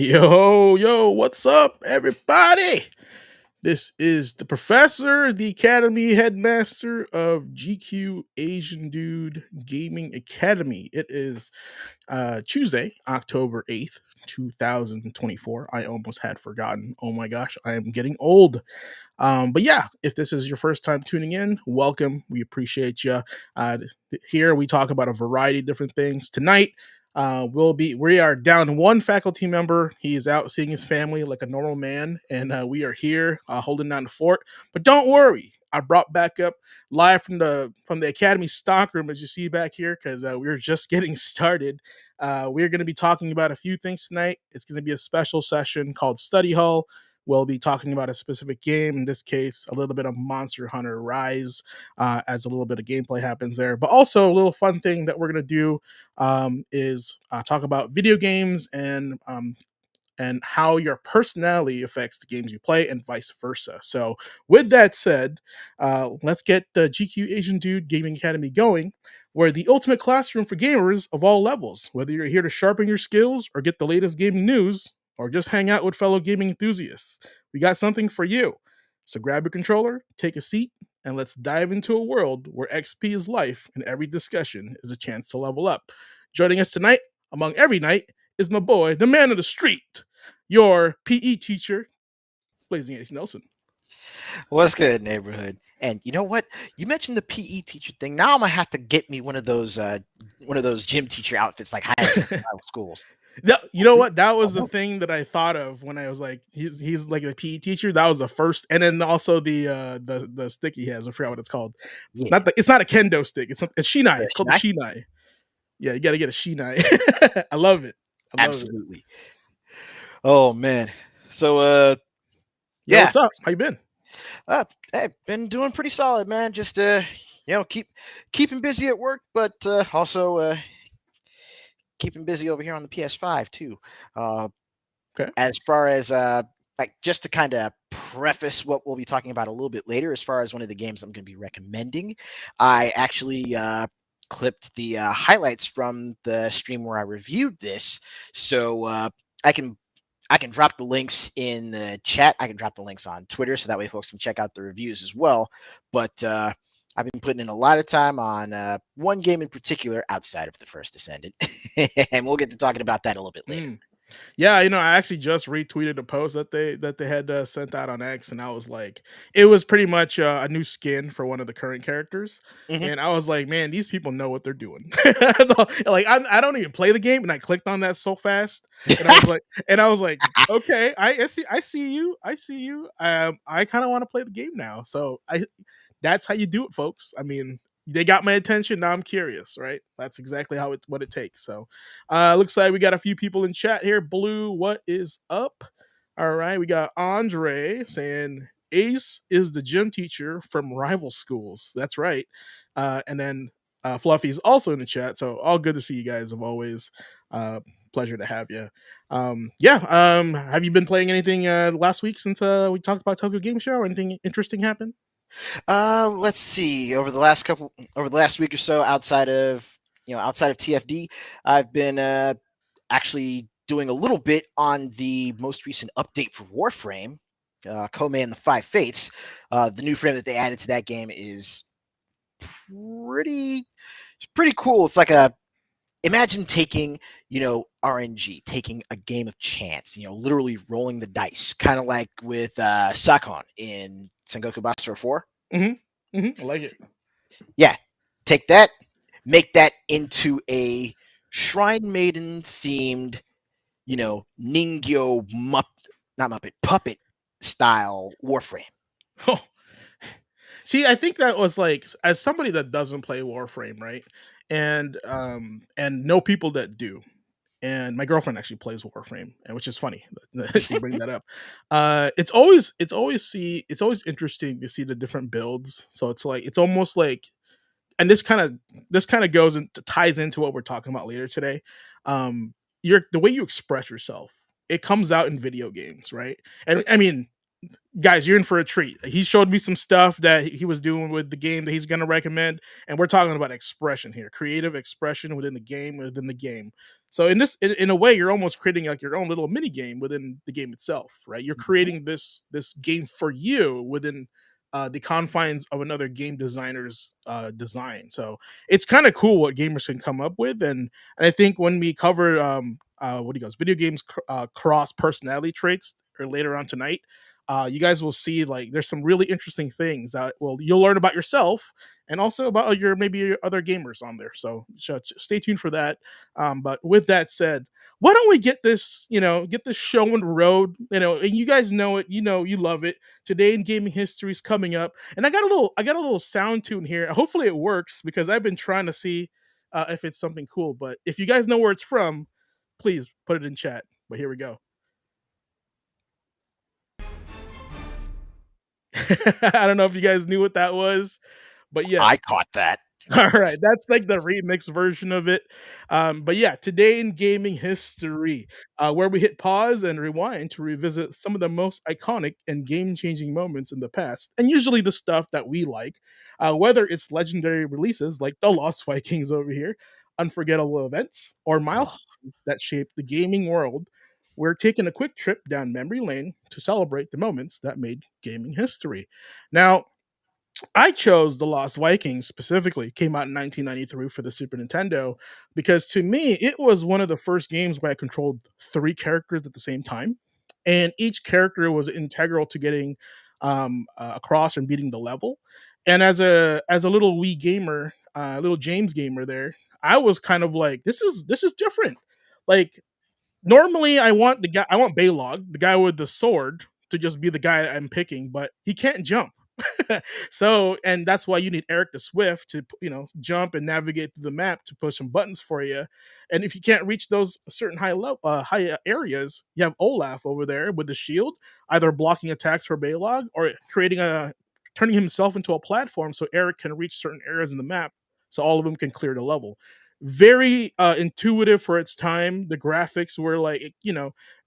Yo, what's up, everybody? This is the professor, the academy headmaster of GQAzndood Gaming Academy. It is Tuesday, October 8th, 2024. I almost had forgotten. Oh my gosh, I am getting old. But yeah, if this is your first time tuning in, welcome. We appreciate you. Here we talk about a variety of different things. Tonight, we are down one faculty member. He is out seeing his family like a normal man, and we are here holding down the fort. But don't worry, I brought back up live from the academy stockroom, as you see back here, because we're just getting started. We're going to be talking about a few things tonight. It's going to be a special session called Study Hall. We'll be talking about a specific game, in this case, a little bit of Monster Hunter Rise, as a little bit of gameplay happens there. But also, a little fun thing that we're going to do is talk about video games and how your personality affects the games you play and vice versa. So, with that said, let's get the GQAzndood Gaming Academy going, where the ultimate classroom for gamers of all levels. Whether you're here to sharpen your skills or get the latest gaming news, or just hang out with fellow gaming enthusiasts, we got something for you. So grab your controller, take a seat, and let's dive into a world where XP is life and every discussion is a chance to level up. Joining us tonight, among every night, is my boy, the man of the street, your PE teacher, Blazing Ace Nelson. What's good, neighborhood? And you know what? You mentioned the PE teacher thing. Now I'm gonna have to get me one of those gym teacher outfits like high schools. You know what? That was the thing that I thought of when I was like, he's like a PE teacher. That was the first, and then also the stick he has. I forgot what it's called. Yeah. It's not a kendo stick. It's shinai. Yeah, It's called the shinai? shinai. Yeah, you got to get a shinai. I love it. Absolutely. Oh man. So Yo, yeah. what's up? How you been? Hey, been doing pretty solid, man. Just keeping busy at work, but also keeping busy over here on the PS5 too. Okay. As far as like just to kind of preface what we'll be talking about a little bit later, as far as one of the games I'm going to be recommending, I actually clipped the highlights from the stream where I reviewed this, so I can drop the links in the chat. I can drop the links on Twitter, so that way folks can check out the reviews as well. But I've been putting in a lot of time on one game in particular outside of the First Descendant, and we'll get to talking about that a little bit later. Yeah, I actually just retweeted a post that they had sent out on X, and I was like, it was pretty much a new skin for one of the current characters, and I was like, man, these people know what they're doing. Like, I don't even play the game, and I clicked on that so fast, and I was like, okay, I see you. I kind of want to play the game now, so that's how you do it, folks. I mean, they got my attention. Now I'm curious, right? That's exactly what it takes. So, looks like we got a few people in chat here. Blue, what is up? All right, we got Andre saying Ace is the gym teacher from rival schools. That's right. And then Fluffy's also in the chat. So all good to see you guys, as always. Pleasure to have you. Have you been playing anything last week since we talked about Tokyo Game Show? Or anything interesting happened? Let's see. Over the last week or so, outside of TFD, I've been actually doing a little bit on the most recent update for Warframe, Kome and the Five Fates. The new frame that they added to that game is pretty cool. It's like imagine taking RNG, taking a game of chance, literally rolling the dice, kind of like with Sakon in Sengoku Basara 4. I like it. Yeah, take that, make that into a Shrine Maiden themed, Ningyo not Muppet, puppet style Warframe. Oh. See, I think that was like, as somebody that doesn't play Warframe, right? And know people that do. And my girlfriend actually plays Warframe, and which is funny that you bring that up. It's always interesting to see the different builds. So it's almost like, and this kind of goes and ties into what we're talking about later today. The way you express yourself, it comes out in video games, right? And I mean, guys, you're in for a treat. He showed me some stuff that he was doing with the game that he's going to recommend, and we're talking about expression here, creative expression within the game, within the game. So in a way, you're almost creating like your own little mini game within the game itself, right? You're Mhm. creating this game for you within the confines of another game designer's design. So it's kind of cool what gamers can come up with, and I think when we cover what he goes video games cross personality traits or later on tonight, you guys will see like there's some really interesting things that well you'll learn about yourself and also about your maybe your other gamers on there. So stay tuned for that. But with that said, why don't we get this get this show on the road? And you guys know it. You love it. Today in gaming history is coming up, and I got a little sound tune here. Hopefully it works because I've been trying to see if it's something cool. But if you guys know where it's from, please put it in chat. But here we go. I don't know if you guys knew what that was, but yeah. I caught that. All right, that's like the remix version of it. But yeah, today in gaming history, where we hit pause and rewind to revisit some of the most iconic and game-changing moments in the past, and usually the stuff that we like, whether it's legendary releases like the Lost Vikings over here, unforgettable events, or Ugh. milestones that shaped the gaming world. We're taking a quick trip down memory lane to celebrate the moments that made gaming history. Now, I chose The Lost Vikings specifically. Came out in 1993 for the Super Nintendo because to me it was one of the first games where I controlled three characters at the same time, and each character was integral to getting across and beating the level. And as a little wee gamer, little James gamer, there, I was kind of like, this is different. Like normally I want Baylog, the guy with the sword, to just be the guy I'm picking, but he can't jump. So, and that's why you need Eric the Swift to jump and navigate through the map to push some buttons for you. And if you can't reach those certain high areas, you have Olaf over there with the shield, either blocking attacks for Baylog or turning himself into a platform so Eric can reach certain areas in the map, so all of them can clear the level. Very intuitive for its time. The graphics were like,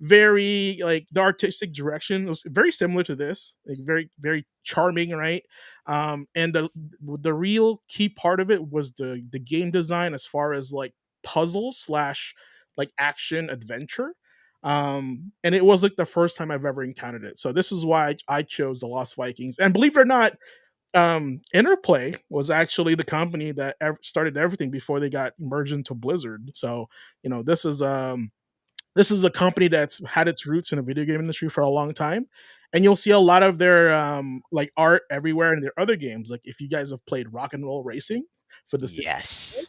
very like the artistic direction was very similar to this, like very very charming, right? And the real key part of it was the game design as far as like puzzle slash like action adventure. And it was like the first time I've ever encountered it, so this is why I chose the Lost Vikings. And believe it or not, Interplay was actually the company that started everything before they got merged into Blizzard. So this is a company that's had its roots in the video game industry for a long time, and you'll see a lot of their like art everywhere in their other games. Like if you guys have played Rock and Roll Racing for the Yes.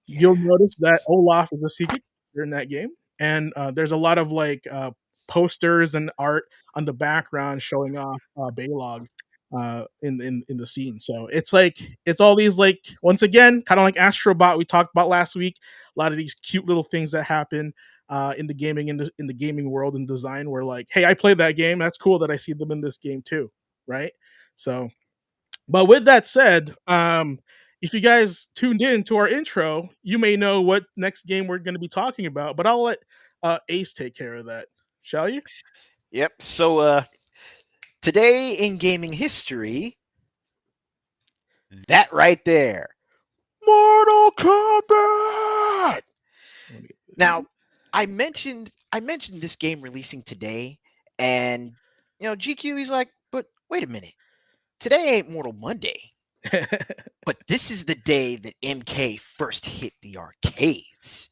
you'll notice that Yes. Olaf is a secret character in that game, and there's a lot of like posters and art on the background showing off Baylog in the scene. So it's like it's all these like once again kind of like Astrobot we talked about last week. A lot of these cute little things that happen in the gaming in the gaming world and design. Where like, hey, I played that game. That's cool that I see them in this game too, right? So but with that said, if you guys tuned in to our intro, you may know what next game we're going to be talking about. But I'll let Ace take care of that. Shall you? Yep. So today in gaming history, that right there, Mortal Kombat. Let me get this Now, ready. I mentioned this game releasing today, and GQ, he's like, but wait a minute, today ain't Mortal Monday, but this is the day that MK first hit the arcades.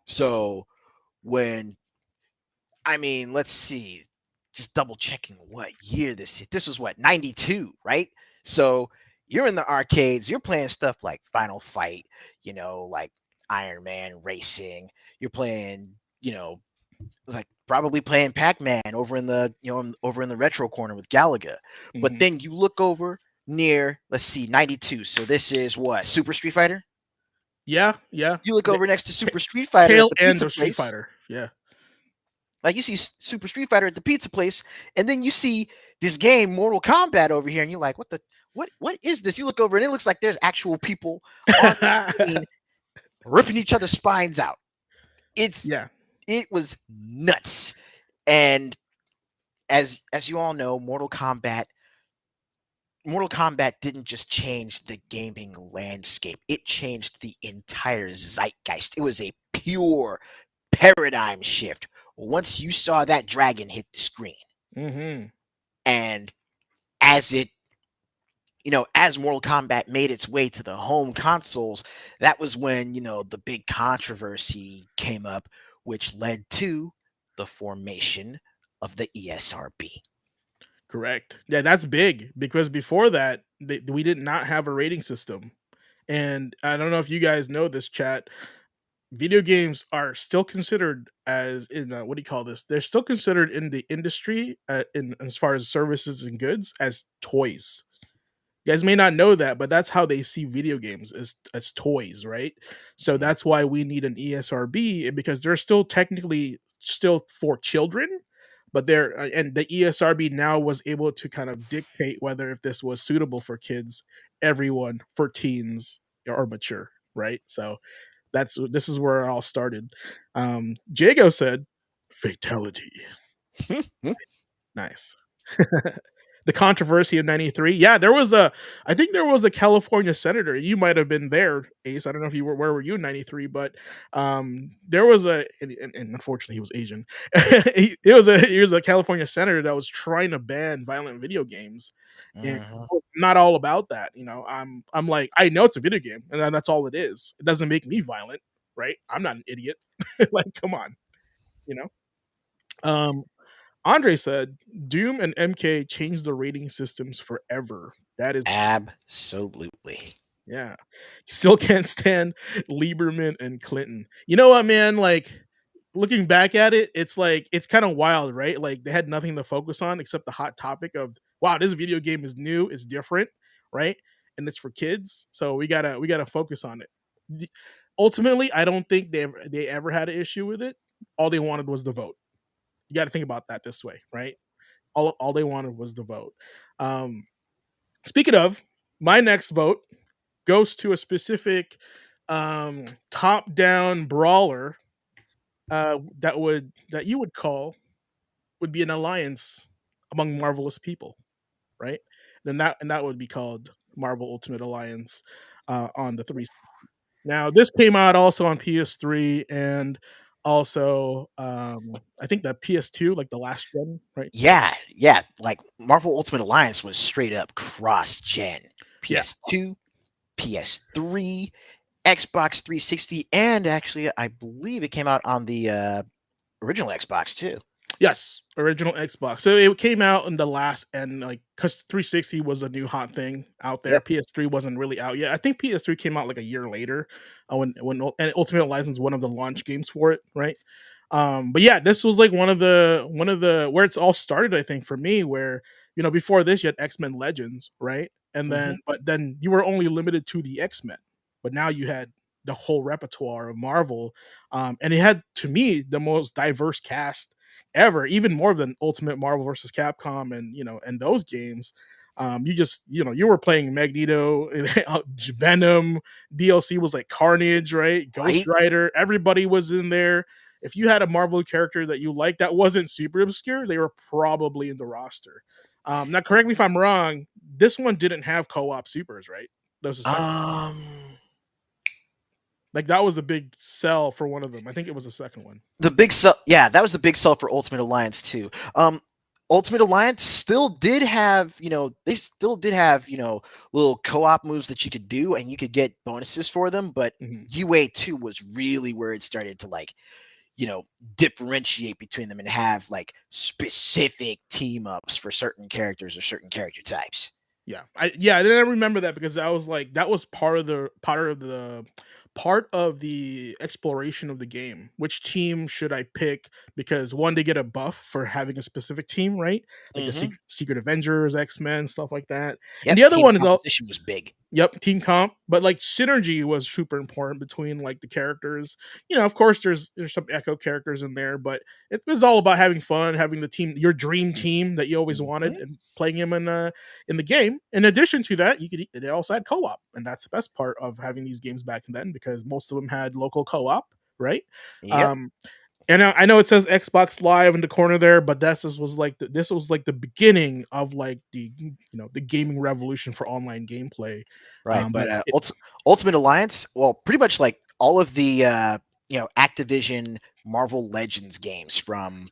So when let's see, just double checking what year this hit. This was what, 92, right? So you're in the arcades, you're playing stuff like Final Fight, like Iron Man Racing. You're playing, like probably playing Pac-Man over in the, over in the retro corner with Galaga. But Mhm. then you look over near, let's see, 92. So this is what, Super Street Fighter? Yeah, yeah. You look The over next to Super Street Fighter at tail the end pizza of Street place. Fighter. Yeah. Like you see Super Street Fighter at the pizza place, and then you see this game Mortal Kombat over here, and you're like, what is this? You look over and it looks like there's actual people on the screen ripping each other's spines out. It's Yeah. it was nuts. And as you all know, Mortal Kombat didn't just change the gaming landscape, it changed the entire zeitgeist. It was a pure paradigm shift once you saw that dragon hit the screen. Mm-hmm. And as it, as Mortal Kombat made its way to the home consoles, that was when, the big controversy came up, which led to the formation of the ESRB. Correct. Yeah, that's big because before that, we did not have a rating system. And I don't know if you guys know this, chat. Video games are still considered as in what do you call this? They're still considered in the industry, in as far as services and goods, as toys. You guys may not know that, but that's how they see video games, as toys, right? So Mhm. that's why we need an ESRB, because they're still technically still for children, but they're and the ESRB now was able to kind of dictate whether if this was suitable for kids, everyone, for teens or mature, right? So this is where it all started. Jago said, "Fatality." Nice. The controversy of '93. Yeah, I think there was a California senator. You might have been there, Ace. I don't know if you were, where were you in '93, but there was and unfortunately he was Asian. He was a California senator that was trying to ban violent video games, and Mhm. I'm not all about that. I'm like, I know it's a video game, and that's all it is. It doesn't make me violent, right? I'm not an idiot. Like, come on, you know. Um, Andre said, "Doom and MK changed the rating systems forever." That is, Absolutely. yeah. Still can't stand Lieberman and Clinton. You know what, man? Like, looking back at it, it's like it's kind of wild, right? Like they had nothing to focus on except the hot topic of, wow, this video game is new, it's different, right? And it's for kids, so we gotta focus on it. Ultimately, I don't think they ever had an issue with it. All they wanted was the vote. You got to think about that this way, right? All they wanted was the vote. Um, Speaking of, my next vote goes to a specific top down brawler that you would call would be an alliance among marvelous people, right? And that would be called Marvel Ultimate Alliance on the three. Now this came out also on PS3 and also I think the PS2, like the last gen, right? Yeah, yeah. Like Marvel Ultimate Alliance was straight up cross gen. Yeah. PS2, PS3, Xbox 360, and actually, I believe it came out on the original Xbox too. Yes, original Xbox. So it came out in the last, and like, because 360 was a new hot thing out there. Yep. PS3 wasn't really out yet. I think PS3 came out like a year later, and Ultimate License one of the launch games for it, right? But yeah, this was like one of the where it's all started. I think for me, where before this you had X-Men Legends, right? And Hmm. then you were only limited to the X-Men, but now you had the whole repertoire of Marvel, and it had, to me, the most diverse cast ever, even more than Ultimate Marvel versus Capcom, and those games. You were playing Magneto, Venom. DLC was like Carnage, right? Ghost Right? Rider. Everybody was in there. If you had a Marvel character that you liked that wasn't super obscure, they were probably in the roster. Now, correct me if I'm wrong. This one didn't have co-op supers, right? That was the second. Um, Like that was the big sell for one of them. I think it was the second one. the big sell. Yeah, that was the big sell for Ultimate Alliance too. Ultimate Alliance still did have, they still did have, little co-op moves that you could do, and you could get bonuses for them. But Mhm. UA2 was really where it started to like, you know, differentiate between them and have like specific team ups for certain characters or certain character types. I didn't remember that because I was like that was part of the exploration of the game. Which team should I pick? Because one, they get a buff for having a specific team, right? Like the Hmm. Secret Avengers, X-Men, stuff like that. And the Yep, other team one is all. composition was big. Yep, team comp, but like synergy was super important between like the characters. Of course, there's some echo characters in there, but it was all about having fun, having the team, your dream team that you always wanted, Mhm. and playing him in the game. In addition to that, they also had co-op, and that's the best part of having these games back then because most of them had local co-op, right? Yep. Um, And I know it says Xbox Live in the corner there, but this was like the beginning of like the gaming revolution for online gameplay. Right, but But it, Ultimate Alliance, well, pretty much like all of the Activision Marvel Legends games from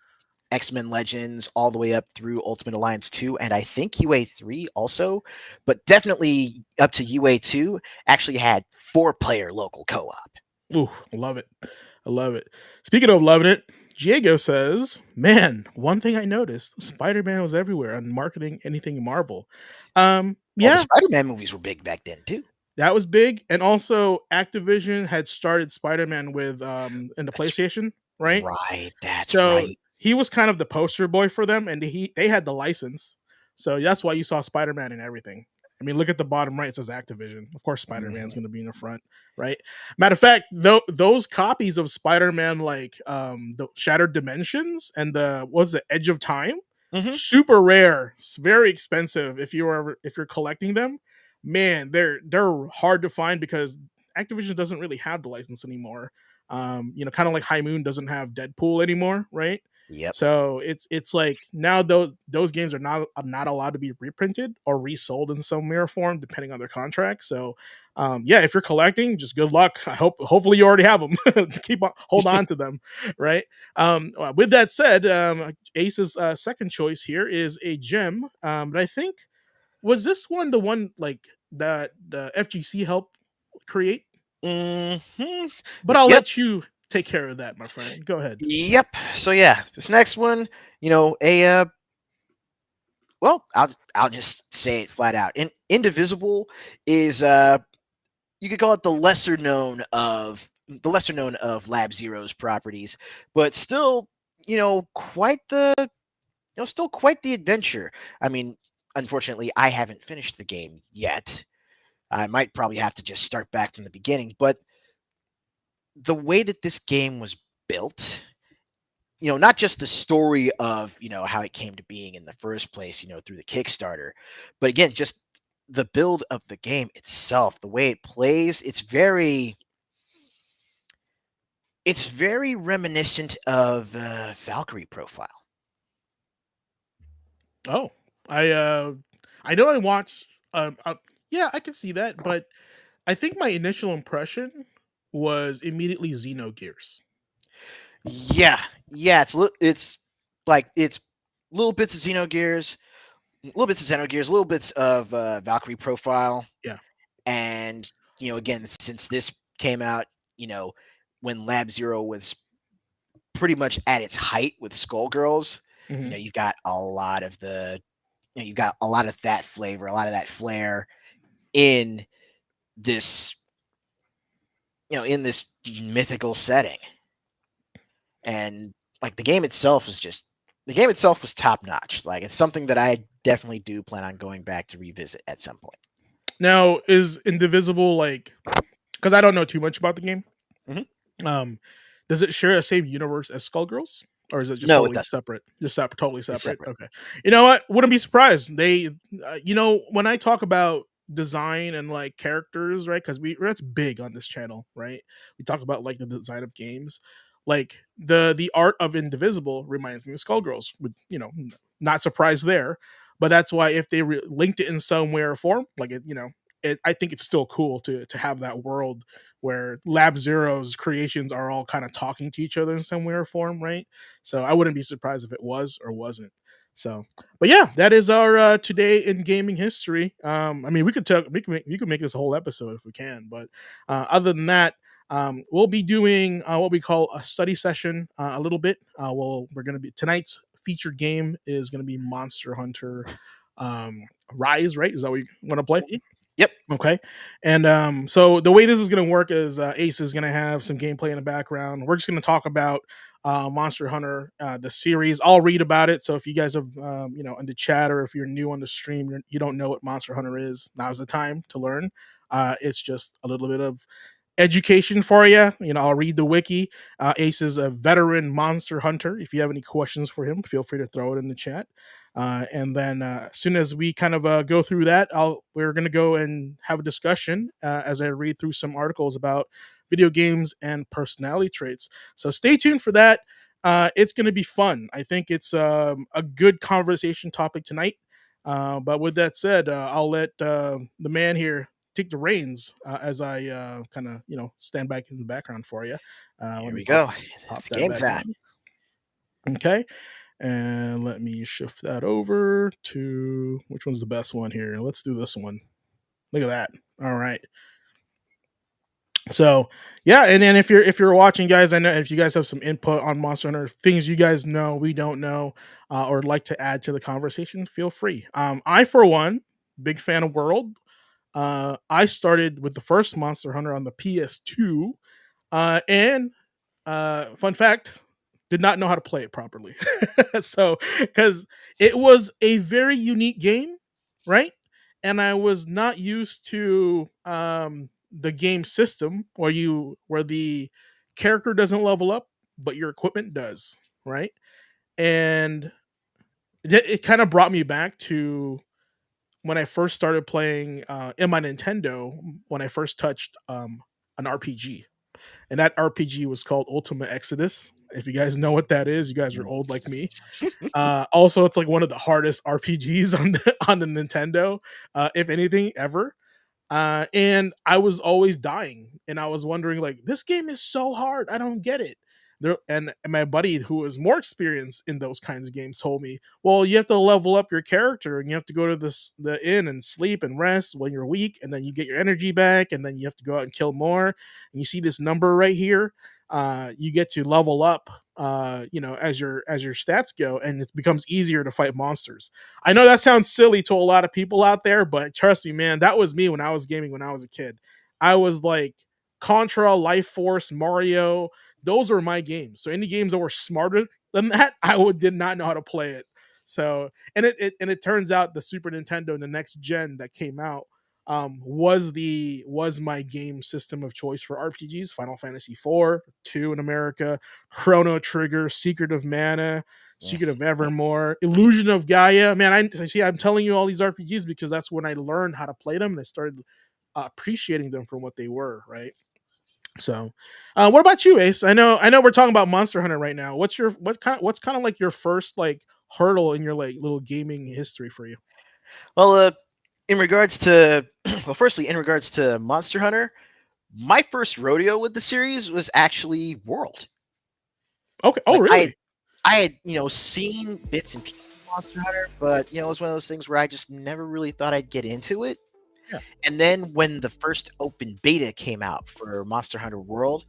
X-Men Legends all the way up through Ultimate Alliance 2 and I think UA 3 also, but definitely up to UA 2 actually had 4-player local co-op. ooh, I love it. I love it. Speaking of loving it, Diego says, "Man, one thing I noticed: Spider-Man was everywhere on marketing anything Marvel." Well, the Yeah, Spider-Man movies were big back then too. that was big, and also Activision had started Spider-Man with in the That's PlayStation, right? right. That's So right. he was kind of the poster boy for them, and they had the license, so that's why you saw Spider Man and everything. I mean, look at the bottom right; it says Activision. Of course, Spider Man's Mhm. going to be in the front, right? Matter of fact, those copies of Spider Man, like the Shattered Dimensions and the what was the Edge of Time, Mhm. super rare, it's very expensive. If you're collecting them, man, they're hard to find because Activision doesn't really have the license anymore. Kind of like High Moon doesn't have Deadpool anymore, right? Yep. So it's like now those games are not allowed to be reprinted or resold in some way or form depending on their contract. So yeah, if you're collecting, just good luck. Hopefully you already have them. Hold on to them, right? With that said, Ace's second choice here is a gem, but I think was this one the one like that the FGC helped create? Mhm. But I'll Yep. let you take care of that, my friend. Go ahead. Yep. So yeah, this next one, a well, I'll just say it flat out. Indivisible is you could call it the lesser known of Lab Zero's properties, but still, quite the still quite the adventure. I mean, unfortunately, I haven't finished the game yet. I might probably have to just start back from the beginning, but the way that this game was built, not just the story of, how it came to being in the first place, through the Kickstarter, but again, just the build of the game itself, the way it plays, it's very reminiscent of Valkyrie Profile. Oh, I I know I watched. Yeah, I can see that, but I think my initial impression was immediately Xenogears. Yeah, yeah, it's like it's little bits of Xenogears, little bits of Valkyrie Profile, Yeah. and again, since this came out, you know, when Lab Zero was pretty much at its height with Skullgirls, Hmm. you've got a lot of you've got a lot of that flavor, a lot of that flair in this, in this mythical setting. And like the game itself was top notch. Like it's something that I definitely do plan on going back to revisit at some point. Now, is Indivisible like? Because I don't know too much about the game. Mhm. Um, does it share the same universe as Skullgirls, or is it just No, it totally doesn't. separate? Just separate, totally It's separate. separate. Okay. You know what? Wouldn't be surprised. When I talk about design and like characters, right? Because that's big on this channel, right? We talk about like the design of games, like the art of Indivisible reminds me of Skullgirls. With not surprised there, but that's why if they linked it in some way or form, like I think it's still cool to have that world where Lab Zero's creations are all kind of talking to each other in some way or form, right? So I wouldn't be surprised if it was or wasn't. So, but yeah, that is our today in gaming history. I mean, we could make this a whole episode if we can, but other than that, we'll be doing what we call a study session a little bit. We're gonna be tonight's featured game is gonna be Monster Hunter Rise, right? Is that what you want to play? Mhm. Yep. Okay. And so the way this is going to work is Ace is going to have some gameplay in the background. We're just going to talk about Monster Hunter, the series. I'll read about it. So if you guys have, in the chat or if you're new on the stream, you don't know what Monster Hunter is, now's the time to learn. It's just a little bit of education for you. I'll read the wiki. Ace is a veteran monster hunter. If you have any questions for him, feel free to throw it in the chat. And then as soon as we kind of go through that, we're going to go and have a discussion as I read through some articles about video games and personality traits. So stay tuned for that. It's going to be fun. I think it's a good conversation topic tonight. But with that said, I'll let the man here take the reins as I kind of stand back in the background for you. Let Here me we go. pop It's that game back time. on. Okay, and let me shift that over to which one's the best one here. Let's do this one. Look at that. All right. So yeah, and then if you're watching, guys, I know if you guys have some input on Monster Hunter, things you guys know we don't know, or like to add to the conversation, feel free. I for one, big fan of World. I started with the first Monster Hunter on the PS2, and fun fact, did not know how to play it properly. So, because it was a very unique game, right? And I was not used to the game system where the character doesn't level up, but your equipment does, right? And it kind of brought me back to when I first started playing in my Nintendo when I first touched an RPG, and that RPG was called Ultimate Exodus. If you guys know what that is, you guys are old like me. Also, it's like one of the hardest RPGs on the Nintendo, if anything ever. And I was always dying, and I was wondering, like, this game is so hard. I don't get it. And my buddy, who was more experienced in those kinds of games, told me, "Well, you have to level up your character, and you have to go to the inn and sleep and rest when you're weak, and then you get your energy back, and then you have to go out and kill more. And you see this number right here. You get to level up, as your stats go, and it becomes easier to fight monsters." I know that sounds silly to a lot of people out there, but trust me, man, that was me when I was gaming when I was a kid. I was like Contra, Life Force, Mario. Those were my games. So any games that were smarter than that, did not know how to play it. So and it turns out the Super Nintendo, the next gen that came out, was my game system of choice for RPGs. Final Fantasy 4, 2 in America, Chrono Trigger, Secret of Mana, Secret of Evermore, Illusion of Gaia. Man, I see. I'm telling you all these RPGs because that's when I learned how to play them and I started appreciating them for what they were. Right. So, what about you, Ace? I know we're talking about Monster Hunter right now. What's kind of like your first like hurdle in your like little gaming history for you? Well, in regards to, well, firstly, in regards to Monster Hunter, my first rodeo with the series was actually World. Okay. Oh, Like really? I had seen bits and pieces of Monster Hunter, but it was one of those things where I just never really thought I'd get into it. Yeah. And then when the first open beta came out for Monster Hunter World,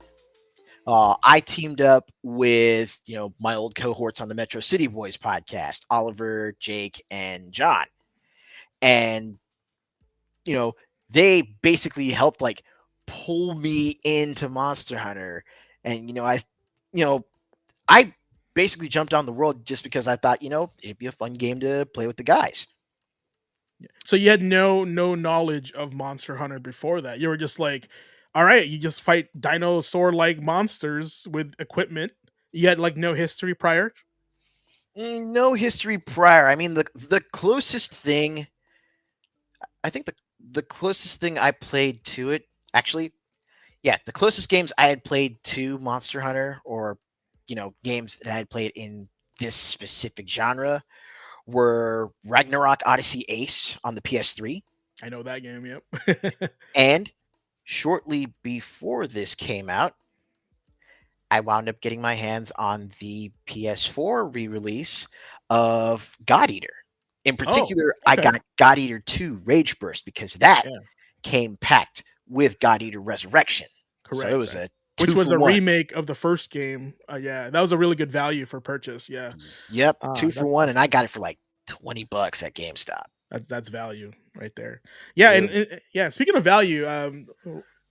I teamed up with my old cohorts on the Metro City Boys podcast, Oliver, Jake, and John, and you know they basically helped like pull me into Monster Hunter, and you know I basically jumped on the world just because I thought it'd be a fun game to play with the guys. So you had no knowledge of Monster Hunter before that. You were just like, all right, you just fight dinosaur like monsters with equipment. You had like no history prior. No history prior. I mean, the closest thing I think the closest thing I played to it, actually, yeah, the closest games I had played to Monster Hunter, or games that I had played in this specific genre, were Ragnarok Odyssey Ace on the PS3, I know that game. Yep. and shortly before this came out, I wound up getting my hands on the PS4 re-release of God Eater. In Oh, particular, I okay. got God Eater 2 Rage Burst because that Yeah, came packed with God Eater Resurrection. So it correct. was a Which two was for a one. remake of the first game. Yeah, that was a really good value for purchase. Yeah. Yep, two for That's one, and awesome. I got it for like $20 at GameStop. That's value right there. Yeah, It and yeah. Speaking of value,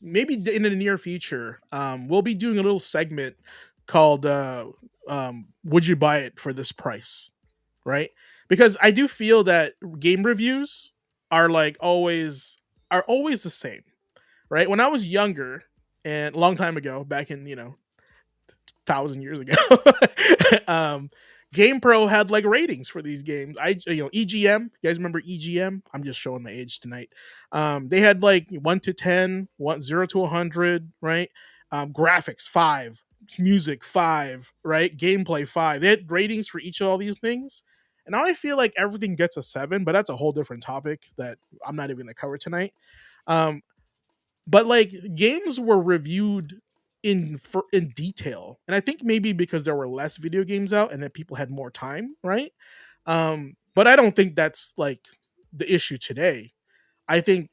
maybe in the near future, we'll be doing a little segment called "Would you buy it for this price?" Right? Because I do feel that game reviews are like always the same. Right? When I was younger and a long time ago, back in 1,000 years ago, um, GamePro had like ratings for these games. EGM. You guys remember EGM? I'm just showing my age tonight. They had like 1 to 10, 0 to 100, right? Graphics 5, music 5, right? Gameplay 5. They had ratings for each of all these things. And now I feel like everything gets a 7, but that's a whole different topic that I'm not even going to cover tonight. Um, but like games were reviewed in detail, and I think maybe because there were less video games out and that people had more time, right? But I don't think that's like the issue today. I think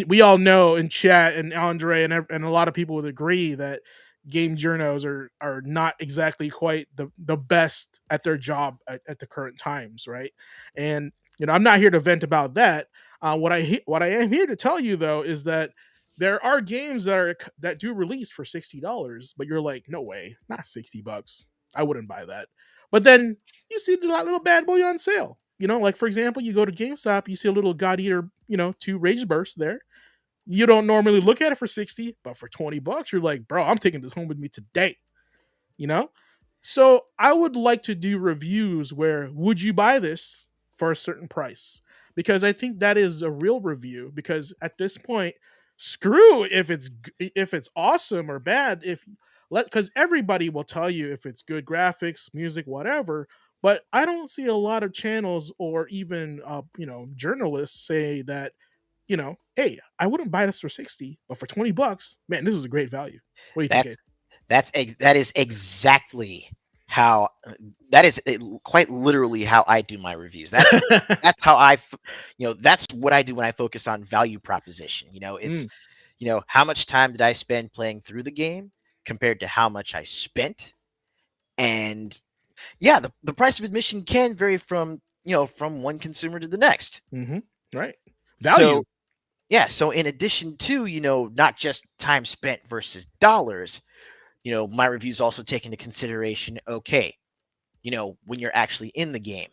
we all know in chat, and Andre and a lot of people would agree that game journos are not exactly quite the best at their job at the current times, right? And I'm not here to vent about that. What I am here to tell you though is that there are games that do release for $60, but you're like, no way, not $60. I wouldn't buy that. But then you see the little bad boy on sale. Like for example, you go to GameStop, you see a little God Eater, 2 Rage Bursts there. You don't normally look at it for 60, but for $20, you're like, bro, I'm taking this home with me today. You know? So I would like to do reviews where would you buy this for a certain price? Because I think that is a real review. Because at this point, screw if it's awesome or bad. Because everybody will tell you if it's good graphics, music, whatever. But I don't see a lot of channels or even journalists say that hey, I wouldn't buy this for 60, but for $20, man, this is a great value. What do you think, That's Gabe? that is exactly how that is quite literally how I do my reviews. That's how that's what I do when I focus on value proposition. It's Mm, how much time did I spend playing through the game compared to how much I spent. And yeah, the price of admission can vary from one consumer to the next. hmm Right. So Value. yeah, so in addition to, not just time spent versus dollars, my reviews also take into consideration, okay, when you're actually in the game,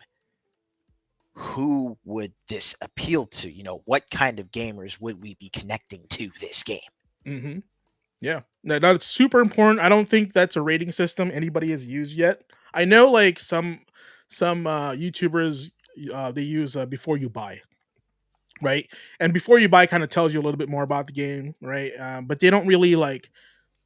who would this appeal to? What kind of gamers would we be connecting to this game? hmm Yeah. That's super important. I don't think that's a rating system anybody has used yet. I know like some YouTubers they use before you buy, right? And before you buy kind of tells you a little bit more about the game, right? But they don't really like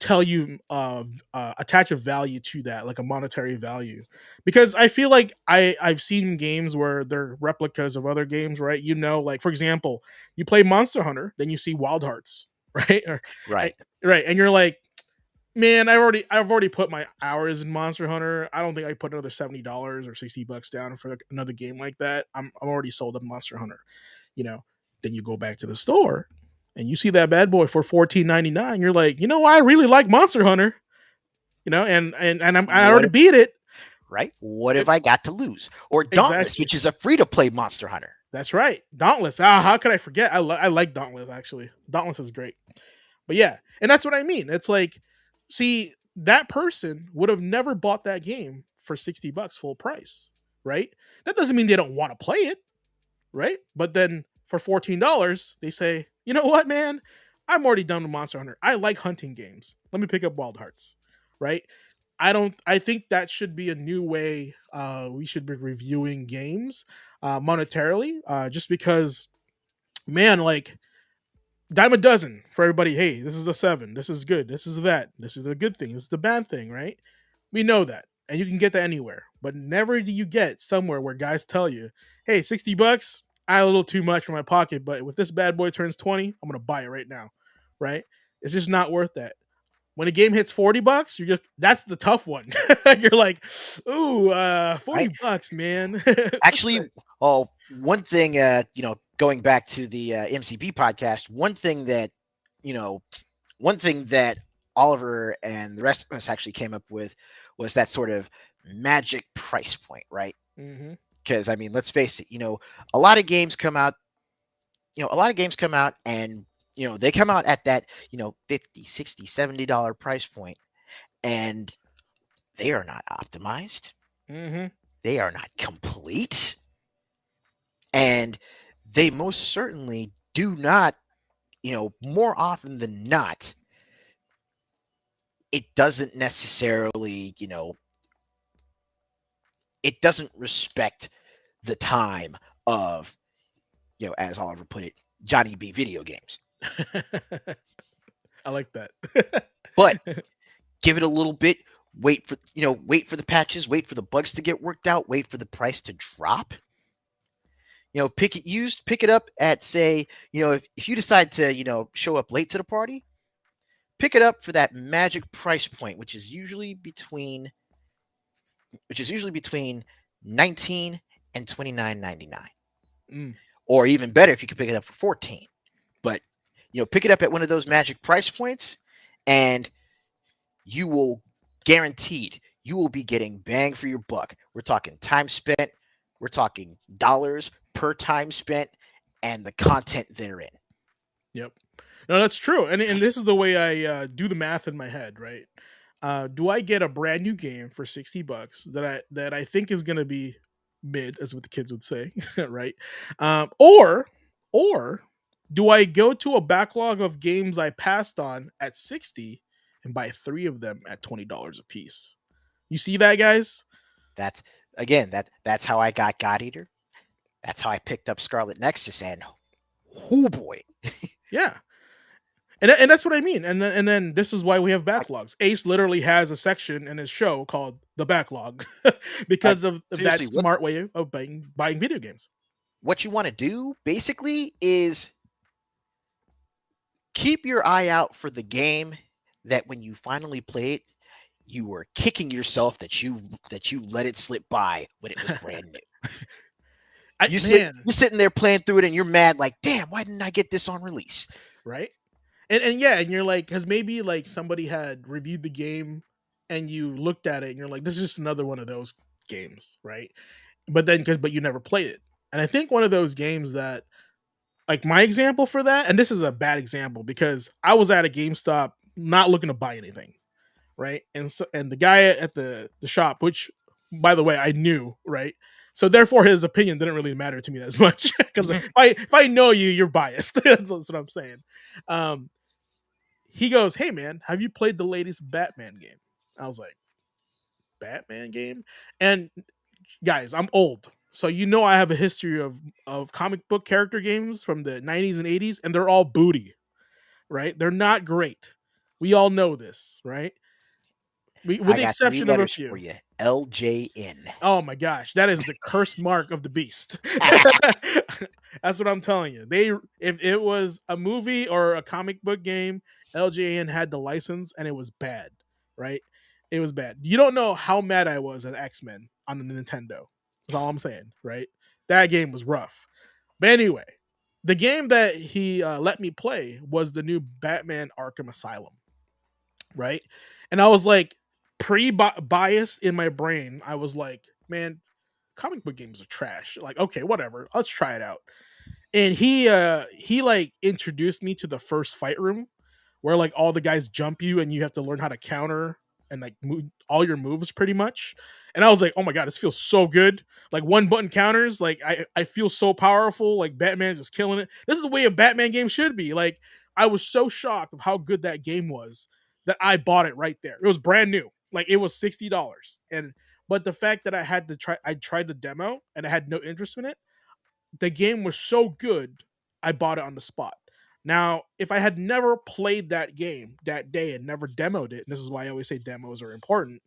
tell you attach a value to that, like a monetary value, because I feel like I've seen games where they're replicas of other games, right? Like for example, you play Monster Hunter, then you see Wild Hearts, right? Right. Right, and you're like, man, I've already put my hours in Monster Hunter. I don't think I put another $70 or $60 down for like another game like that. I'm already sold on Monster Hunter, you know. Then you go back to the store and you see that bad boy for $14.99. You're like, I really like Monster Hunter, and I What already if, beat it. right? What have It- I got to lose? Or Dauntless, exactly. which is a free to play Monster Hunter. That's right. Dauntless. How could I forget? I like Dauntless actually. Dauntless is great. But yeah, and that's what I mean. It's like, see, that person would have never bought that game for $60 full price, right? That doesn't mean they don't want to play it, right? But then for $14, they say, you know what, man? I'm already done with Monster Hunter. I like hunting games. Let me pick up Wild Hearts, right? I think that should be a new way we should be reviewing games monetarily, just because, man, like dime a dozen for everybody. Hey, this is a 7. This is good. This is that. This is the good thing. This is the bad thing, right? We know that. And you can get that anywhere. But never do you get somewhere where guys tell you, hey, $60, I had a little too much for my pocket, but if this bad boy turns 20, I'm gonna buy it right now. Right? It's just not worth that. When a game hits $40, that's the tough one. You're like, ooh, Right. $40, man. Actually, one thing, going back to the MCP podcast, you know, one thing that Oliver and the rest of us actually came up with was that sort of magic price point, right? hmm Because I mean, let's face it, a lot of games come out, a lot of games come out and they come out at that, 50, 60, $70 price point, and they are not optimized. hmm They are not complete. And they most certainly do not, more often than not, it doesn't necessarily, it doesn't respect the time of, as Oliver put it, Johnny B video games. I like that. But give it a little bit, wait for the patches, wait for the bugs to get worked out, wait for the price to drop. Pick it used, pick it up at, say, if you decide to, show up late to the party, pick it up for that magic price point, which is usually between 19 and 29.99. Mm, Or even better if you could pick it up for 14. But pick it up at one of those magic price points, and you will guaranteed you will be getting bang for your buck. We're talking time spent, we're talking dollars per time spent, and the content therein. yep. No, that's true. And this is the way I do the math in my head, right? Do I get a brand new game for $60 that I think is gonna be mid, as what the kids would say, right? Or do I go to a backlog of games I passed on at 60 and buy three of them at $20 a piece? You see that, guys? That's again that's how I got God Eater. That's how I picked up Scarlet Nexus, and oh boy, Yeah. And that's what I mean. And then this is why we have like backlogs. Ace literally has a section in his show called the backlog like because of that seriously, what smart way of buying video games. what you want to do basically is keep your eye out for the game that when you finally play it, you were kicking yourself that you let it slip by when it was brand new. I You sit man, you're sitting there playing through it and you're mad like, damn, why didn't I get this on release? right? And yeah, and you're like, because maybe like somebody had reviewed the game and you looked at it and you're like, this is just another one of those games, right? But you never played it. And I think one of those games that, like, my example for that, and this is a bad example because I was at a GameStop not looking to buy anything, right? And the guy at the shop, which by the way I knew, right? So therefore his opinion didn't really matter to me as much because if I know you, you're biased. That's what I'm saying. Um, he goes, "Hey man, have you played the latest Batman game?" I was like, "Batman game?" And guys, I'm old. So I have a history of comic book character games from the 90s and 80s, and they're all booty, right? They're not great. We all know this, right? With I the got three exception of a letters for few. you. LJN. Oh my gosh, that is the cursed mark of the beast. That's what I'm telling you. If it was a movie or a comic book game, LJN had the license and it was bad, right? It was bad. You don't know how mad I was at X-Men on the Nintendo. That's all I'm saying, right? That game was rough. But anyway, the game that he let me play was the new Batman Arkham Asylum, right? And I was like, pre-biased in my brain, I was like, man, comic book games are trash. Like, okay, whatever, let's try it out. And he like introduced me to the first fight room where like all the guys jump you and you have to learn how to counter and like move all your moves pretty much. And I was like, oh my god, this feels so good. Like one button counters, like I feel so powerful. Like Batman's just killing it. This is the way a Batman game should be. Like I was so shocked of how good that game was that I bought it right there. It was brand new. Like it was $60. And but the fact that I tried the demo and I had no interest in it, the game was so good, I bought it on the spot. Now, if I had never played that game that day and never demoed it, and this is why I always say demos are important,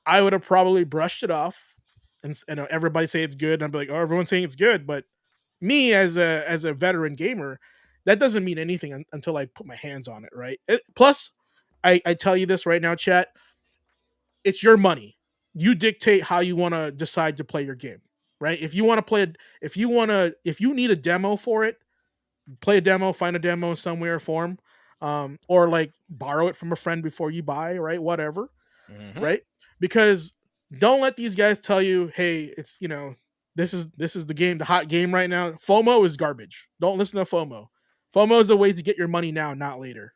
I would have probably brushed it off, and everybody say it's good, and I'd be like, oh, everyone's saying it's good, but me as a veteran gamer, that doesn't mean anything until I put my hands on it, right? Plus, I tell you this right now, chat, it's your money. You dictate how you want to decide to play your game, right? If you want to play it, if you need a demo for it, play a demo, find a demo somewhere form, or like borrow it from a friend before you buy, right? Whatever, Hmm. right? Because don't let these guys tell you, hey, it's this is the game, the hot game right now. FOMO is garbage. Don't listen to FOMO. FOMO is a way to get your money now, not later,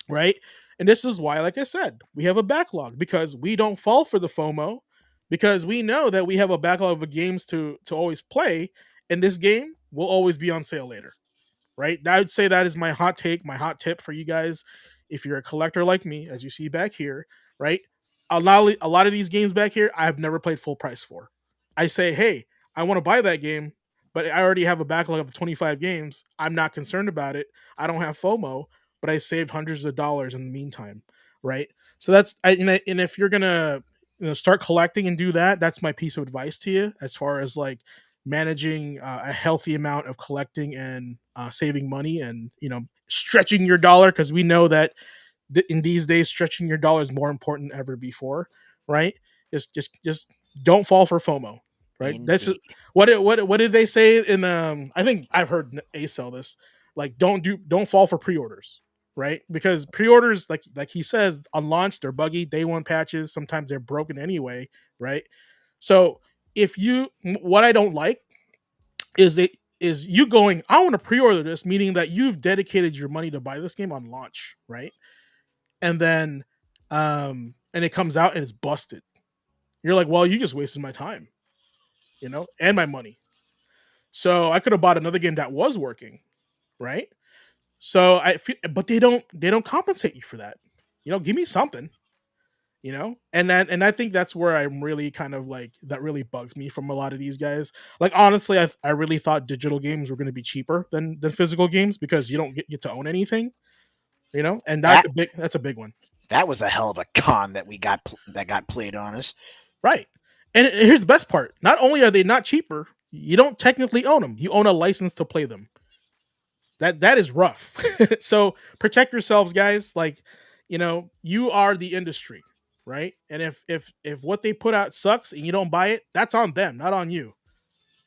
right? And this is why, like I said, we have a backlog because we don't fall for the FOMO because we know that we have a backlog of games to always play, and this game will always be on sale later, right? I would say that is my hot take, my hot tip for you guys. If you're a collector like me, as you see back here, right? A lot of these games back here, I have never played full price for. I say, hey, I want to buy that game, but I already have a backlog of 25 games. I'm not concerned about it. I don't have FOMO, but I saved hundreds of dollars in the meantime, right? So that's and if you're gonna start collecting and do that, that's my piece of advice to you as far as like managing a healthy amount of collecting and saving money and stretching your dollar because we know that in these days stretching your dollar is more important than ever before, right? Just don't fall for FOMO, right? This is Indeed. what did they say in I think I've heard Ace sell this, like don't fall for pre-orders, right? Because pre-orders, like he says, on launch they're buggy, day one patches, sometimes they're broken anyway, right? So if you what I don't like is they is you going, I want to pre-order this, meaning that you've dedicated your money to buy this game on launch, right? And then and it comes out and it's busted. You're like, well, you just wasted my time, and my money. So I could have bought another game that was working, right? So I feel, but they don't compensate you for that. Give me something, and I think that's where I'm really kind of like that really bugs me from a lot of these guys. Like honestly, I really thought digital games were going to be cheaper than physical games because you don't get to own anything, and That that's a big one. that was a hell of a con that that got played on us. Right. And here's the best part. Not only are they not cheaper, you don't technically own them. You own a license to play them. That is rough. So protect yourselves, guys. Like, you are the industry, right? And if what they put out sucks and you don't buy it, that's on them, not on you.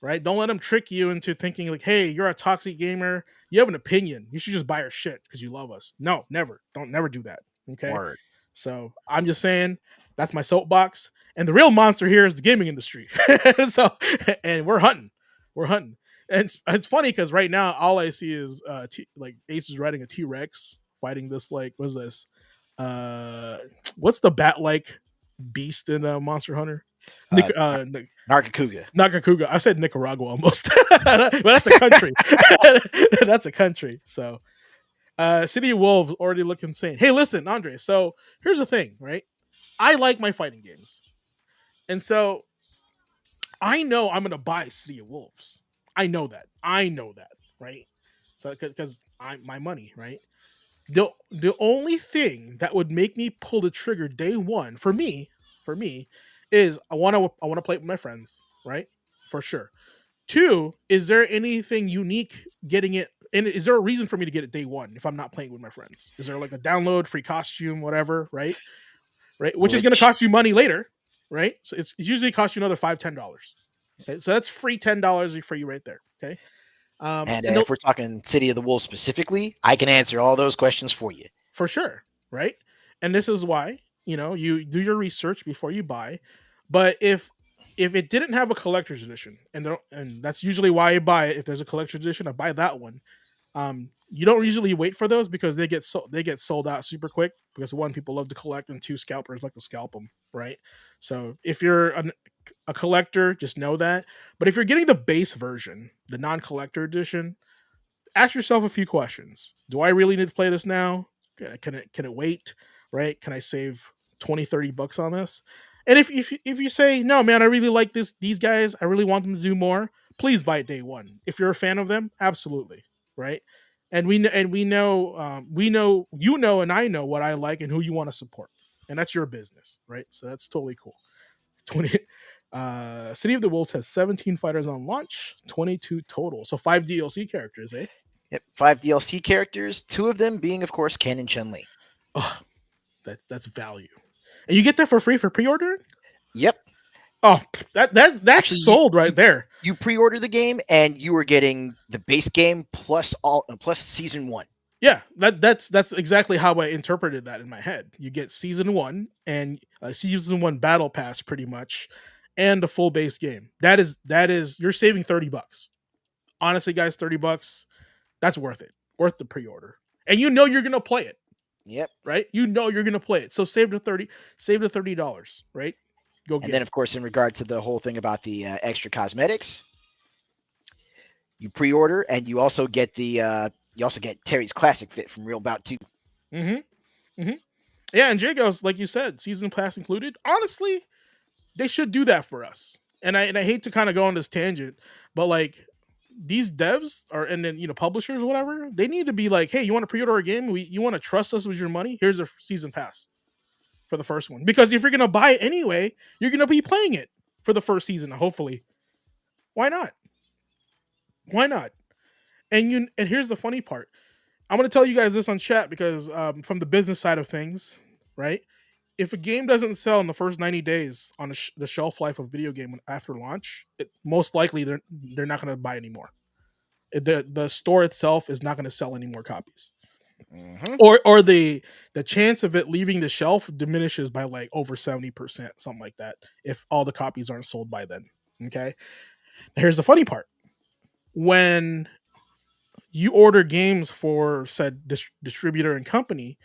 Right? Don't let them trick you into thinking like, "Hey, you're a toxic gamer. You have an opinion. You should just buy our shit because you love us." No, never. Don't never do that. Okay? Word. So I'm just saying that's my soapbox. And the real monster here is the gaming industry. So, and we're hunting. We're hunting. And it's funny because right now all I see is like Ace is riding a T Rex fighting this like what's this? Uh, what's the bat like beast in Monster Hunter? Uh, Nick, Nargacuga. Nakakuga. I said Nicaragua almost, but that's a country. That's a country. So, City of Wolves already look insane. Hey, listen, Andre. So here's the thing, right? I like my fighting games, and so I know I'm gonna buy City of Wolves. I know that. I know that, right? So because I my money, right? The only thing that would make me pull the trigger day one for me is I want to play it with my friends, right? For sure. Two, is there anything unique getting it? And is there a reason for me to get it day one if I'm not playing with my friends? Is there like a download, free costume, whatever, right? Right, which is going to Which cost you money later, right? So it's usually cost you another $5-10. Okay, so that's free $10 for you right there. Okay, and and if we're talking City of the Wolves specifically, I can answer all those questions for you. for sure, right? And this is why you do your research before you buy. But if it didn't have a collector's edition, and that's usually why I buy it. If there's a collector's edition, I buy that one. You don't usually wait for those because they get sold out super quick because one, people love to collect, and two, scalpers like to scalp them, right? So if you're a collector, just know that. But if you're getting the base version, the non-collector edition, ask yourself a few questions. Do I really need to play this now? Can it wait? Right? Can I save 20-30 bucks on this? And if you say no, man, I really like these guys, I really want them to do more, please buy it day one. If you're a fan of them, absolutely, right? And we know and I know what I like and who you want to support, and that's your business, right? So that's totally cool. 20 City of the Wolves has 17 fighters on launch, 22 total. So 5 DLC characters, eh? Yep, 5 DLC characters, two of them being, of course, Ken and Chun Li. Oh, that's value. And you get that for free for pre-order? Yep. Oh, that's Actually, sold right there. you pre-order the game and you are getting the base game plus season one. Yeah, that's exactly how I interpreted that in my head. You get season 1 and season 1 battle pass pretty much and the full base game. That is you're saving 30 bucks. Honestly, guys, 30 bucks, that's worth it. Worth the pre-order. And you're going to play it, Yep. right? You're going to play it. So save the $30, right? Go And get then, it. of course, in regard to the whole thing about the extra cosmetics, you pre-order and you also get Terry's classic fit from Real Bout 2. Mhm. Mhm. Yeah, and Jagos, like you said, season pass included. Honestly, they should do that for us. And I hate to kind of go on this tangent, but like these devs are and then publishers or whatever, they need to be like, hey, you want to pre-order a game? You want to trust us with your money? Here's a season pass. for the first one, because if you're gonna buy it anyway, you're gonna be playing it for the first season. Hopefully, why not? Why not? And here's the funny part. I'm gonna tell you guys this on chat because from the business side of things, right? If a game doesn't sell in the first 90 days on the shelf life of video game after launch, most likely they're not gonna buy anymore. The store itself is not gonna sell any more copies, Hmm. or the chance of it leaving the shelf diminishes by like over 70%, something like that, if all the copies aren't sold by then. Okay. Here's the funny part. When you order games for said distributor and company,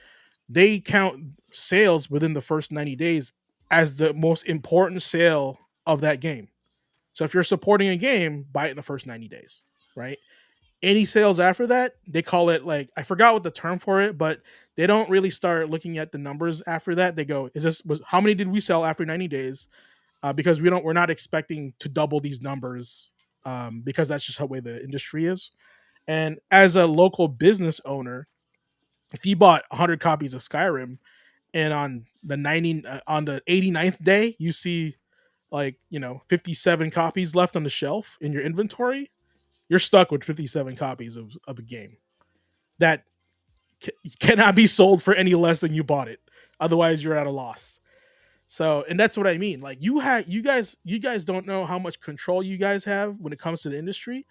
they count sales within the first 90 days as the most important sale of that game. So if you're supporting a game, buy it in the first 90 days, right? Any sales after that, they call it, like, I forgot what the term for it, but they don't really start looking at the numbers after that. They go, is this was how many did we sell after 90 days? Because we're not expecting to double these numbers, because that's just how way the industry is. And as a local business owner, if you bought 100 copies of Skyrim and on the 89th day you see, like, 57 copies left on the shelf in your inventory, you're stuck with 57 copies of a game that cannot be sold for any less than you bought it. Otherwise, you're at a loss. So, and that's what I mean. Like, you guys don't know how much control you guys have when it comes to the industry,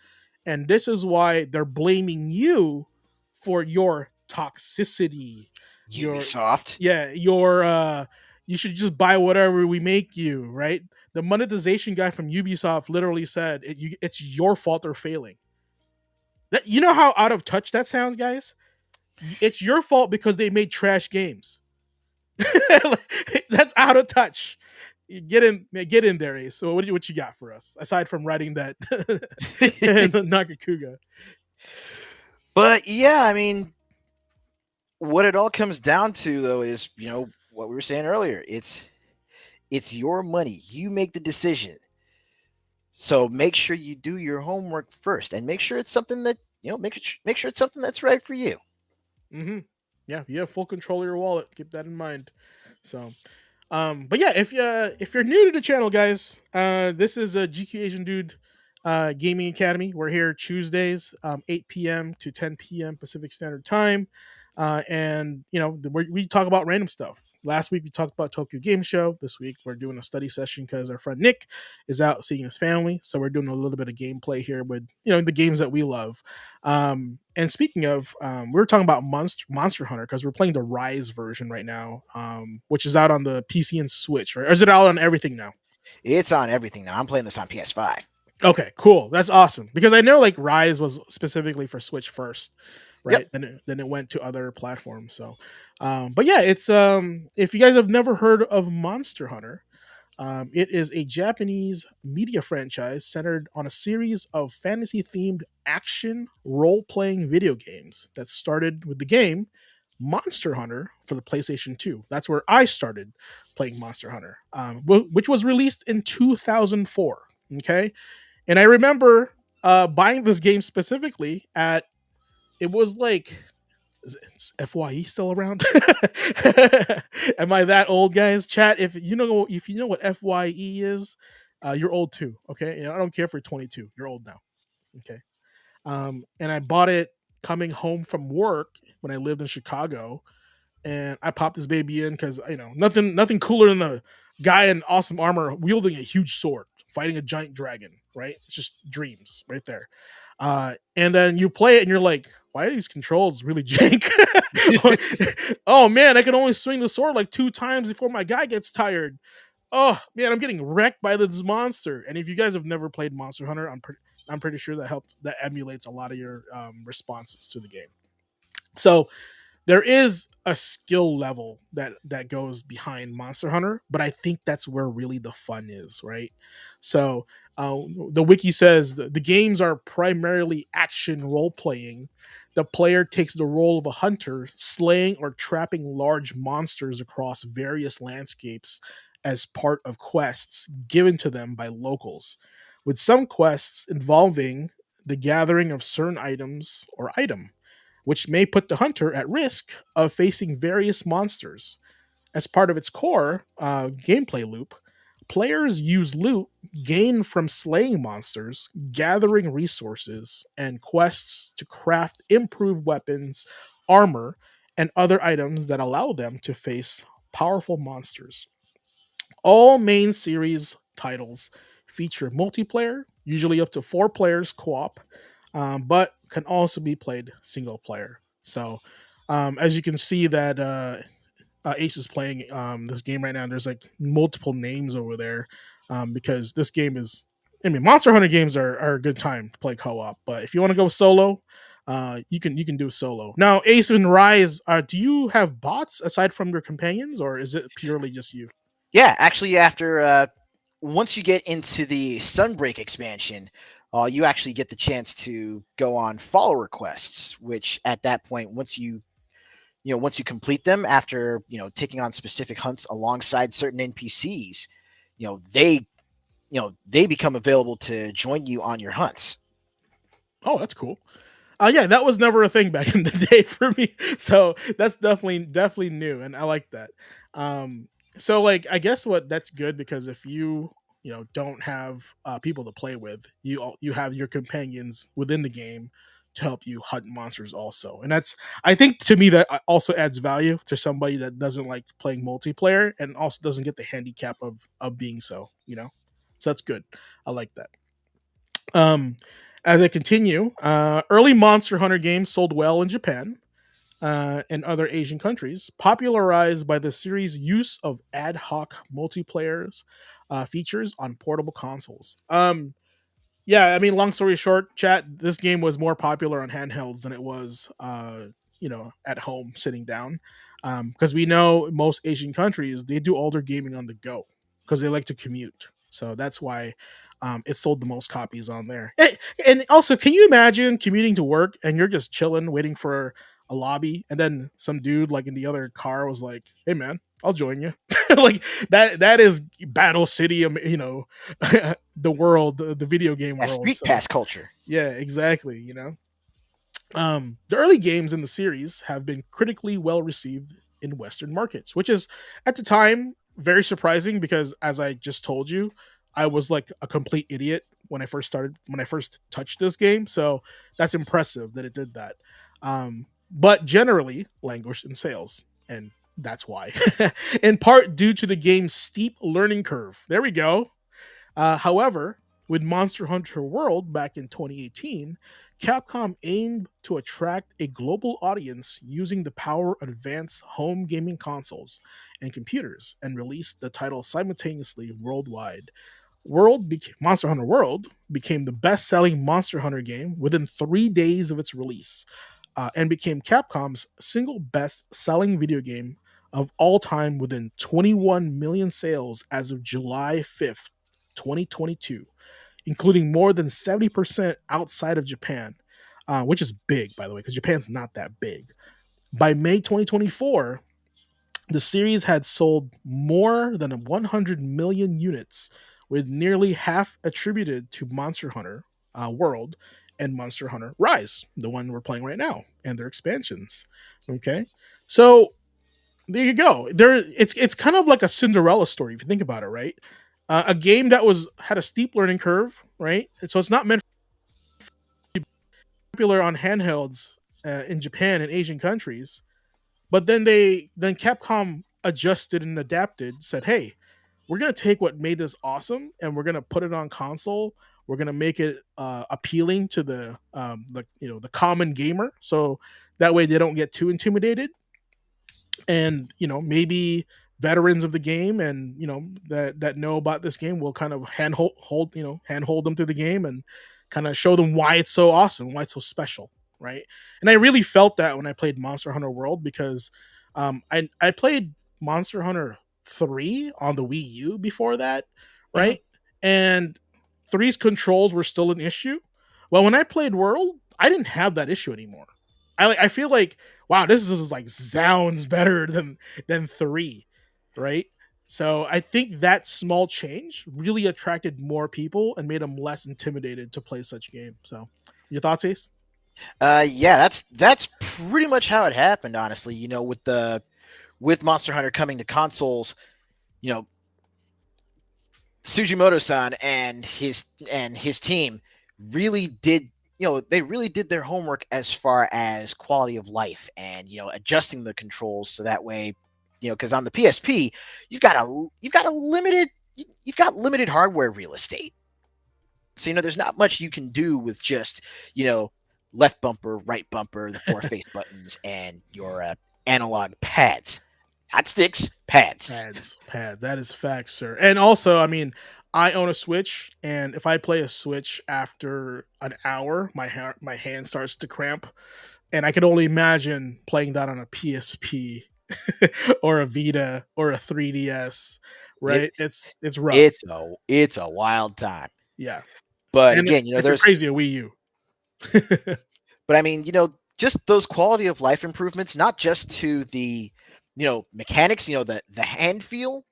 and this is why they're blaming you for your toxicity. Your Ubisoft. Yeah, your you should just buy whatever we make you, right? The monetization guy from Ubisoft literally said it's your fault they're failing. That, you know how out of touch that sounds, guys? It's your fault because they made trash games. That's out of touch. Get in there, Ace. So what you got for us aside from writing that Nakakuga? But yeah, I mean, what it all comes down to though is, what we were saying earlier. It's your money. You make the decision. So make sure you do your homework first, and make sure it's something that make sure it's something that's right for you. Mm-hmm. Yeah, you have full control of your wallet. Keep that in mind. So, but yeah, if you're new to the channel, guys, this is a GQAzndood Gaming Academy. We're here Tuesdays, 8 p.m. to 10 p.m. Pacific Standard Time, and we talk about random stuff. Last week we talked about Tokyo Game Show. This week we're doing a study session because our friend Nick is out seeing his family, so we're doing a little bit of gameplay here with the games that we love. And speaking of, we were talking about Monster Hunter because we're playing the Rise version right now, which is out on the PC and Switch, right? Or is it out on everything now? It's on everything now. I'm playing this on PS5. Okay, cool. That's awesome because I know like Rise was specifically for Switch first, Yep. right? Then it went to other platforms. So, but yeah, it's if you guys have never heard of Monster Hunter, it is a Japanese media franchise centered on a series of fantasy themed action role playing video games that started with the game Monster Hunter for the PlayStation 2. That's where I started playing Monster Hunter, which was released in 2004. Okay. And I remember buying this game specifically at, it was like, is FYE still around? Am I that old, guys? Chat, if you know what FYE is, you're old too. Okay, and I don't care if you're 22. You're old now. Okay. And I bought it coming home from work when I lived in Chicago, and I popped this baby in because nothing cooler than a guy in awesome armor wielding a huge sword fighting a giant dragon. Right? It's just dreams right there. And then you play it and you're like, why are these controls really jank? Oh man, I can only swing the sword like 2 times before my guy gets tired. Oh man, I'm getting wrecked by this monster. And if you guys have never played Monster Hunter, I'm pretty sure that emulates a lot of your responses to the game. So there is a skill level that goes behind Monster Hunter, but I think that's where really the fun is, right? So the wiki says the games are primarily action role playing. The player takes the role of a hunter, slaying or trapping large monsters across various landscapes as part of quests given to them by locals, with some quests involving the gathering of certain items or item which may put the hunter at risk of facing various monsters. As part of its core gameplay loop, players use loot gained from slaying monsters, gathering resources, and quests to craft improved weapons, armor, and other items that allow them to face powerful monsters. All main series titles feature multiplayer, usually up to 4 players co-op, but can also be played single player. So, as you can see that Ace is playing this game right now, and there's like multiple names over there because this game is. I mean, Monster Hunter games are a good time to play co-op, but if you want to go solo, you can do solo. Now, Ace and Rise, do you have bots aside from your companions, or is it purely just you? Yeah, actually, after once you get into the Sunbreak expansion, you actually get the chance to go on follower quests. Which at that point, once you complete them after taking on specific hunts alongside certain NPCs, you know they they become available to join you on your hunts. Oh, that's cool. Yeah, that was never a thing back in the day for me. So that's definitely new, and I like that. Um, so like, I guess what that's good because if you don't have people to play with, you have your companions within the game to help you hunt monsters also, and that's I think to me that also adds value to somebody that doesn't like playing multiplayer and also doesn't get the handicap of being so. So that's good. I like that. Um, as I continue, early Monster Hunter games sold well in Japan and other Asian countries, popularized by the series' use of ad hoc multiplayers features on portable consoles. Yeah, I mean, long story short, chat. This game was more popular on handhelds than it was, at home sitting down, because we know most Asian countries they do all their gaming on the go because they like to commute. So that's why it sold the most copies on there. And also, can you imagine commuting to work and you're just chilling, waiting for a lobby, and then some dude like in the other car was like, "Hey, man, I'll join you." Like that is Battle City, the world, the video game That world. street So pass culture. yeah, exactly. The early games in the series have been critically well received in Western markets, which is at the time very surprising because, as I just told you, I was like a complete idiot when I first touched this game. So that's impressive that it did that. But generally languished in sales, and that's why, in part due to the game's steep learning curve. There we go. However, with Monster Hunter World back in 2018, Capcom aimed to attract a global audience using the power of advanced home gaming consoles and computers and released the title simultaneously worldwide. Monster Hunter World became the best-selling Monster Hunter game within 3 days of its release, and became Capcom's single best-selling video game of all time within 21 million sales as of July 5th, 2022, including more than 70% outside of Japan, which is big, by the way, because Japan's not that big. By May 2024, the series had sold more than 100 million units, with nearly half attributed to Monster Hunter World and Monster Hunter Rise, the one we're playing right now, and their expansions. Okay, so there you go. It's kind of like a Cinderella story if you think about it, right? A game that was had a steep learning curve, right? So it's not meant to be popular on handhelds in Japan and Asian countries, but then Capcom adjusted and adapted, said, "Hey, we're gonna take what made this awesome and we're gonna put it on console. We're gonna make it appealing to the common gamer, so that way they don't get too intimidated, and maybe veterans of the game and that know about this game will kind of handhold them through the game and kind of show them why it's so awesome, why it's so special, right? And I really felt that when I played Monster Hunter World because I played Monster Hunter 3 on the Wii U before that, Mhm. right? And three's controls were still an issue. Well, when I played World, I didn't have that issue anymore. I feel like, wow, this is like sounds better than 3, right? So I think that small change really attracted more people and made them less intimidated to play such game. So your thoughts, Ace? Yeah, that's pretty much how it happened. Honestly, with with Monster Hunter coming to consoles, you know, Sujimoto-san and his team really did, they really did their homework as far as quality of life and, adjusting the controls so that way, because on the PSP you've got limited hardware real estate. So, there's not much you can do with just, you know, left bumper, right bumper, the four face buttons, and your analog pads. Not sticks, pads. Pads. That is facts, sir. And also, I mean, I own a Switch, and if I play a Switch after an hour, my hand starts to cramp, and I can only imagine playing that on a PSP or a Vita or a 3DS. It Right? It's rough. it's a wild time. Yeah. But And again, if you're crazy, a Wii U. but I mean, just those quality of life improvements, not just to the, mechanics, the hand feel,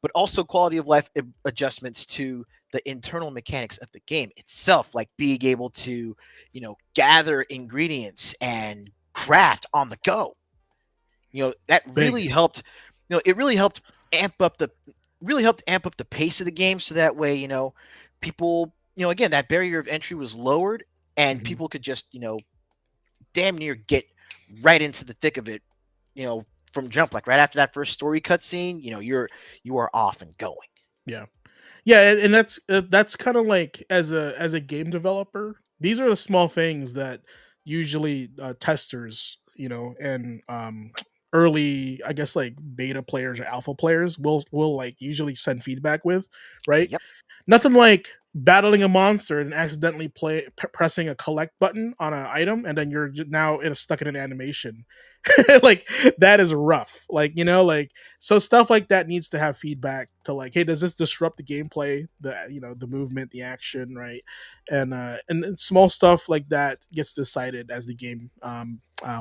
but also quality of life adjustments to the internal mechanics of the game itself, like being able to, gather ingredients and craft on the go. That Big. really helped. It amp up the really helped amp up the pace of the game, so that way, people, again, that barrier of entry was lowered, and Mhm. people could just, damn near get right into the thick of it, from jump. Like right after that first story cutscene, you are off and going. Yeah. Yeah, and that's kind of like as a game developer, these are the small things that usually testers, and early, I guess, like beta players or alpha players will like usually send feedback with, right? Yep. Nothing like battling a monster and accidentally pressing a collect button on an item, and then you're now stuck in an animation. Like that is rough. Like, like, so stuff like that needs to have feedback to, like, hey, does this disrupt the gameplay, the movement, the action, right? And small stuff like that gets decided as the game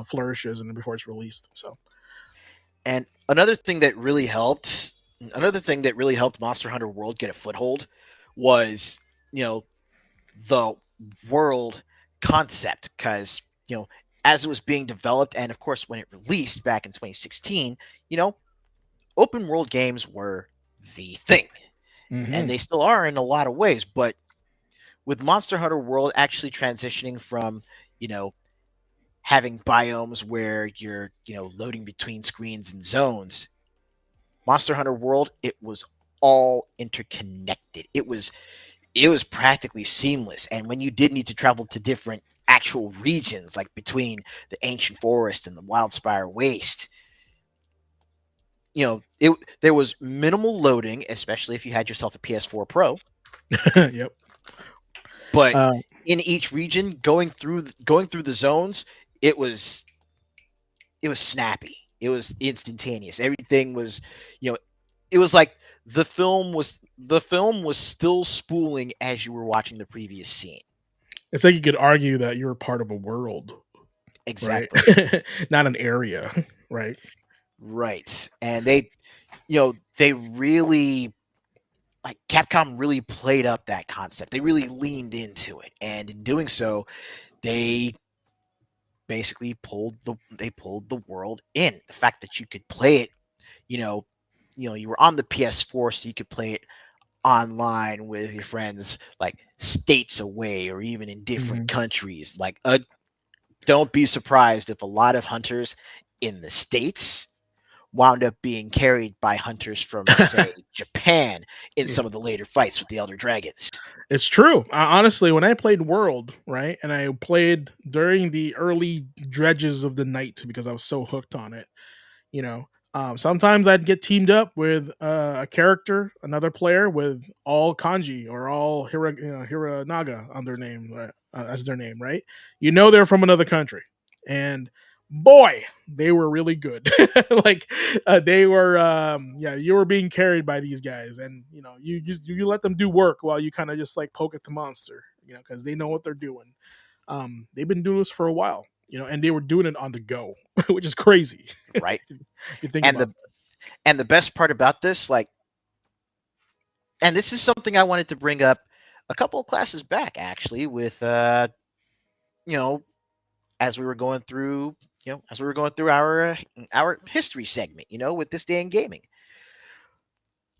flourishes and before it's released. So And another thing that really helped Monster Hunter World get a foothold was, you know, the world concept. Because, as it was being developed, and of course, when it released back in 2016, you know, open world games were the thing. And hmm they still are in a lot of ways. But with Monster Hunter World actually transitioning from, you know, having biomes where you're, loading between screens and zones, Monster Hunter World, it was all interconnected. It was practically seamless. And when you did need to travel to different actual regions, like between the ancient forest and the wildspire waste, there was minimal loading, especially if you had yourself a PS4 Pro. yep. But uh, in each region, going through the zones, it was it was snappy. It was instantaneous. Everything was, you know, it was like the film was still spooling as you were watching the previous scene. it's like you could argue that you're part of a world, right? Exactly. Not an area, right? Right. And they really, like, Capcom really played up that concept. They really leaned into it. And in doing so, they basically pulled the world in. The fact that you could play it, you know, you were on the PS4, so you could play it online with your friends, like states away or even in different hmm countries. Like, don't be surprised if a lot of hunters in the states wound up being carried by hunters from, say, Japan in Yeah. some of the later fights with the elder dragons. It's true. Honestly, when I played World, right, and I played during the early dredges of the night because I was so hooked on it, you know, sometimes I'd get teamed up with a character, another player with all kanji or all hiranaga on their name, as their name, right? They're from another country, and boy, they were really good. Like, they were, yeah, you were being carried by these guys, and you let them do work while you kind of just like poke at the monster, because they know what they're doing. They've been doing this for a while, and they were doing it on the go, which is crazy. Right. If you think And about the and the best part about this, like, and this is something I wanted to bring up a couple of classes back, actually, with you know as we were going through, as we were going through our history segment, with this day in gaming.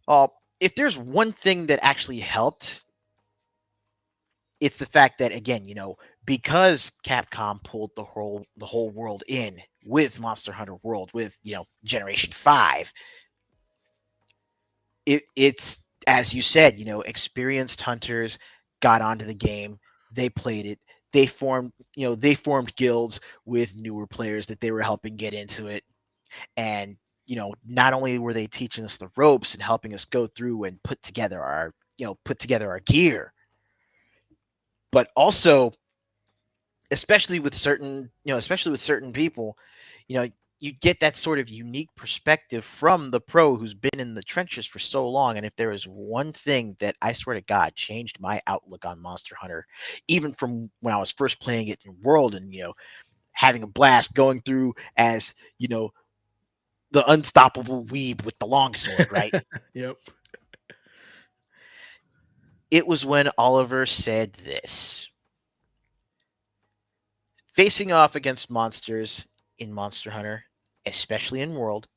Uh, if there's one thing that actually helped, it's the fact that again, because Capcom pulled the whole world in with Monster Hunter World with Generation 5, it's as you said, experienced hunters got onto the game, they played it, they formed guilds with newer players that they were helping get into it. And not only were they teaching us the ropes and helping us go through and put together our gear, but also especially with certain people, you know, you get that sort of unique perspective from the pro who's been in the trenches for so long. And if there is one thing that I swear to God changed my outlook on Monster Hunter, even from when I was first playing it in World and having a blast going through as the unstoppable weeb with the longsword, right? Yep. It was when Oliver said this: facing off against monsters in Monster Hunter, especially in World,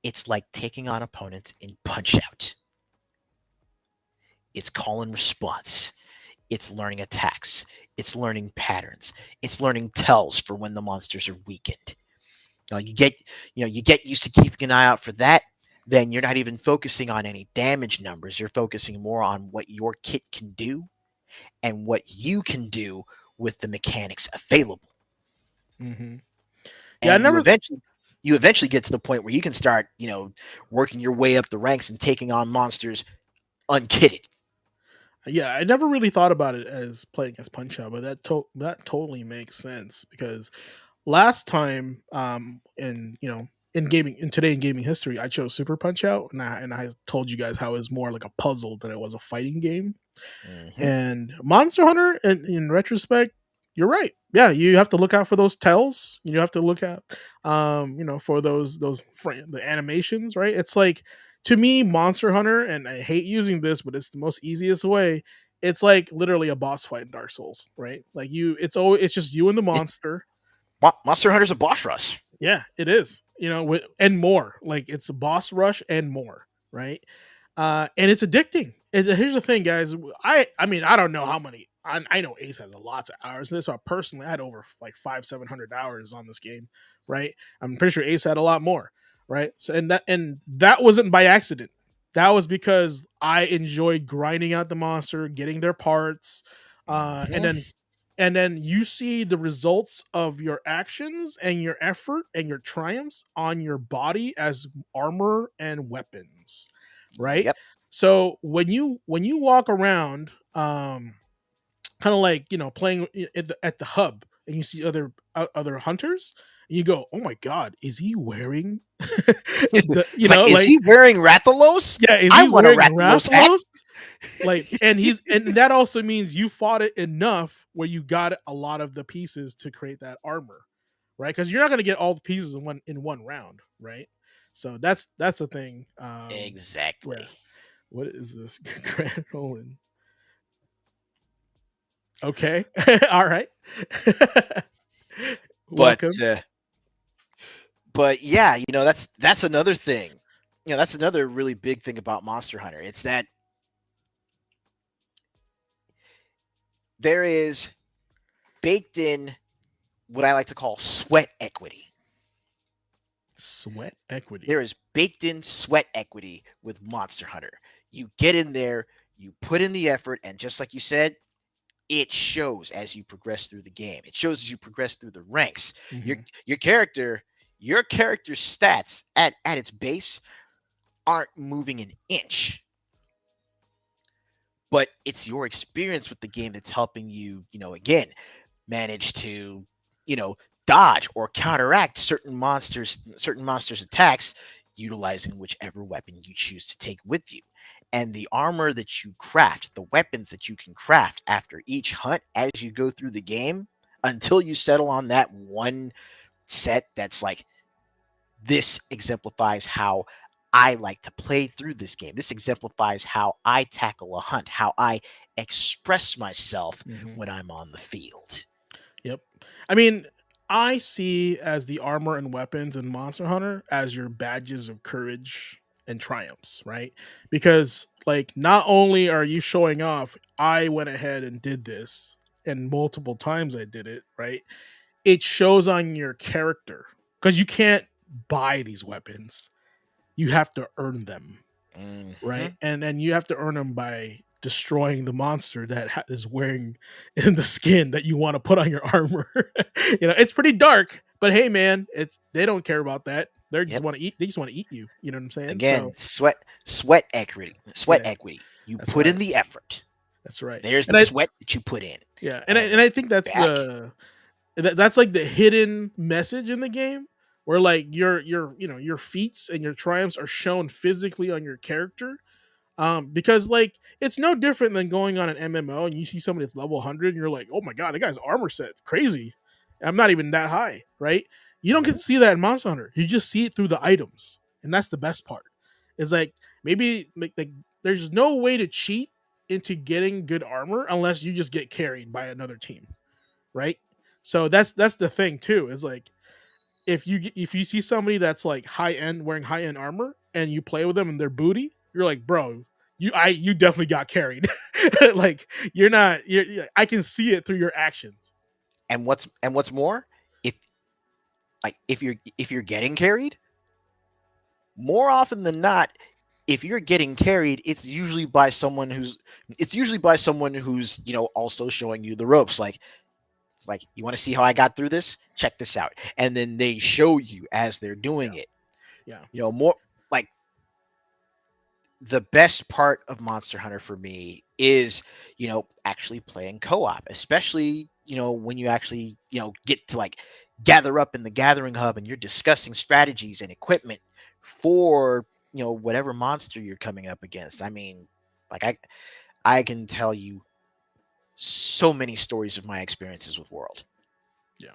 it's like taking on opponents in Punch Out. It's call and response. It's learning attacks. It's learning patterns. It's learning tells for when the monsters are weakened. You get used to keeping an eye out for that. Then you're not even focusing on any damage numbers. You're focusing more on what your kit can do and what you can do with the mechanics available. Hmm. Yeah, I And you never. eventually get to the point where you can start, working your way up the ranks and taking on monsters unkitted. Yeah, I never really thought about it as playing as Punch Out, but that totally makes sense because last time, in gaming in today in gaming history, I chose Super Punch Out, and I told you guys how it was more like a puzzle than it was a fighting game. Hmm. And Monster Hunter, in retrospect, you're right. Yeah, you have to look out for those tells. You have to look out, for the animations. Right? It's like, to me, Monster Hunter, and I hate using this, but it's the most easiest way. It's like literally a boss fight in Dark Souls, right? Like it's just you and the It's monster. Monster Hunter's a boss rush. Yeah, it is. And more. Like, it's a boss rush and more, right? And it's addicting. And here's the thing, guys. I mean, I don't know how many. I know Ace has lots of hours in this. So personally, I had over like 500-700 hours on this game, right? I'm pretty sure Ace had a lot more, right? So and that wasn't by accident. That was because I enjoyed grinding out the monster, getting their parts, uh, and Hmm. then and then you see the results of your actions and your effort and your triumphs on your body as armor and weapons, right? Yep. So when you walk around, kind of like, playing at the hub, and you see other hunters, and you go, oh my god, is he wearing It's like, is like, he wearing Rathalos? yeah, is I he want a wearing Rathalos hat. Rathalos? Like, and that also means you fought it enough where you got a lot of the pieces to create that armor, right? Because you're not going to get all the pieces in one round, right? So that's the thing. Yeah. Exactly. What is this? Grand Olin. Okay. All right. But Welcome. uh, but yeah, that's another thing. That's another really big thing about Monster Hunter. It's that there is baked in what I like to call sweat equity. Sweat equity. There is baked in sweat equity with Monster Hunter. You get in there, you put in the effort, and just like you said, it shows as you progress through the game. It shows as you progress through the ranks. Your Hmm. your character, your character's stats at its base aren't moving an inch, but it's your experience with the game that's helping you, again, manage to, you know, dodge or counteract certain monsters' attacks, utilizing whichever weapon you choose to take with you. And the armor that you craft, the weapons that you can craft after each hunt as you go through the game, until you settle on that one set that's like, this exemplifies how I like to play through this game. This exemplifies how I tackle a hunt, how I express myself Hmm. when I'm on the field. Yep. I mean, I see as the armor and weapons in Monster Hunter as your badges of courage and triumphs, right? Because like not only are you showing off, I went ahead and did this, and multiple times I did it, right? It shows on your character because you can't buy these weapons. You have to earn them, right? Hmm. And then you have to earn them by destroying the monster that is wearing in the skin that you want to put on your armor. It's pretty dark, but hey, man, it's they don't care about that. They just Yep. want to eat. They just want to eat you. You know what I'm saying? Again, So sweat equity, sweat yeah, equity. You that's put in right. the effort. That's right. There's And the I sweat that you put in, yeah, and and I think that's back. that's like the hidden message in the game where like your feats and your triumphs are shown physically on your character. Because like it's no different than going on an MMO and you see somebody that's level 100 and you're like, oh my god, that guy's armor set's crazy. I'm not even that high, right? You don't get to Mhm. see that in Monster Hunter. You just see it through the items, and that's the best part. It's like maybe like there's no way to cheat into getting good armor unless you just get carried by another team, right? So that's the thing too. Is like if you see somebody that's like high end wearing high end armor and you play with them and they're booty, you're like, bro, you definitely got carried. Like you're not. I can see it through your actions. And what's more, if if you're getting carried, more often than not, if you're getting carried, it's usually by someone who's also showing you the ropes. Like, you want to see how I got through this? Check this out, and then they show you as they're doing Yeah, it. yeah, More like, the best part of Monster Hunter for me is, actually playing co-op, especially, when you actually, get to like gather up in the gathering hub and you're discussing strategies and equipment for, whatever monster you're coming up against. I mean, like, I can tell you so many stories of my experiences with World. yeah.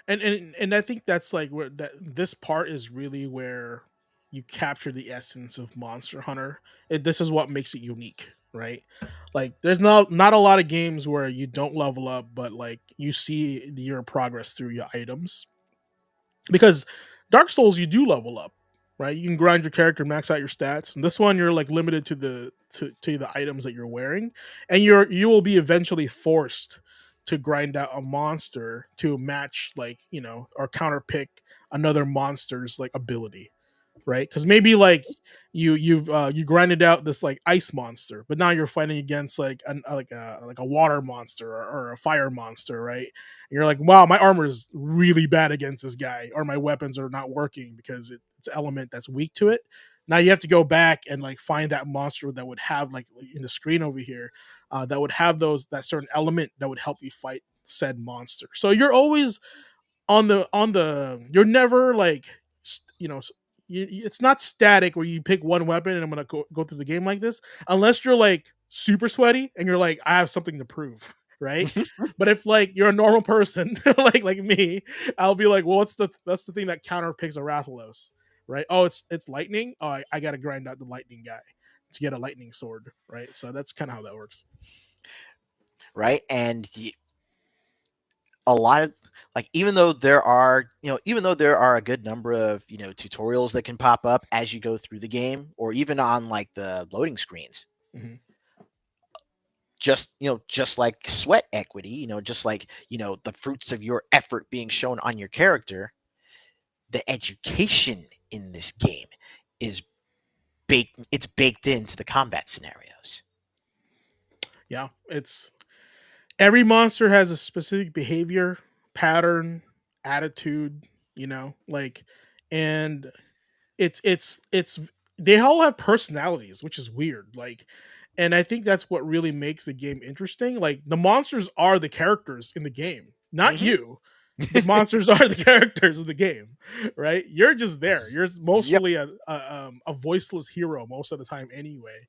And I think that's like where that this part is really where you capture the essence of Monster Hunter. This is what makes it unique, right? Like there's not a lot of games where you don't level up, but like you see your progress through your items. Because Dark Souls you do level up, right? You can grind your character, max out your stats. And this one you're like limited to the items that you're wearing, and you will be eventually forced to grind out a monster to match like or counter pick another monster's like ability, right? Because maybe like you grinded out this like ice monster, but now you're fighting against like a water monster or a fire monster, right? And you're like, wow, my armor is really bad against this guy, or my weapons are not working because it's an element that's weak to it. Now you have to go back and like find that monster that would have like in the screen over here, that would have that certain element that would help you fight said monster. So you're always on the you're never like it's not static where you pick one weapon and I'm gonna go through the game like this unless you're like super sweaty and you're like I have something to prove, right? But if like you're a normal person like me, I'll be like, well, that's the thing that counter picks a Rathalos, right? Oh, it's lightning. Oh, I gotta grind out the lightning guy to get a lightning sword, right? So that's kind of how that works. Right? And a lot of, like, even though there are a good number of tutorials that can pop up as you go through the game, or even on like the loading screens, Hmm. just like sweat equity, just like the fruits of your effort being shown on your character, the education in this game is baked into the combat scenarios. Yeah, it's every monster has a specific behavior pattern, attitude, like, and it's they all have personalities, which is weird, like, and I think that's what really makes the game interesting. Like the monsters are the characters in the game, not Hmm. you. The monsters are the characters of the game, right? You're just there. You're Yep. mostly a voiceless hero most of the time anyway,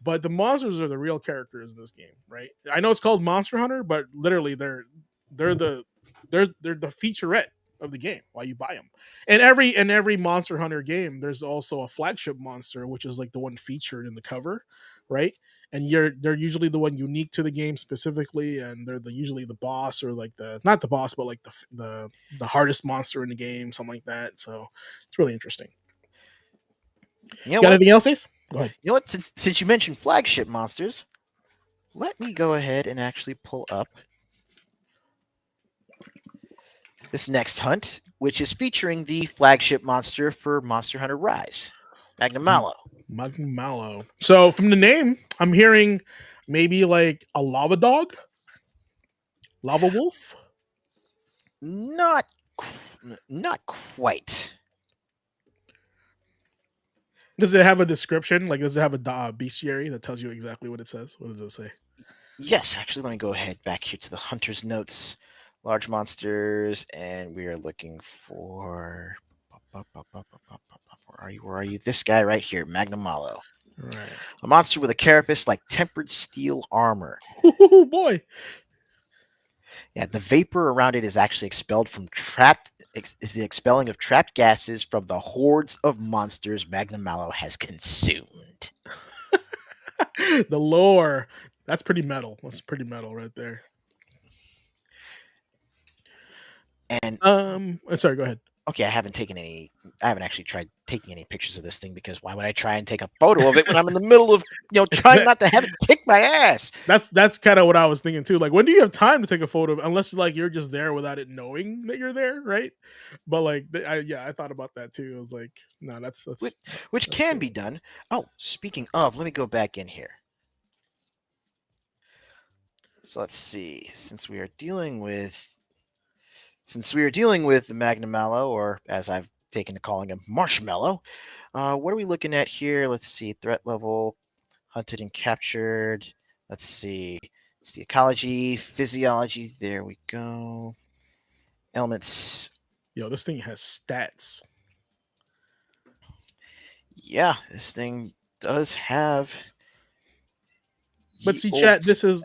but the monsters are the real characters in this game, right? I know it's called Monster Hunter, but literally they're the they're the featurette of the game while you buy them. And every Monster Hunter game, there's also a flagship monster, which is like the one featured in the cover, right? and they're usually the one unique to the game specifically, and they're usually the boss, or like the not the boss, but like the hardest monster in the game, something like that. So it's really interesting. You know Got what? anything else, Ace? Go ahead. You know what? Since you mentioned flagship monsters, let me go ahead and actually pull up this next hunt, which is featuring the flagship monster for Monster Hunter Rise, Magnum Mallow. Magnum Mallow. So from the name, I'm hearing maybe like a lava dog, lava wolf. Not, not quite. Does it have a description? Like, does it have a bestiary that tells you exactly what it says? What does it say? Yes, actually, let me go ahead back here to the hunter's notes, large monsters, and we are looking for. Where are you? Where are you? This guy right here, Magnum Mallow. Right. A monster with a carapace like tempered steel armor. Oh boy. Yeah, the vapor around it is actually expelled from is the expelling of trapped gases from the hordes of monsters Magnum Mallow has consumed. The lore. That's pretty metal. That's pretty metal right there. And Sorry, go ahead. okay, I haven't actually tried taking any pictures of this thing because why would I try and take a photo of it when I'm in the middle of, It's trying not to have it kick my ass? that's kind of what I was thinking too. Like, when do you have time to take a photo? Unless like you're just there without it knowing that you're there, right? But like, I thought about that too. I was like, no, Which that's can cool. be done. Oh, speaking of, let me go back in here. So let's see. Since we are dealing with the Magnum Mallow, or as I've taken to calling him, Marshmallow, what are we looking at here? Let's see. Threat level, hunted and captured. Let's see. It's the ecology, physiology. There we go. Elements. Yo, this thing has stats. Yeah, this thing does have But ye see, old chat, stats.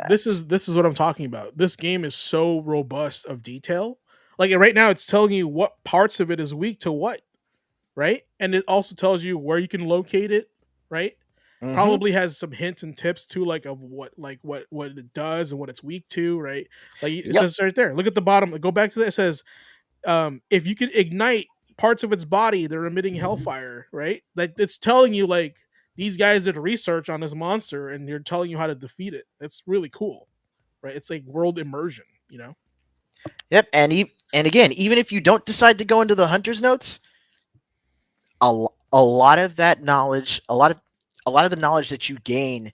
this is what I'm talking about. This game is so robust of detail. Like right now, it's telling you what parts of it is weak to what, right? And it also tells you where you can locate it, right? Mm-hmm. Probably has some hints and tips too, like of what it does and what it's weak to, right? Like it Yep. says right there. Look at the bottom. Go back to that. It says if you can ignite parts of its body, they're emitting hellfire, right? Like it's telling you like these guys did research on this monster and they're telling you how to defeat it. It's really cool, right? It's like world immersion, you know? Yep. And again, even if you don't decide to go into the hunter's notes, a lot of that knowledge, a lot of the knowledge that you gain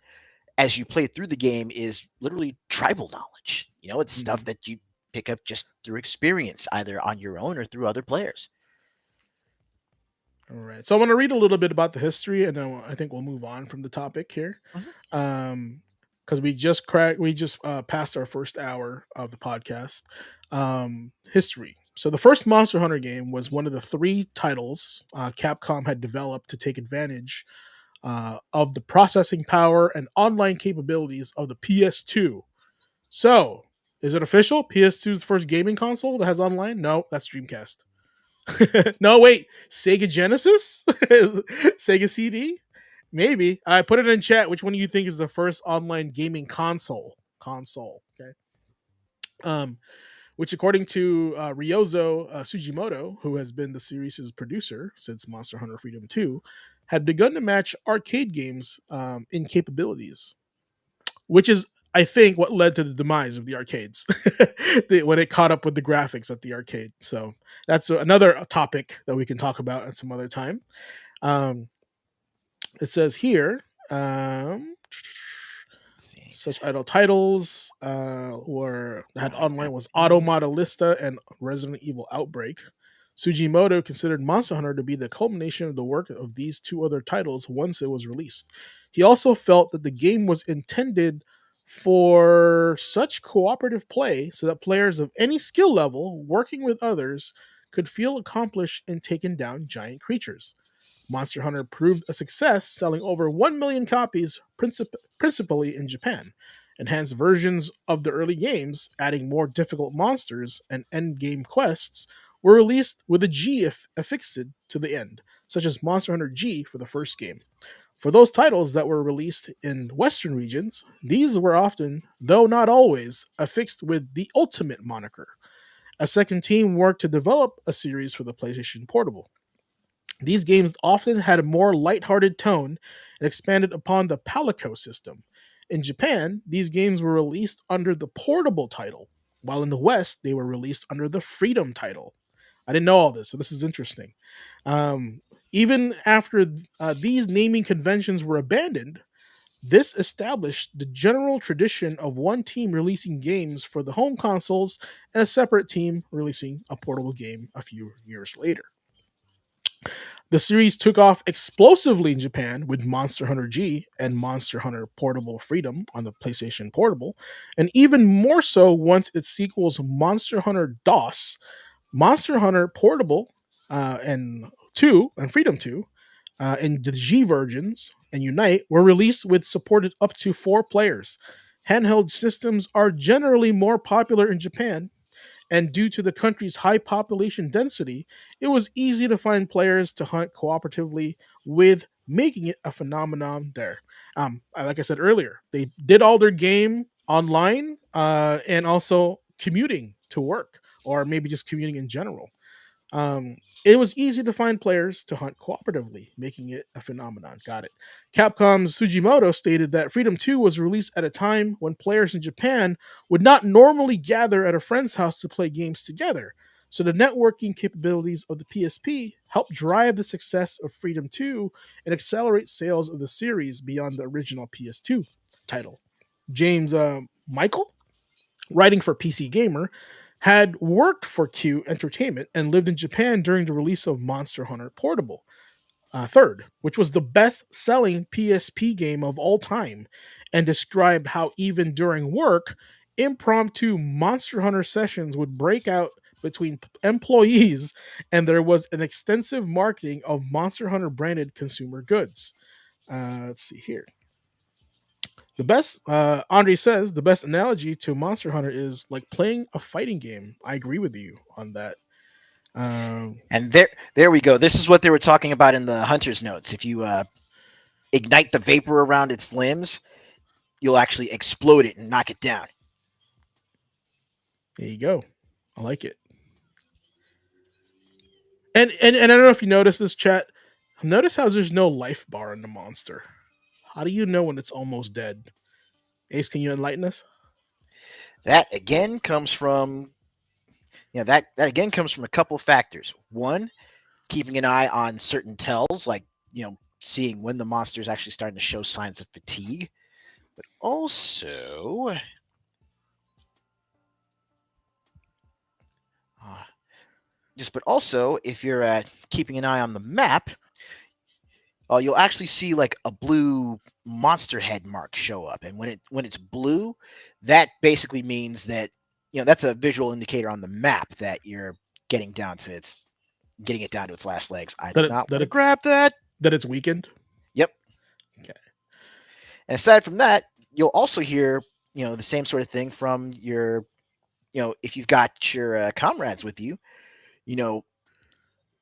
as you play through the game is literally tribal knowledge. It's stuff Mhm. that you pick up just through experience, either on your own or through other players. All right. So I want to read a little bit about the history, and then I think we'll move on from the topic here. Mhm. Because we just passed our first hour of the podcast. History. So the first Monster Hunter game was one of the three titles Capcom had developed to take advantage of the processing power and online capabilities of the PS2. So, is it official? PS2's first gaming console that has online? No, that's Dreamcast. No, wait, Sega Genesis? Sega CD? Maybe. I put it in chat. Which one do you think is the first online gaming console? Console. Okay. Um, which, according to Ryozo Sugimoto, who has been the series' producer since Monster Hunter Freedom 2, had begun to match arcade games in capabilities, which is, I think, what led to the demise of the arcades when it caught up with the graphics at the arcade. So that's another topic that we can talk about at some other time. Um, it says here. Let's see. Such idle titles were had Right. online was Automodelista and Resident Evil Outbreak. Sugimoto considered Monster Hunter to be the culmination of the work of these two other titles once it was released. He also felt that the game was intended for such cooperative play so that players of any skill level working with others could feel accomplished in taking down giant creatures. Monster Hunter proved a success, selling over 1 million copies, principally in Japan. Enhanced versions of the early games, adding more difficult monsters and end game quests, were released with a G affixed to the end, such as Monster Hunter G for the first game. For those titles that were released in Western regions, these were often, though not always, affixed with the Ultimate moniker. A second team worked to develop a series for the PlayStation Portable. These games often had a more lighthearted tone and expanded upon the Palico system. In Japan, these games were released under the Portable title, while in the West, they were released under the Freedom title. I didn't know all this, so this is interesting. Um, Even after these naming conventions were abandoned, this established the general tradition of one team releasing games for the home consoles and a separate team releasing a portable game a few years later. The series took off explosively in Japan with Monster Hunter G and Monster Hunter Portable Freedom on the PlayStation Portable, and even more so once its sequels Monster Hunter DOS, Monster Hunter Portable, and 2 and Freedom 2 in the G versions and Unite were released with supported up to 4 players. Handheld systems are generally more popular in Japan, and due to the country's high population density, it was easy to find players to hunt cooperatively with, making it a phenomenon there. Like I said earlier, they did all their game online and also commuting to work, or maybe just commuting in general. It was easy to find players to hunt cooperatively, making it a phenomenon. Got it. Capcom's Sujimoto stated that Freedom 2 was released at a time when players in Japan would not normally gather at a friend's house to play games together. So the networking capabilities of the PSP helped drive the success of Freedom 2 and accelerate sales of the series beyond the original PS2 title. James Michael, writing for PC Gamer, had worked for Q Entertainment and lived in Japan during the release of Monster Hunter Portable, third, which was the best selling PSP game of all time, and described how even during work, impromptu Monster Hunter sessions would break out between employees, and there was an extensive marketing of Monster Hunter branded consumer goods. Let's see here. The best, Andre says, the best analogy to Monster Hunter is like playing a fighting game. I agree with you on that. Um, And there we go. This is what they were talking about in the hunter's notes. If you ignite the vapor around its limbs, you'll actually explode it and knock it down. there you go. I like it. And I don't know if you noticed this, chat. Notice how there's no life bar in the monster. How do you know when it's almost dead? Ace, can you enlighten us? That again comes from that again comes from a couple of factors. One, keeping an eye on certain tells, like seeing when the monster is actually starting to show signs of fatigue, but also if you're keeping an eye on the map, you'll actually see like a blue monster head mark show up, and when it's blue, that basically means that that's a visual indicator on the map that you're getting getting it down to its last legs. I That did it not that want to it grab that. that it's weakened. Yep. Okay. And aside from that, you'll also hear the same sort of thing from your if you've got your comrades with you, you know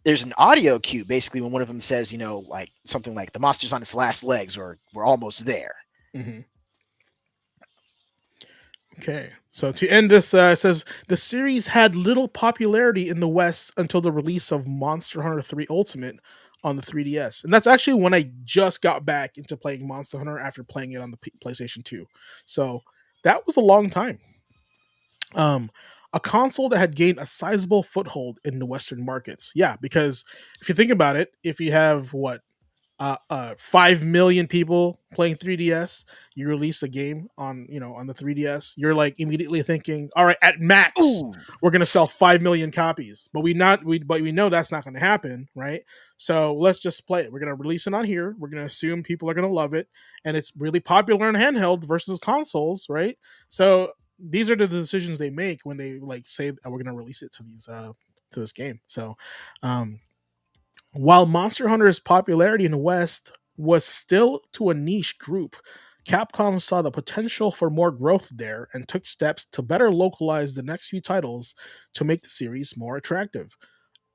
there's an audio cue basically when one of them says like something like the monster's on its last legs or we're almost there. Mm-hmm. Okay. So to end this, it says the series had little popularity in the West until the release of Monster Hunter 3 Ultimate on the 3DS. And that's actually when I just got back into playing Monster Hunter after playing it on the PlayStation 2. So that was a long time. Um, a console that had gained a sizable foothold in the Western markets. Yeah, because if you think about it, if you have 5 million people playing 3DS, you release a game on on the 3DS, you're like immediately thinking, all right, at max Ooh. we're going to sell 5 million copies, but we know that's not going to happen, right? So let's just play it. We're going to release it on here, we're going to assume people are going to love it, and it's really popular on handheld versus consoles, right? So these are the decisions they make when they like say, oh, we're going to release it to this game. So while Monster Hunter's popularity in the West was still to a niche group, Capcom saw the potential for more growth there and took steps to better localize the next few titles to make the series more attractive.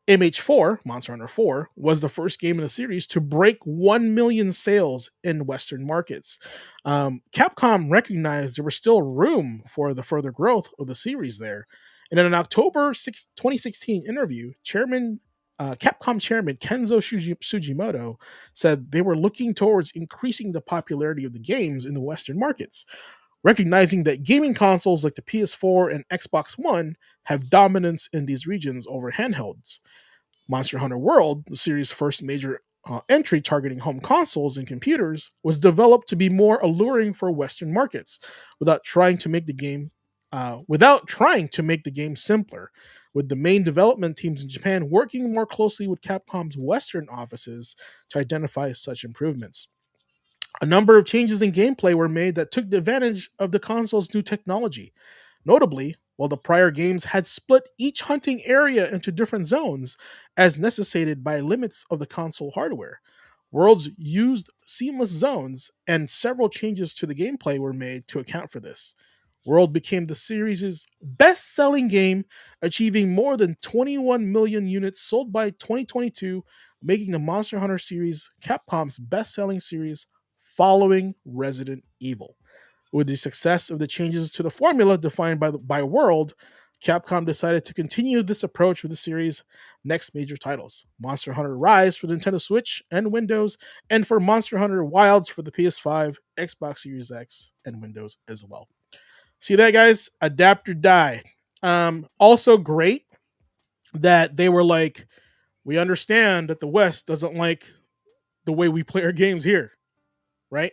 MH4, Monster Hunter 4, was the first game in the series to break 1 million sales in Western markets. Capcom recognized there was still room for the further growth of the series there. And in an October 2016 interview, Capcom chairman Kenzo Sugimoto said they were looking towards increasing the popularity of the games in the Western markets, recognizing that gaming consoles like the PS4 and Xbox One have dominance in these regions over handhelds. Monster Hunter World, the series' first major entry targeting home consoles and computers, was developed to be more alluring for Western markets, without trying to make the game simpler. With the main development teams in Japan working more closely with Capcom's Western offices to identify such improvements. A number of changes in gameplay were made that took advantage of the console's new technology. Notably, while the prior games had split each hunting area into different zones, as necessitated by limits of the console hardware, Worlds used seamless zones, and several changes to the gameplay were made to account for this. World became the series' best selling game, achieving more than 21 million units sold by 2022, making the Monster Hunter series Capcom's best selling series following Resident Evil. With the success of the changes to the formula defined by World, Capcom decided to continue this approach with the series' next major titles: Monster Hunter Rise for the Nintendo Switch and Windows, and for Monster Hunter Wilds for the PS5, Xbox Series X, and Windows as well. See that, guys? Adapt or die. Also great that they were like, we understand that the West doesn't like the way we play our games here, right?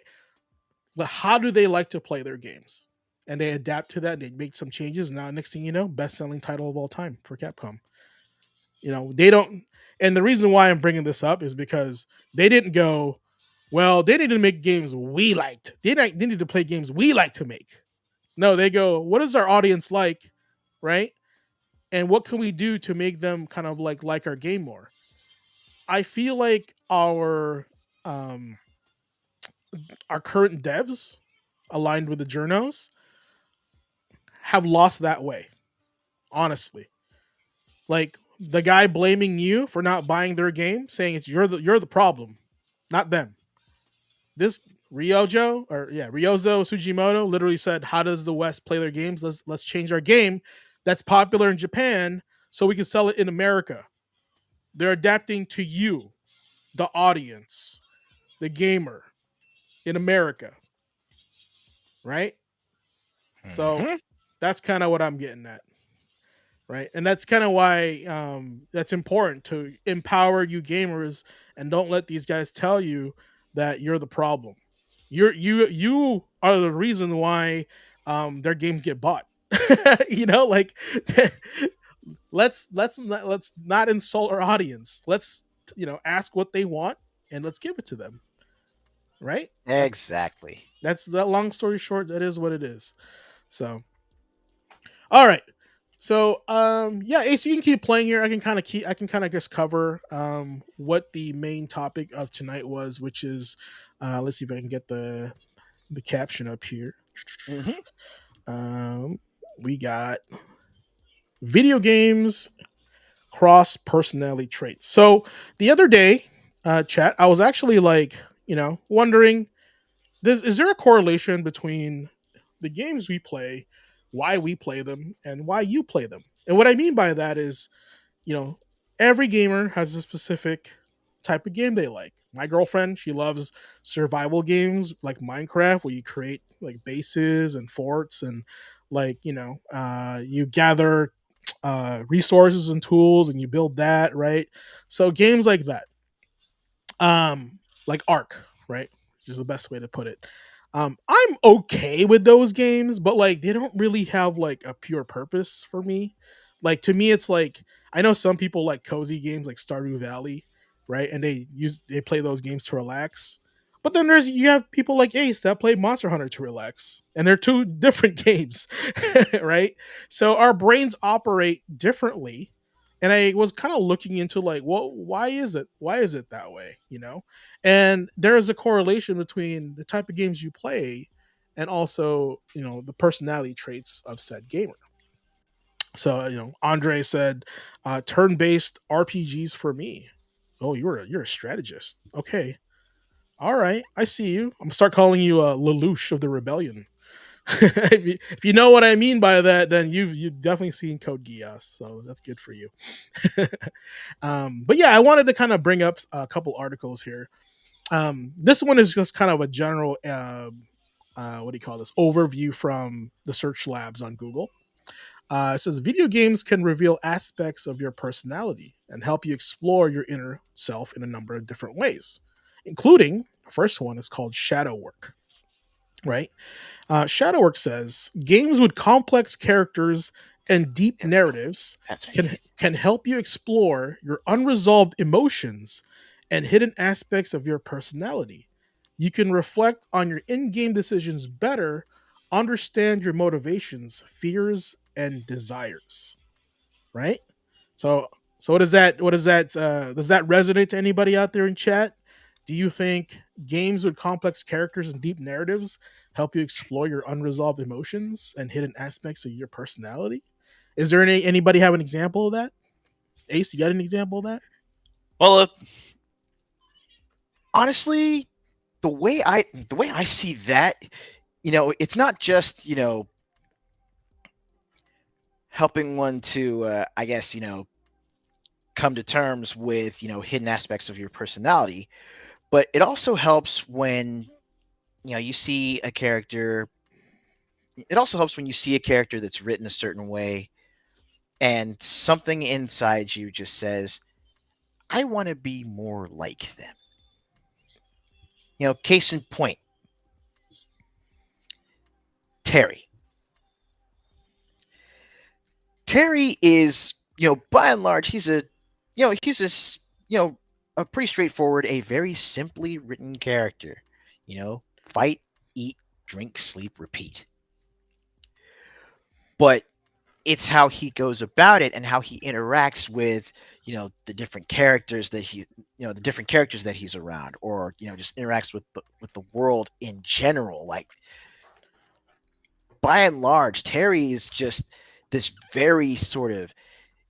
How do they like to play their games? And they adapt to that. They make some changes. Now, next thing you know, best-selling title of all time for Capcom. They don't. And the reason why I'm bringing this up is because they didn't go, well, they need to make games we liked. They need to play games we like to make. No, they go, what is our audience like, right? And what can we do to make them kind of like our game more? I feel like um our current devs aligned with the journos have lost that way, honestly. Like the guy blaming you for not buying their game, saying you're the problem, not them. This Ryozo Sugimoto literally said, "How does the West play their games? Let's change our game that's popular in Japan so we can sell it in America." They're adapting to you, the audience, the gamer in America, right? So Mhm. that's kind of what I'm getting at. Right, and that's kind of why that's important to empower you gamers and don't let these guys tell you that you're the problem. You are the reason why their games get bought. Like let's not insult our audience. Let's ask what they want and let's give it to them. Right, Exactly. that's that. Long story short, that is what it is. So all right. So yeah, Ace, you can keep playing here. I can kind of just cover what the main topic of tonight was, which is let's see if I can get the caption up here. Hmm. Um we got video games cross personality traits. So the other day, chat, I was actually like, wondering, is there a correlation between the games we play, why we play them, and why you play them? And what I mean by that is, you know, every gamer has a specific type of game they like. My girlfriend, she loves survival games like Minecraft, where you create like bases and forts and you gather resources and tools and you build that, right? So games like that, like Ark, right? Which is the best way to put it. I'm okay with those games, but like they don't really have like a pure purpose for me. Like to me, it's like I know some people like cozy games like Stardew Valley, right? And they play those games to relax. But then you have people like Ace that play Monster Hunter to relax, and they're two different games, right? So our brains operate differently, and I was kind of looking into like, well, why is it? Why is it that way? And there is a correlation between the type of games you play and also the personality traits of said gamer. So Andre said, "Turn-based RPGs for me." Oh, you're a strategist. Okay, all right, I see you. I'm gonna start calling you Lelouch of the Rebellion. If you know what I mean by that, then you've definitely seen Code Geass, so that's good for you. But yeah, I wanted to kind of bring up a couple articles here. This one is just kind of a general, what do you call this, overview from the search labs on Google. It says video games can reveal aspects of your personality and help you explore your inner self in a number of different ways, including the first one is called shadow work, right? Shadowwork says games with complex characters and deep There we go. narratives That's what I can needed. can help you explore your unresolved emotions and hidden aspects of your personality. You can reflect on your in-game decisions better, understand your motivations, fears, and desires. Right? So so does that resonate to anybody out there in chat? Do you think games with complex characters and deep narratives help you explore your unresolved emotions and hidden aspects of your personality? Is there anybody have an example of that? Ace, you got an example of that? Well, honestly, the way I see that, it's not just helping one to, I guess, come to terms with hidden aspects of your personality, but it also helps when you see a character. It also helps when you see a character that's written a certain way, and something inside you just says, "I want to be more like them." Case in point, Terry. Terry is, by and large, he's a pretty straightforward, a very simply written character. Fight, eat, drink, sleep, repeat. But it's how he goes about it and how he interacts with, the different characters that he's around, or just interacts with the world in general. Like, by and large, Terry is just this very sort of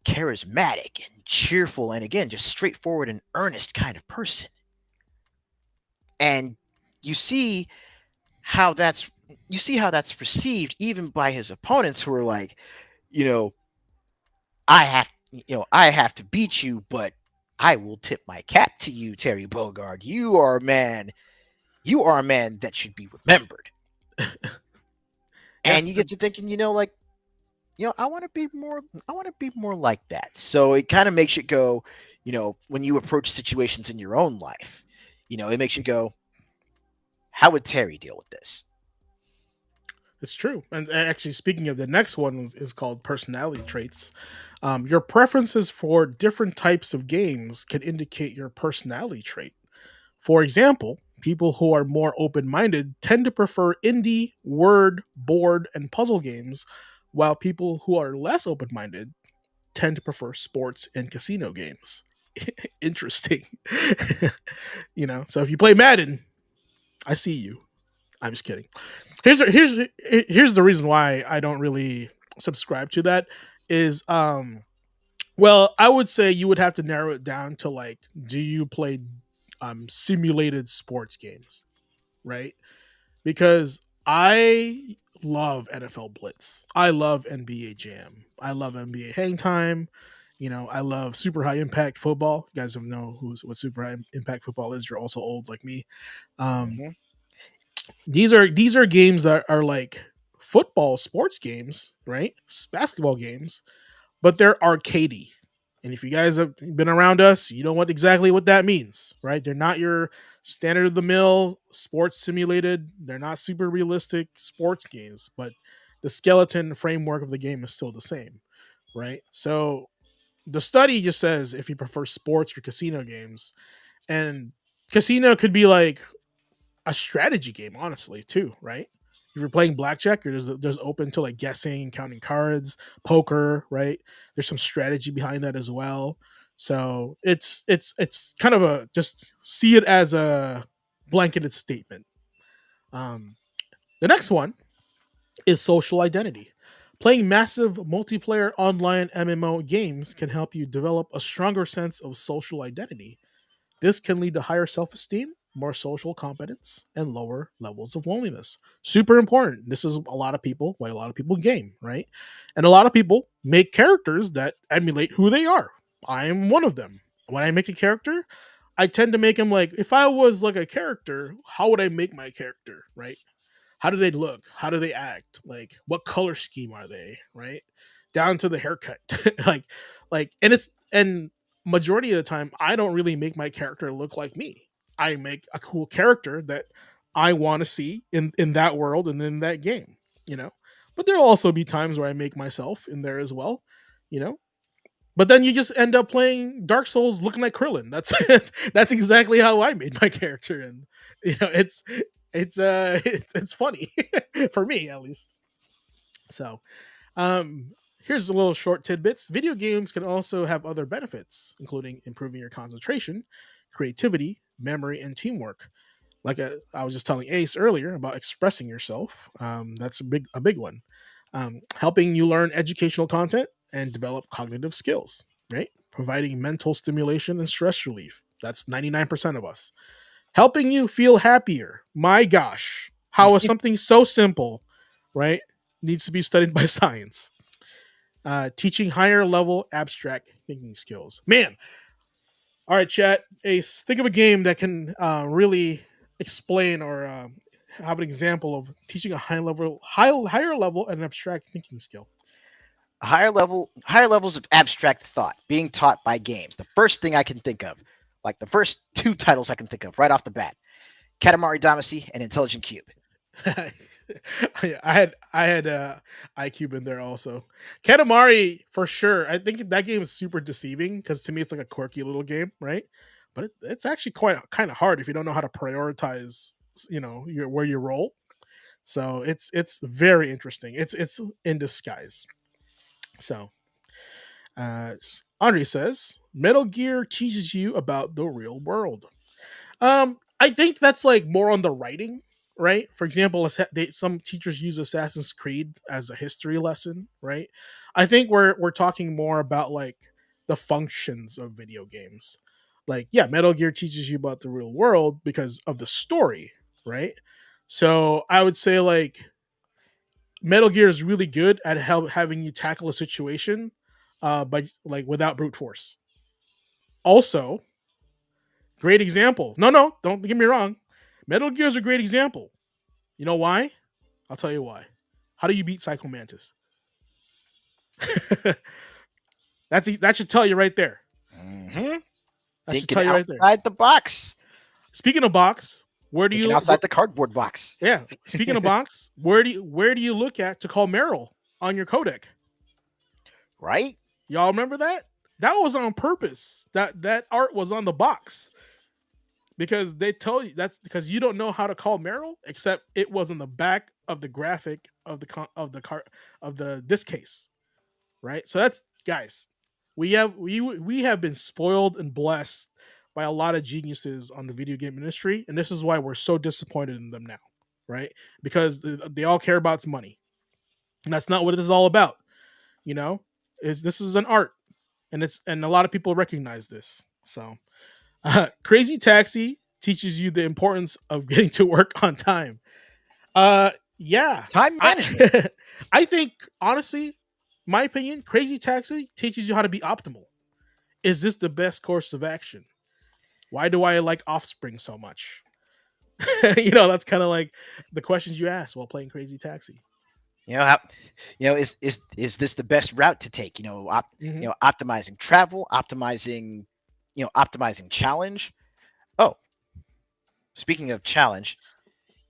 charismatic and cheerful and, again, just straightforward and earnest kind of person. And you see how that's perceived even by his opponents, who are like, you know, I have to beat you, but I will tip my cap to you, Terry Bogard. You are a man. You are a man that should be remembered. Yeah, And you get to thinking, like, I want to be more. I want to be more like that. So it kind of makes you go, when you approach situations in your own life, it makes you go, how would Terry deal with this? it's true. And actually, speaking of the next one is called personality traits. Your preferences for different types of games can indicate your personality trait. For example, people who are more open minded tend to prefer indie, word, board, and puzzle games, while people who are less open minded tend to prefer sports and casino games. Interesting. So if you play Madden, I see you. I'm just kidding. Here's the reason why I don't really subscribe to that is well, I would say you would have to narrow it down to, like, do you play simulated sports games, right? Because I love NFL Blitz. I love NBA Jam. I love NBA Hang Time. I love super high impact football. You guys don't know what super high impact football is. You're also old like me. Um, Hmm. these are games that are like football sports games, right? Basketball games, but they're arcadey. And if you guys have been around us, you know exactly what that means, right? They're not your standard of the mill sports simulated. They're not super realistic sports games, but the skeleton framework of the game is still the same, right? So the study just says if you prefer sports or casino games, and casino could be like a strategy game, honestly, too, right? If you're playing blackjack, there's open to like guessing, counting cards, poker, right? There's some strategy behind that as well. So it's kind of a, just see it as a blanketed statement. Um, the next one is social identity. Playing massive multiplayer online MMO games can help you develop a stronger sense of social identity. This can lead to higher self esteem, more social competence, and lower levels of loneliness. Super important. This is a lot of people, why a lot of people game, right? And a lot of people make characters that emulate who they are. I am one of them. When I make a character, I tend to make him like, if I was like a character, how would I make my character, right? How do they look? How do they act? Like what color scheme are they? Right? Down to the haircut. like and it's and majority of the time I don't really make my character look like me. I make a cool character that I want to see in that world and in that game, you know. But there'll also be times where I make myself in there as well, you know. But then you just end up playing Dark Souls looking like Krillin. That's that's exactly how I made my character, and you know it's funny for me at least. So here's a little short tidbits. Video games can also have other benefits, including improving your concentration, creativity, memory, and teamwork. Like I was just telling Ace earlier about expressing yourself. That's a big one. Helping you learn educational content and develop cognitive skills, right? Providing mental stimulation and stress relief. That's 99% of us. Helping you feel happier. My gosh, how is something so simple, right, needs to be studied by science. Teaching higher level abstract thinking skills. Man, all right, chat. Ace, think of a game that can really explain or have an example of teaching a higher level and abstract thinking skill. Higher levels of abstract thought being taught by games. The first thing I can think of, like the first two titles I can think of right off the bat, Katamari Damacy and Intelligent Cube. I had iCube in there also. Katamari for sure. I think that game is super deceiving because to me it's like a quirky little game, right? But it's actually quite kind of hard if you don't know how to prioritize, you know, where you roll. So it's very interesting. It's in disguise. So uh, Andre says Metal Gear teaches you about the real world. I think that's like more on the writing, right? For example, some teachers use Assassin's Creed as a history lesson, right? I think we're talking more about like the functions of video games. Like, yeah, Metal Gear teaches you about the real world because of the story, right? So I would say like Metal Gear is really good at having you tackle a situation, but like without brute force. Also, great example. No, don't get me wrong. Metal Gear is a great example. You know why? I'll tell you why. How do you beat Psycho Mantis? That should tell you right there. Mm-hmm. That should Thinking tell you right there. outside the box. Speaking of box, Thinking outside the cardboard box. yeah, speaking of box, where do you look at to call Meryl on your codec? Right? Y'all remember that? That was on purpose. That art was on the box because they tell you that's because you don't know how to call Meryl, except it was on the back of the graphic of the disc case, right? So that's guys, we have been spoiled and blessed by a lot of geniuses on the video game industry, and this is why we're so disappointed in them now, right? Because they all care about money, and that's not what it is all about. You know, is this is an art, and a lot of people recognize this. So, Crazy Taxi teaches you the importance of getting to work on time. Yeah, Time management. I I think honestly, my opinion, Crazy Taxi teaches you how to be optimal. Is this the best course of action? Why do I like Offspring so much? That's kind of like the questions you ask while playing Crazy Taxi. You know how, is this the best route to take? Hmm. Optimizing travel, optimizing challenge. Oh, speaking of challenge,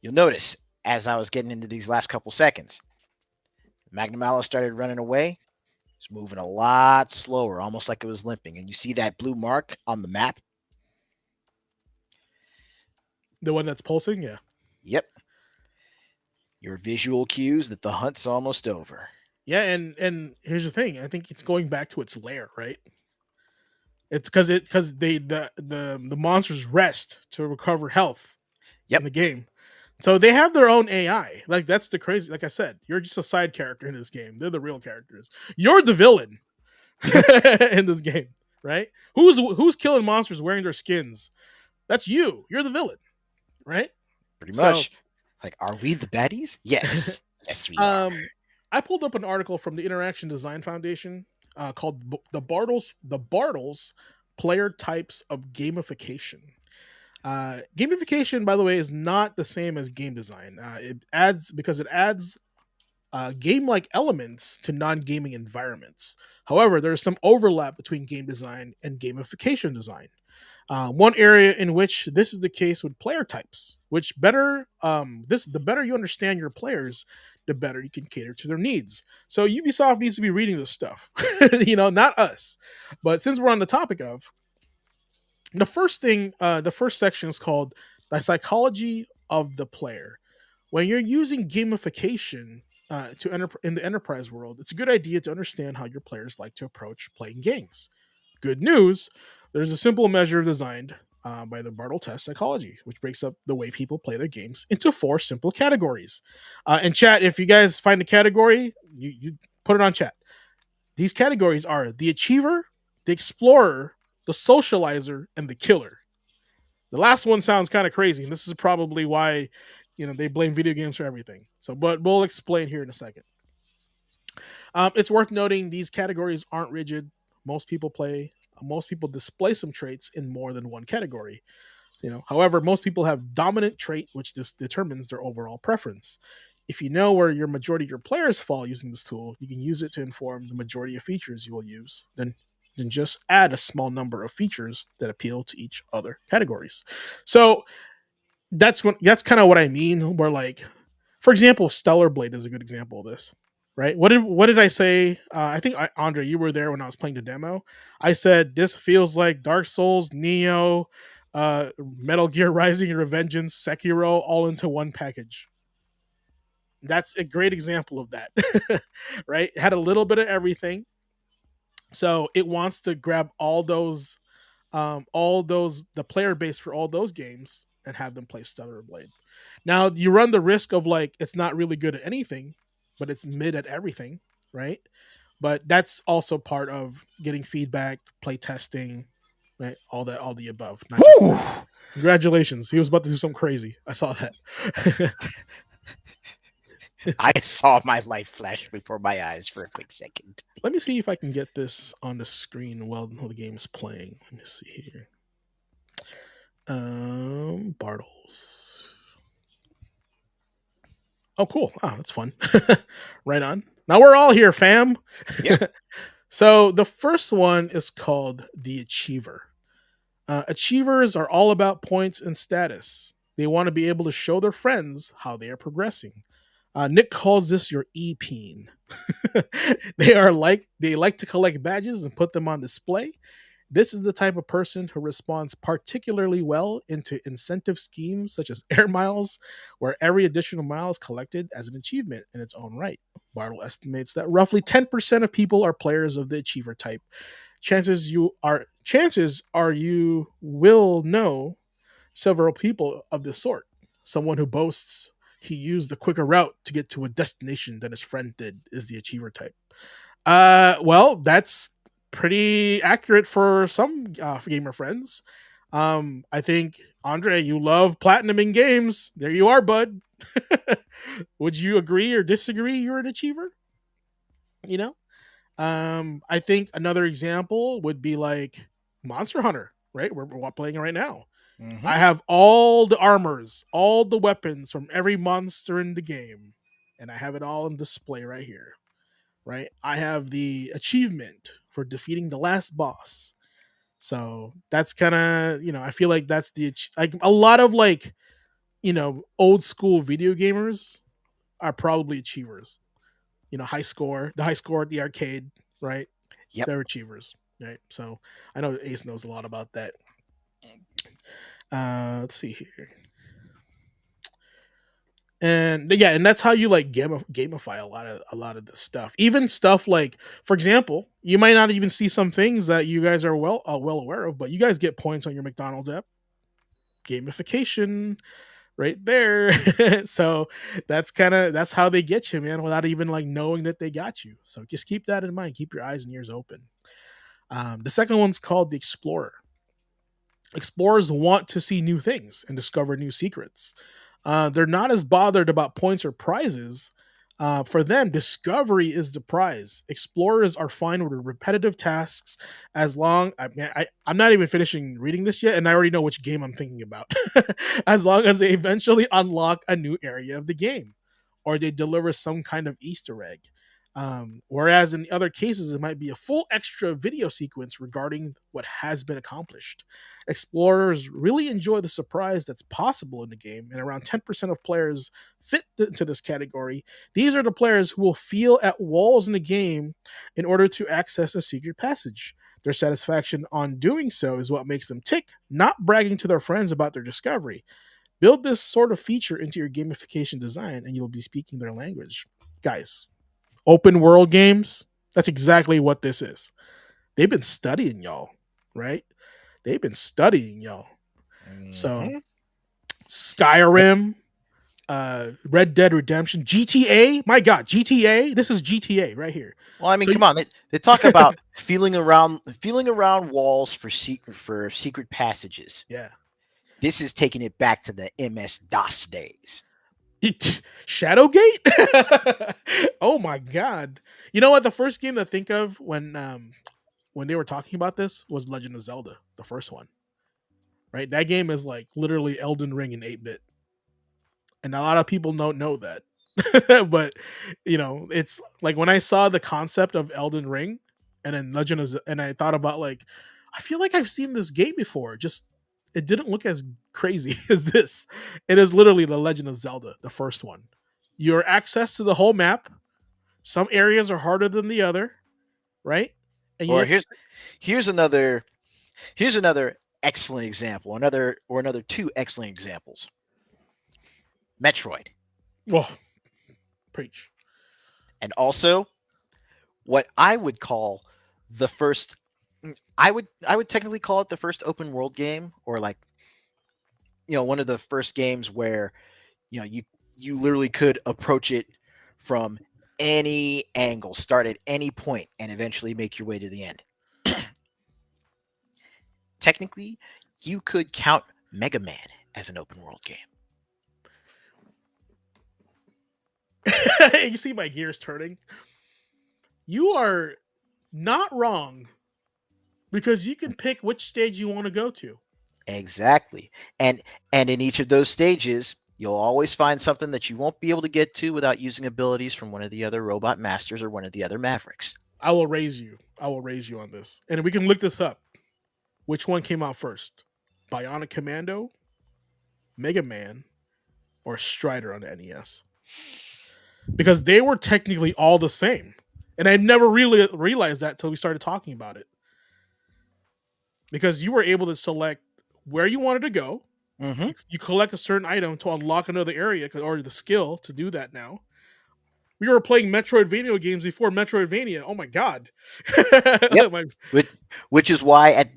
you'll notice as I was getting into these last couple seconds, Magnum Mallow started running away. It's moving a lot slower, almost like it was limping. And you see that blue mark on the map? The one that's pulsing, yeah. Yep. Your visual cues that the hunt's almost over. Yeah, and here's the thing. I think it's going back to its lair, right? It's because the monsters rest to recover health in Yep. the game. So they have their own AI. Like that's the crazy. Like I said, you're just a side character in this game. They're the real characters. You're the villain in this game, right? Who's killing monsters wearing their skins? That's you. You're the villain, right? Pretty So, much. Like, are we the baddies? Yes. Yes, we are. um, I pulled up an article from the Interaction Design Foundation called "The Bartles Player Types of Gamification." Gamification, by the way, is not the same as game design. It adds game-like elements to non-gaming environments. However, there's some overlap between game design and gamification design. One area in which this is the case with player types, which the better you understand your players, the better you can cater to their needs. So Ubisoft needs to be reading this stuff, not us. But since we're on the topic of the first section is called the psychology of the player. When you're using gamification in the enterprise world, it's a good idea to understand how your players like to approach playing games. Good news, there's a simple measure designed by the Bartle test psychology, which breaks up the way people play their games into four simple categories. And chat, if you guys find a category, you put it on chat. These categories are the achiever, the explorer, the socializer, and the killer. The last one sounds kind of crazy, and this is probably why they blame video games for everything. So, but we'll explain here in a second. It's worth noting these categories aren't rigid. Most people display some traits in more than one category. However, most people have dominant trait, which this determines their overall preference. If you know where your majority of your players fall using this tool, you can use it to inform the majority of features you will use. Then just add a small number of features that appeal to each other categories. So that's kind of what I mean. Where like, for example, Stellar Blade is a good example of this, right? What did I say? I think Andre, you were there when I was playing the demo. I said this feels like Dark Souls, Neo, Metal Gear Rising, Revengeance, Sekiro, all into one package. That's a great example of that, right? It had a little bit of everything, so it wants to grab all those the player base for all those games and have them play Stellar Blade. Now you run the risk of like it's not really good at anything, but it's mid at everything, right? But that's also part of getting feedback, play testing, right? All the above, not just Whew! that. Congratulations, he was about to do something crazy. I saw that. I saw my life flash before my eyes for a quick second. Let me see if I can get this on the screen while the game's playing. Let me see here. Bartles. Oh, cool. Oh, that's fun. Right on. Now we're all here, fam. Yep. So the first one is called the Achiever. Achievers are all about points and status. They want to be able to show their friends how they are progressing. Nick calls this your e-peen. They like to collect badges and put them on display. This is the type of person who responds particularly well into incentive schemes such as air miles, where every additional mile is collected as an achievement in its own right. Bartle estimates that roughly 10% of people are players of the achiever type. Chances are you will know several people of this sort. Someone who boasts he used a quicker route to get to a destination than his friend did is the achiever type. Well, that's pretty accurate for some gamer friends. I think Andre, you love platinuming games. There you are, bud. Would you agree or disagree? You're an achiever. You know. I think another example would be like Monster Hunter. Right, we're playing it right now. Mm-hmm. I have all the armors, all the weapons from every monster in the game, and I have it all on display right here. Right, I have the achievement for defeating the last boss. So that's kind of I feel like that's like a lot of like old school video gamers are probably achievers. The high score at the arcade, right? Yep. They're achievers, right? So I know Ace knows a lot about that. Let's see here. And yeah, and that's how you like gamify a lot of this stuff. Even stuff like, for example, you might not even see some things that you guys are well aware of, but you guys get points on your McDonald's app. Gamification, right there. So that's how they get you, man, without even like knowing that they got you. So just keep that in mind. Keep your eyes and ears open. The second one's called the Explorer. Explorers want to see new things and discover new secrets. They're not as bothered about points or prizes. For them, discovery is the prize. Explorers are fine with repetitive tasks as long. I'm not even finishing reading this yet, and I already know which game I'm thinking about. As long as they eventually unlock a new area of the game, or they deliver some kind of Easter egg. Whereas in other cases, it might be a full extra video sequence regarding what has been accomplished. Explorers really enjoy the surprise that's possible in the game, and around 10% of players fit into this category. These are the players who will feel at walls in the game in order to access a secret passage. Their satisfaction on doing so is what makes them tick, not bragging to their friends about their discovery. Build this sort of feature into your gamification design, and you'll be speaking their language. Guys, open world games, that's exactly what this is. They've been studying y'all, right? They've been studying y'all. So Mm-hmm. Skyrim, Red Dead Redemption, GTA. My God, GTA. This is GTA right here. Well, I mean, So come on. They talk about feeling around walls for secret passages. yeah, This is taking it back to the MS DOS days. Shadowgate. Oh my God. You know what? The first game to think of when they were talking about this was Legend of Zelda, the first one. Right, that game is like literally Elden Ring in 8-bit, and a lot of people don't know that. But it's like when I saw the concept of Elden Ring and then and I thought about like, I feel like I've seen this game before. Just it didn't look as crazy as this. It is literally the Legend of Zelda, the first one. Your access to the whole map. Some areas are harder than the other, right? And Or yet, here's another excellent example. Another two excellent examples. Metroid, well, preach. and also what I would call the first. I would technically call it the first open world game, or like one of the first games where you literally could approach it from any angle, start at any point, and eventually make your way to the end. Technically, you could count Mega Man as an open world game. You see my gears turning. You are not wrong because you can pick which stage you want to go to. Exactly. And in each of those stages, you'll always find something that you won't be able to get to without using abilities from one of the other robot masters or one of the other Mavericks. I will raise you. I will raise you on this. And we can look this up. Which one came out first? Bionic Commando, Mega Man, or Strider on the NES? Because they were technically all the same. And I never really realized that until we started talking about it. Because you were able to select where you wanted to go. Mm-hmm. You collect a certain item to unlock another area or the skill to do that now. We were playing Metroidvania games before Metroidvania. Oh my god! Yep. My- Which is why at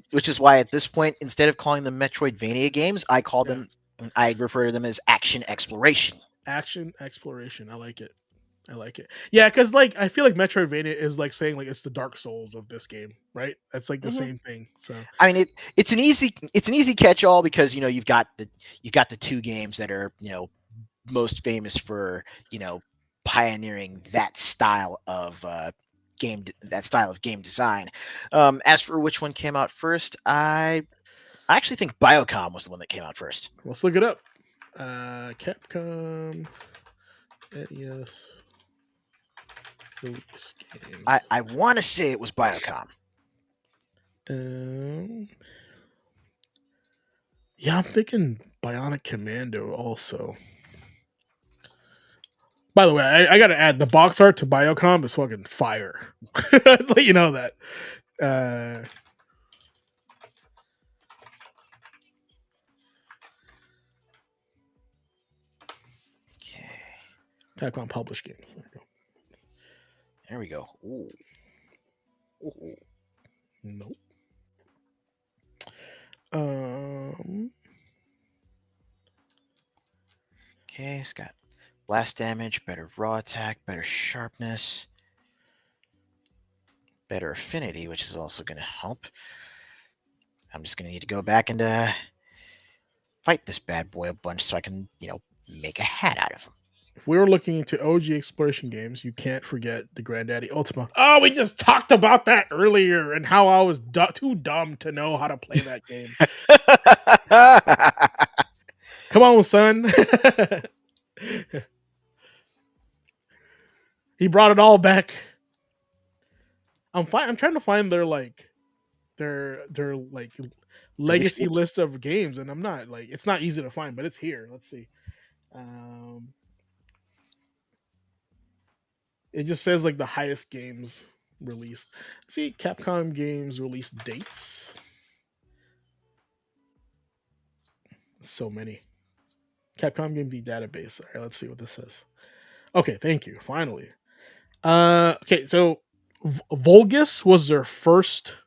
this point, instead of calling them Metroidvania games, yeah, I refer to them as action exploration. action exploration. I like it. I like it. Yeah, because like I feel like Metroidvania is like saying like it's the Dark Souls of this game, right? That's like the Mm-hmm. same thing. So I mean, it's an easy catch all because you've got the two games that are most famous for pioneering that style of game design. As for which one came out first, I actually think Biocom was the one that came out first. let's look it up. Capcom NES release I games. I want to say it was Biocom. Um, yeah, I'm thinking Bionic Commando also. By the way, I gotta add the box art to Biocom is fucking fire. Let's let you know that. Uh, Okay, Capcom published games. There you there we go. Ooh. Ooh. go. Nope. Um, Okay, it's got blast damage, better raw attack, better sharpness, better affinity, which is also going to help. I'm just going to need to go back and fight this bad boy a bunch so I can, make a hat out of him. If we were looking into OG exploration games, you can't forget the Granddaddy Ultima. Oh, we just talked about that earlier and how I was too dumb to know how to play that game. Come on, son. He brought it all back. I'm fine. I'm trying to find their like Release legacy dates? list of games, and I'm not like it's not easy to find, but it's here. Let's see. Um, it just says like the highest games released. Let's see, Capcom games release dates. So many. Capcom Game Database. All right, let's see what this says. Okay, thank you. Finally. Okay, so Volgus was their first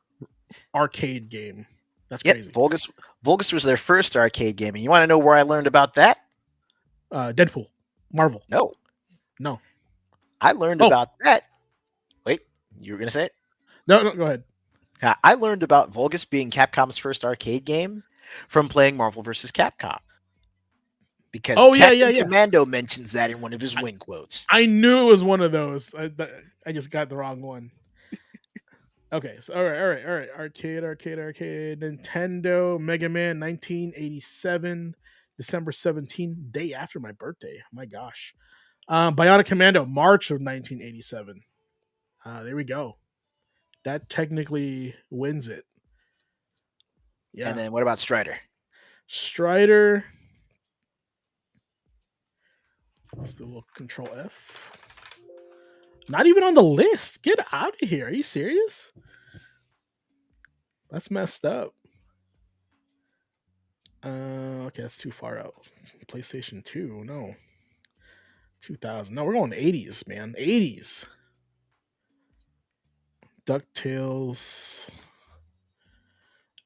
arcade game. That's Yep, crazy. Volgus was their first arcade game. And you want to know where I learned about that? Deadpool, Marvel. No. No. I learned Oh, about that. Wait, you were going to say it? no. Go ahead. I learned about Volgus being Capcom's first arcade game from playing Marvel vs. Capcom. Because Oh yeah, yeah, Captain yeah. Commando mentions that in one of his I, wing quotes. I knew it was one of those. I just got the wrong one. Okay, so all right. Arcade. Nintendo Mega Man 1987, December 17th, day after my birthday. My gosh. Bionic Commando, March of 1987. There we go. That technically wins it. And Yeah. then what about Strider? Strider. Let's do a little Control F. Not even on the list. Get out of here. Are you serious? That's messed up. Okay, that's too far out. PlayStation 2, no. 2000. No, we're going 80s, man. 80s. DuckTales.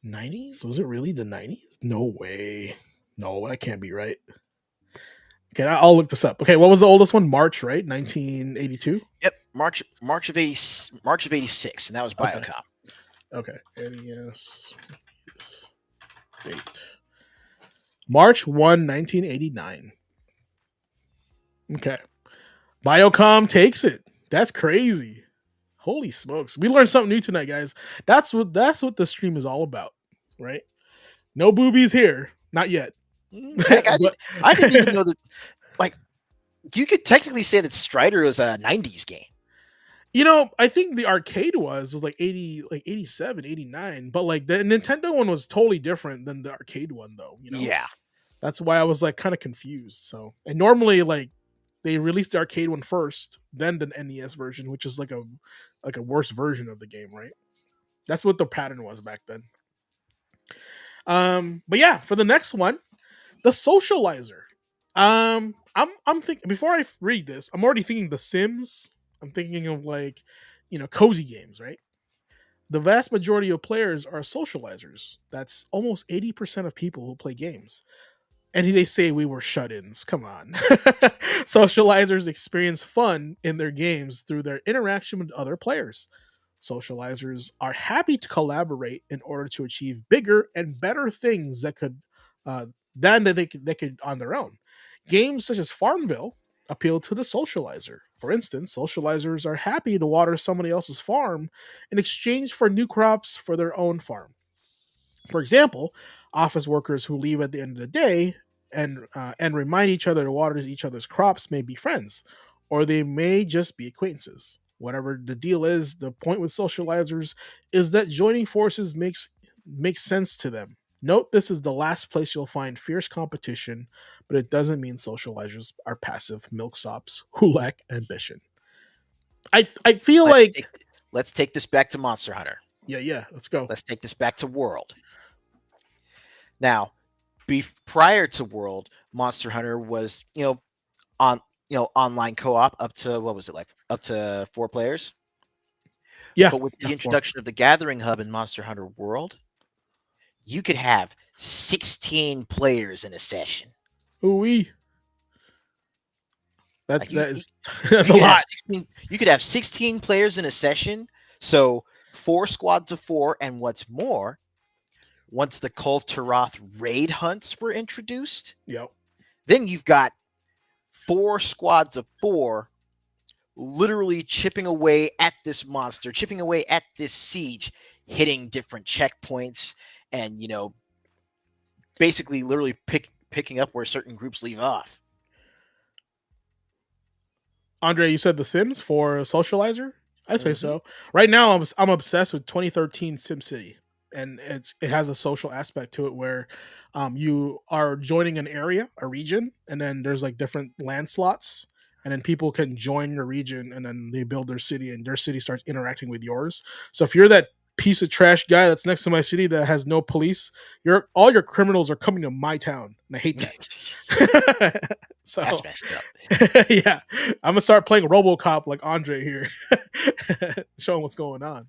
90s? Was it really the 90s? No way. No, that can't be right. Okay, I'll look this up. Okay, what was the oldest one? March, right? 1982? Yep, March of '86, and that was Okay. Biocom. Okay. NES date. March 1, 1989. Okay. Biocom takes it. That's crazy. Holy smokes. We learned something new tonight, guys. That's what the stream is all about, right? No boobies here. Not yet. Heck, But I didn't even know that. Like, you could technically say that Strider was a '90s game. I think the arcade was like 80, like 87, 89. But like the Nintendo one was totally different than the arcade one, though. Yeah, That's why I was like kind of confused. So, and normally like they released the arcade one first, then the NES version, which is like a worse version of the game, right? That's what the pattern was back then. But yeah, for the next one, the socializer. I'm thinking before I read this, I'm already thinking The Sims. I'm thinking of like, cozy games, right? The vast majority of players are socializers. That's almost 80% of people who play games. And they say we were shut-ins. Come on. Socializers experience fun in their games through their interaction with other players. Socializers are happy to collaborate in order to achieve bigger and better things than they could on their own. Games such as Farmville appeal to the socializer. For instance, socializers are happy to water somebody else's farm in exchange for new crops for their own farm. For example, office workers who leave at the end of the day and remind each other to water each other's crops may be friends, or they may just be acquaintances. Whatever the deal is, the point with socializers is that joining forces makes sense to them. Note this is the last place you'll find fierce competition, but it doesn't mean socializers are passive milksops who lack ambition. I feel let's like take, let's take this back to Monster Hunter. yeah, let's go. Let's take this back to World. Now, prior to World, Monster Hunter was on online co-op up to what was it like up to 4 players. Yeah, But with yeah, the introduction of the Gathering Hub in Monster Hunter World, you could have 16 players in a session. ooh. That Like that is that's you a could have lot. 16 you could have 16 players in a session. So 4 squads of 4, and what's more, once the Call of Tarath raid hunts were introduced, Yep. then you've got 4 squads of 4 literally chipping away at this monster, chipping away at this siege, hitting different checkpoints, and basically literally picking up where certain groups leave off. Andre, you said The Sims for a socializer? I say Mm-hmm. so. Right now, I'm obsessed with 2013 SimCity, and it has a social aspect to it where you are joining an area, a region, and then there's like different land slots, and then people can join your region, and then they build their city, and their city starts interacting with yours. So if you're that piece of trash guy that's next to my city that has no police, all your criminals are coming to my town, and I hate that. That's So messed up. yeah, I'm gonna start playing RoboCop like Andre here, showing what's going on.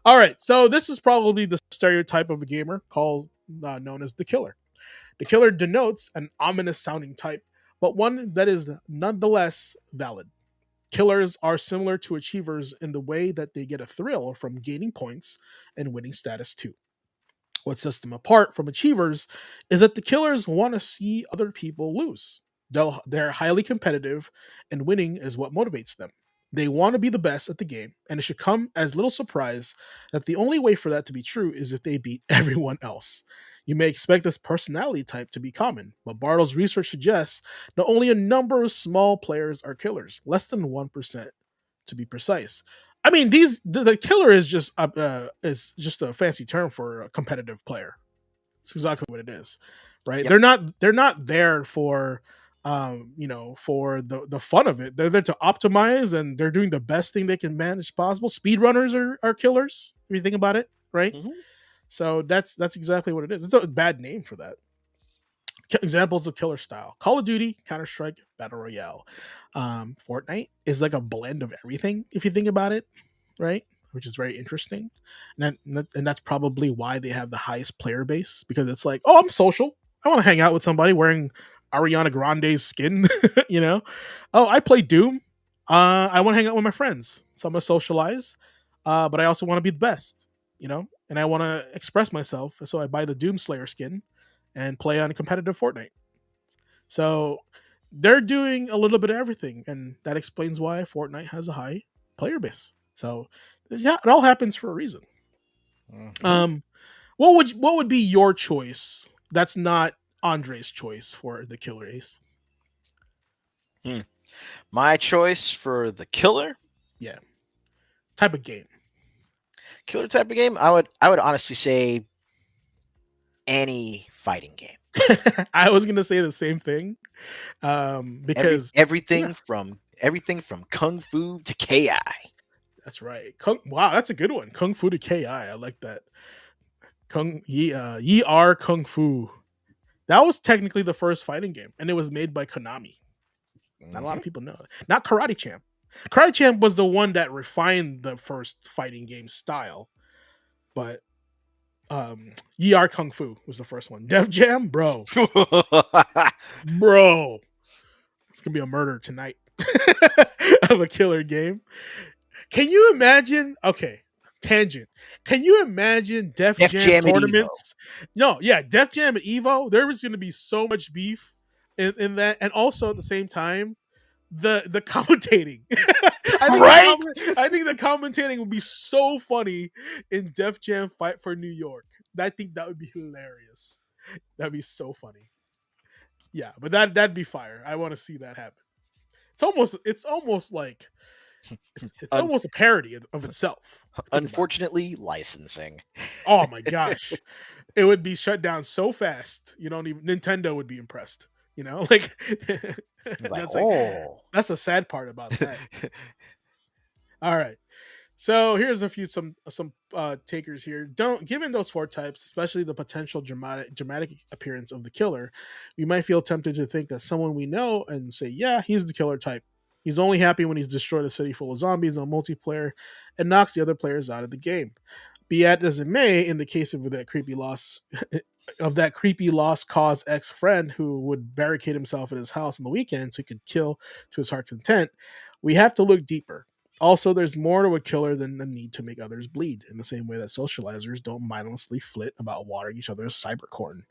All right, so this is probably the stereotype of a gamer called known as the killer. The killer denotes an ominous sounding type, but one that is nonetheless valid. Killers are similar to achievers in the way that they get a thrill from gaining points and winning status too. What sets them apart from achievers is that the killers want to see other people lose. They're highly competitive, and winning is what motivates them. They want to be the best at the game, and it should come as little surprise that the only way for that to be true is if they beat everyone else. You may expect this personality type to be common, but Bartle's research suggests that only a number of small players are killers, less than 1% to be precise. I mean, the killer is just a fancy term for a competitive player. It's exactly what it is, right? Yep. They're not there for for the fun of it. They're there to optimize, and they're doing the best thing they can manage possible. Speedrunners are killers if you think about it, right? Mm-hmm. So that's exactly what it is. It's a bad name for that. Examples of killer style: Call of Duty, Counter Strike, Battle Royale. Fortnite is like a blend of everything if you think about it, right? Which is very interesting, and that's probably why they have the highest player base, because it's like, oh, I'm social. I want to hang out with somebody wearing Ariana Grande's skin, you know. Oh, I play Doom. I want to hang out with my friends, so I'm gonna socialize. But I also want to be the best, and I want to express myself. So I buy the Doom Slayer skin and play on competitive Fortnite. So they're doing a little bit of everything, and that explains why Fortnite has a high player base. So yeah, it all happens for a reason. Mm-hmm. Um, what would be your choice? That's not Andre's choice for the killer ace. Hmm. My choice for the Yeah, type of game. killer type of game, I would honestly say any fighting game. I was gonna say the same thing, Every because yeah, everything from kung fu to KI. that's right. Wow, that's a good one. Kung Fu to Ki. I like that. Ye are Kung Fu. That was technically the first fighting game, and it was made by Konami. Not a lot Mm-hmm. of people know that. Not Karate Champ. Karate Champ was the one that refined the first fighting game style, but Ye Are Kung Fu was the first one. Def Jam, bro, it's gonna be a murder tonight of a killer game. Can you imagine? Okay, tangent. Can you imagine Def Def Jam Jam at Evo. tournaments? No, yeah, Def Jam at Evo. There was going to be so much beef in that, and also at the same time, the commentating. Right? I think the commentating would be so funny in Def Jam Fight for New York. I think that would be hilarious. That'd be so funny. Yeah, but that'd be fire. I want to see that happen. It's almost like it's Un- almost a parody of itself. Think about it. Unfortunately, licensing. Oh my gosh, it would be shut down so fast. You don't even Nintendo would be impressed. Like Like, that's like oh. that's the sad part about that. All right. So here's a few some takers here. Don't Given those four types, especially the potential dramatic appearance of the killer, we might feel tempted to think that someone we know and say, yeah, he's the killer type. He's only happy when he's destroyed a city full of zombies on multiplayer and knocks the other players out of the game. Be that as it may, in the case of that creepy loss of that creepy lost cause ex friend who would barricade himself in his house on the weekend so he could kill to his heart's content, we have to look deeper. Also, there's more to a killer than the need to make others bleed, in the same way that socializers don't mindlessly flit about watering each other's cybercorn.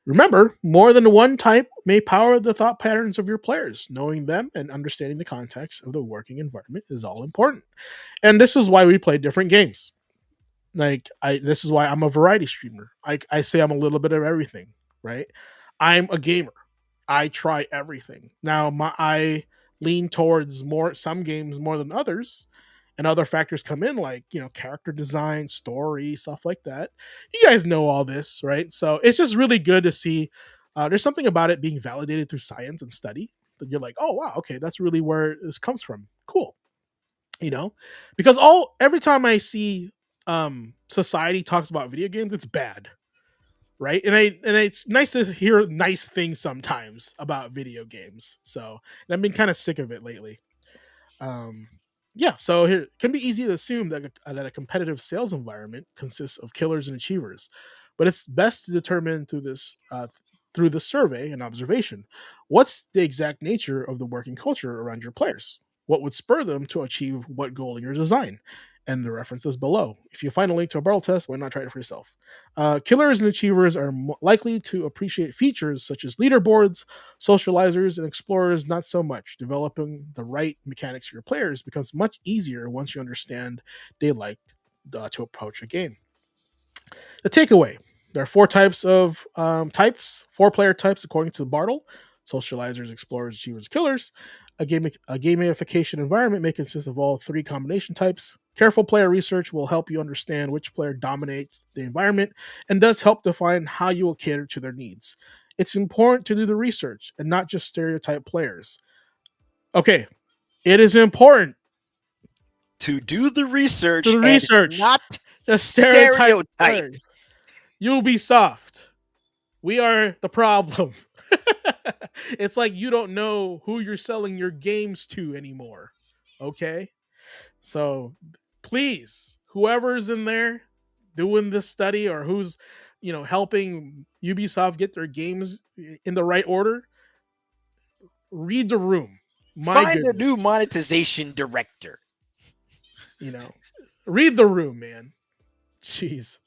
Remember, more than one type may power the thought patterns of your players. Knowing them and understanding the context of the working environment is all important. And this is why we play different games. Like I this is why I'm a variety streamer. I say I'm a little bit of everything, right? I'm a gamer. I try everything. Now I lean towards more some games more than others, and other factors come in like, character design, story, stuff like that. You guys know all this, right? So it's just really good to see there's something about it being validated through science and study that you're like, "Oh wow, okay, that's really where this comes from." Cool. you know because all every time I see society talks about video games, it's bad, right? And it's nice to hear nice things sometimes about video games. So, and I've been kind of sick of it lately. um, yeah, so here it can be easy to assume that a competitive sales environment consists of killers and achievers, but it's best to determine through the survey and observation what's the exact nature of the working culture around your players. What would spur them to achieve what goal in your design? And the reference is below. If you find a link to a barrel test, why not try it for yourself? Killers and achievers are likely to appreciate features such as leaderboards. Socializers and explorers, not so much. Developing the right mechanics for your players becomes much easier once you understand they like to approach a game. The takeaway: there are four player types according to Bartle: socializers, explorers, achievers, killers. A gamification environment may consist of all three combination types. Careful player research will help you understand which player dominates the environment and does help define how you will cater to their needs. It's important to do the research and not just stereotype players. Okay, it is important To do the to research the and research not the stereotype stereotype. players. Ubisoft, we are the problem. It's like you don't know who you're selling your games to anymore. Okay? So please, whoever's in there doing this study or who's, helping Ubisoft get their games in the right order, read the room. My Find a new goodness. monetization director. You know, read the room, man. Jeez.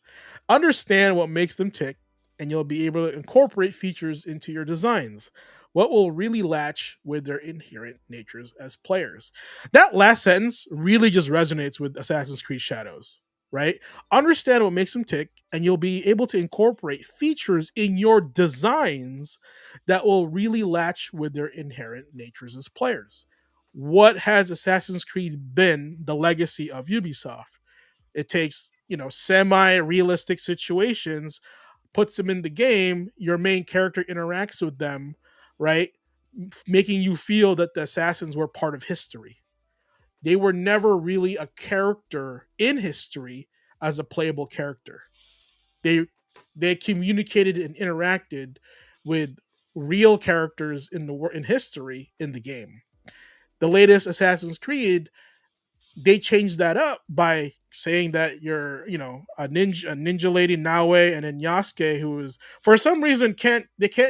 Understand what makes them tick, and you'll be able to incorporate features into your designs. What will really latch with their inherent natures as players? That last sentence really just resonates with Assassin's Creed Shadows, right? Understand what makes them tick, and you'll be able to incorporate features in your designs that will really latch with their inherent natures as players. What has Assassin's Creed been the legacy of Ubisoft? It takes, semi-realistic situations, puts them in the game, your main character interacts with them, right? Making you feel that the assassins were part of history. They were never really a character in history as a playable character. They they communicated and interacted with real characters in history in the game. The latest Assassin's Creed, they changed that up by saying that you're, a ninja lady Naue, and then Yasuke, who is for some reason can't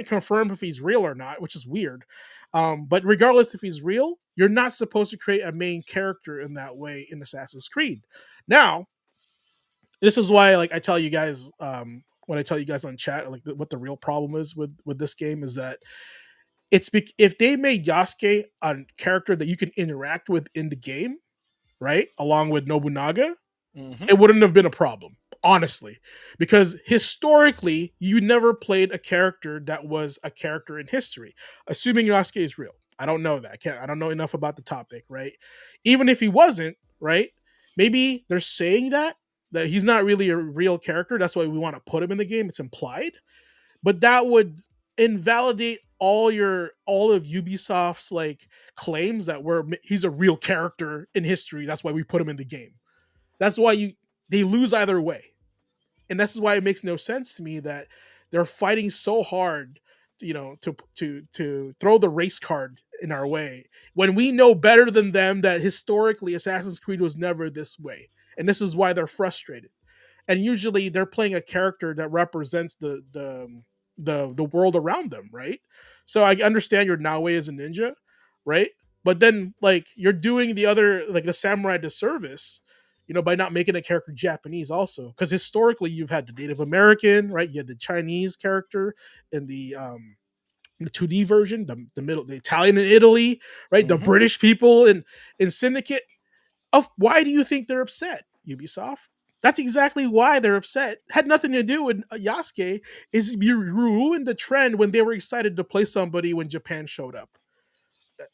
confirm if he's real or not, which is weird. But regardless if he's real, you're not supposed to create a main character in that way in Assassin's Creed. Now, this is why, like, I tell you guys, when I tell you guys on chat, like, what the real problem is with this game is that if they made Yasuke a character that you can interact with in the game, right, along with Nobunaga, Mm-hmm. it wouldn't have been a problem, honestly, because historically you never played a character that was a character in history. Assuming Yasuke is real, I don't know that. I don't know enough about the topic, right? Even if he wasn't, right? Maybe they're saying that he's not really a real character. That's why we want to put him in the game. It's implied, but that would invalidate all of Ubisoft's like claims that he's a real character in history. That's why we put him in the game. That's why they lose either way. And this is why it makes no sense to me that they're fighting so hard to throw the race card in our way when we know better than them that historically Assassin's Creed was never this way. And this is why they're frustrated. and usually they're playing a character that represents the world around them, right? So I understand your Nawe is a ninja, right? But then like you're doing the other like the samurai disservice, by not making a character Japanese also, because historically you've had the Native American, right? You had the Chinese character in the 2D version, the Italian in Italy, right? The Hmm. British people in Syndicate. Of why do you think they're upset, Ubisoft? That's exactly why they're upset. Had nothing to do with Yasuke. Is you ruined the trend when they were excited to play somebody when Japan showed up.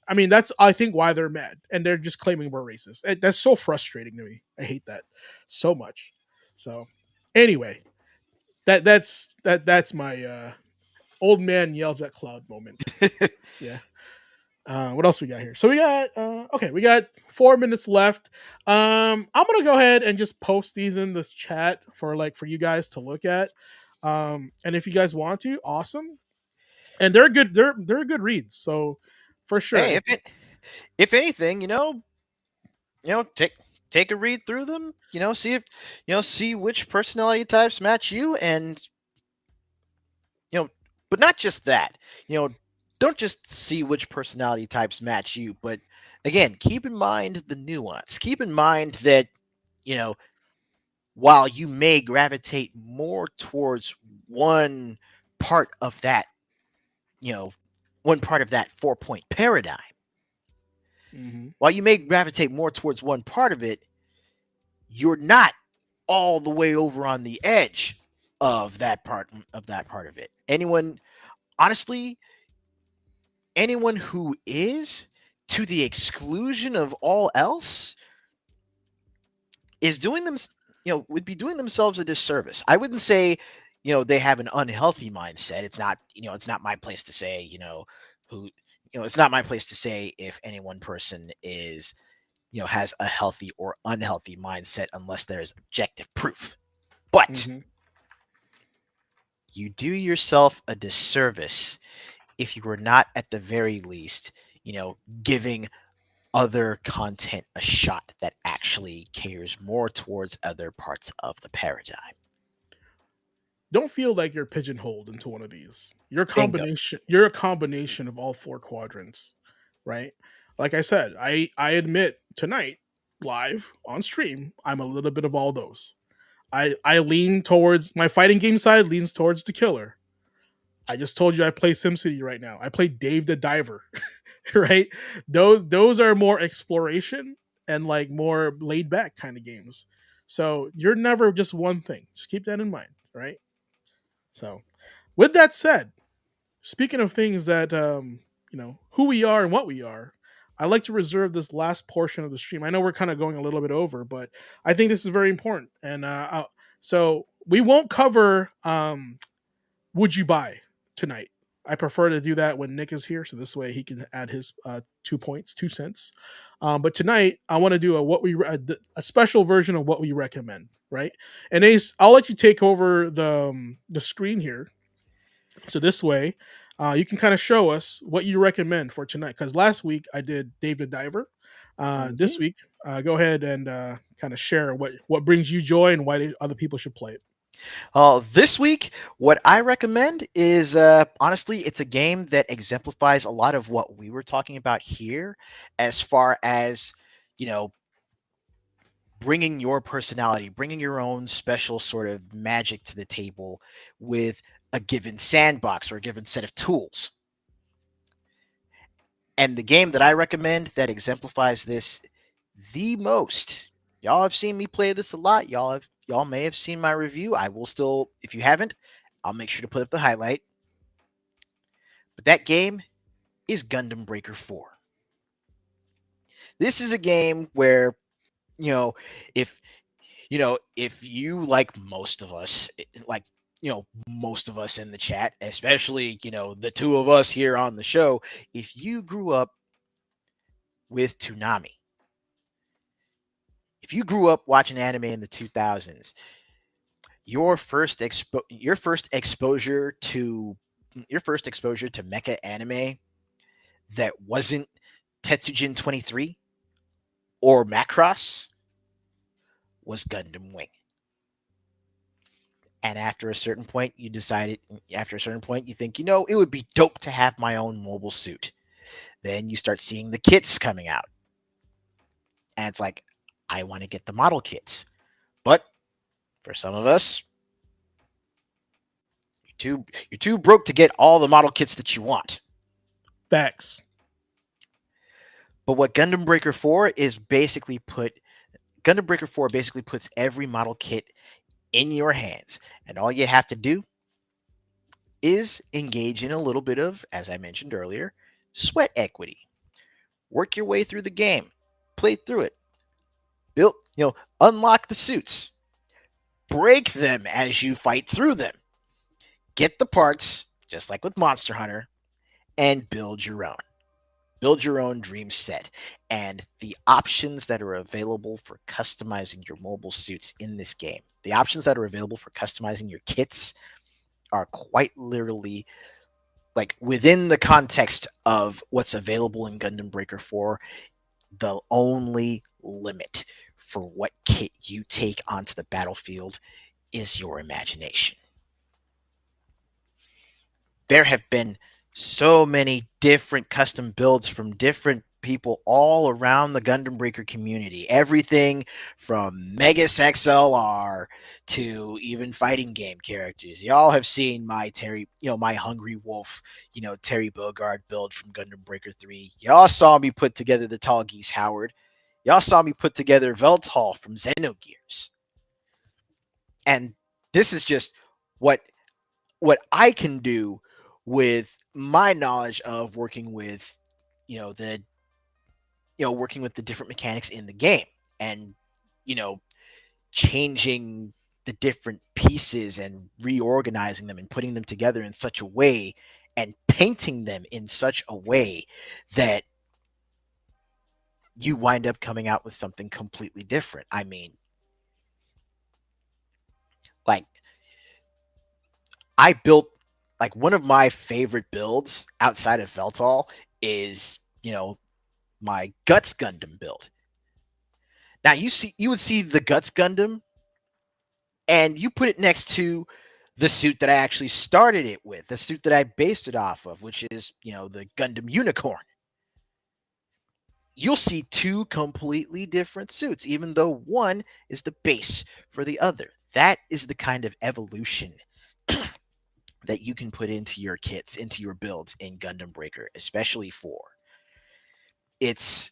I mean, that's I think why they're mad, and they're just claiming we're racist. That's so frustrating to me. I hate that so much. So, anyway, that's my old man yells at cloud moment. Yeah. What else we got here? So we got okay, we got 4 minutes left. I'm gonna go ahead and just post these in this chat for you guys to look at. And if you guys want to, awesome. And they're good. They're good reads. So for sure, Hey, if anything, take a read through them. See if see which personality types match you, and but not just that. You know, don't just see which personality types match you, but again, keep in mind the nuance. Keep in mind that you know while you may gravitate more towards one part of that, you know, one part of that 4 point paradigm, hmm while you may gravitate more towards one part of it, you're not all the way over on the edge of that part of it. Honestly, anyone who is to the exclusion of all else is doing them would be doing themselves a disservice. I wouldn't say they have an unhealthy mindset. It's not my place to say who it's not my place to say if any one person is has a healthy or unhealthy mindset unless there is objective proof. But hmm you do yourself a disservice if you were not at the very least giving other content a shot that actually caters more towards other parts of the paradigm. Don't feel like you're pigeonholed into one of these. You're a Bingo. combination. You're a combination of all four quadrants, right? Like I said, I admit tonight live on stream, I'm a little bit of all those. I lean towards my fighting game side leans towards the killer. I just told you I play SimCity right now. I play Dave the Diver, right? Those are more exploration and like more laid back kind of games. So you're never just one thing. Just keep that in mind, right? So with that said, speaking of things that who we are and what we are, I like to reserve this last portion of the stream. I know we're kind of going a little bit over, but I think this is very important. And so we won't cover would you buy tonight. I prefer to do that when Nick is here, so this way he can add his 2 points, 2 cents. But tonight I want to do a special version of what we recommend, right? And Ace, I'll let you take over the screen here, so this way, you can kind of show us what you recommend for tonight. Because last week I did Dave the Diver. This Mhm. week, go ahead and kind of share what brings you joy and why other people should play it. This week, what I recommend is honestly, it's a game that exemplifies a lot of what we were talking about here, as far as you know, bringing your personality, bringing your own special sort of magic to the table with a given sandbox or a given set of tools. And the game that I recommend that exemplifies this the most. Y'all have seen me play this a lot. Y'all may have seen my review. I will still, if you haven't, I'll make sure to put up the highlight. But that game is Gundam Breaker 4. This is a game where, you know, if if you like most of us, like most of us in the chat, especially, the two of us here on the show, if you grew up with Toonami, if you grew up watching anime in the 2000s, your first exposure to mecha anime that wasn't Tetsujin 23 or Macross was Gundam Wing. And after a certain point, you decided, after a certain point, you think, it would be dope to have my own mobile suit. Then you start seeing the kits coming out. And it's like, I want to get the model kits. But for some of us, you're too broke to get all the model kits that you want. Facts. But what Gundam Breaker 4 is basically Gundam Breaker 4 basically puts every model kit in your hands. And all you have to do is engage in a little bit of, as I mentioned earlier, sweat equity. Work your way through the game, play through it, build, unlock the suits, break them as you fight through them, get the parts, just like with Monster Hunter, and build your own. Build your own dream set. And the options that are available for customizing your mobile suits in this game, the options that are available for customizing your kits are quite literally like within the context of what's available in Gundam Breaker 4, the only limit for what kit you take onto the battlefield is your imagination. There have been so many different custom builds from different people all around the Gundam Breaker community. Everything from Megas XLR to even fighting game characters. Y'all have seen my my Hungry Wolf, Terry Bogard build from Gundam Breaker 3. Y'all saw me put together the Tall Geese Howard. Y'all saw me put together Veltal from Xenogears. And this is just what I can do with my knowledge of working with the working with the different mechanics in the game, and you know changing the different pieces and reorganizing them and putting them together in such a way and painting them in such a way that you wind up coming out with something completely different. I mean, like, I built, like, one of my favorite builds outside of Veltal is, my Guts Gundam build. Now you would see the Guts Gundam and you put it next to the suit that I actually started it with, the suit that I based it off of, which is, the Gundam Unicorn. You'll see two completely different suits, even though one is the base for the other. That is the kind of evolution that you can put into your kits, into your builds in Gundam Breaker, especially for it's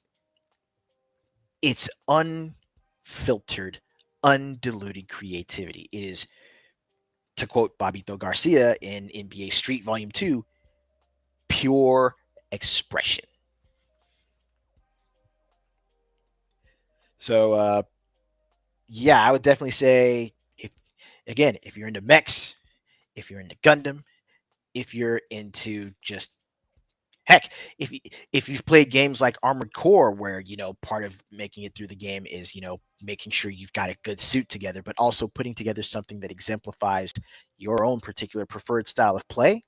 unfiltered, undiluted creativity. It is, to quote Bobito Garcia in NBA Street Volume 2, pure expression. So, yeah, I would definitely say, if you're into mechs, if you're into Gundam, if you're into just, heck, if you've played games like Armored Core, where part of making it through the game is making sure you've got a good suit together, but also putting together something that exemplifies your own particular preferred style of play,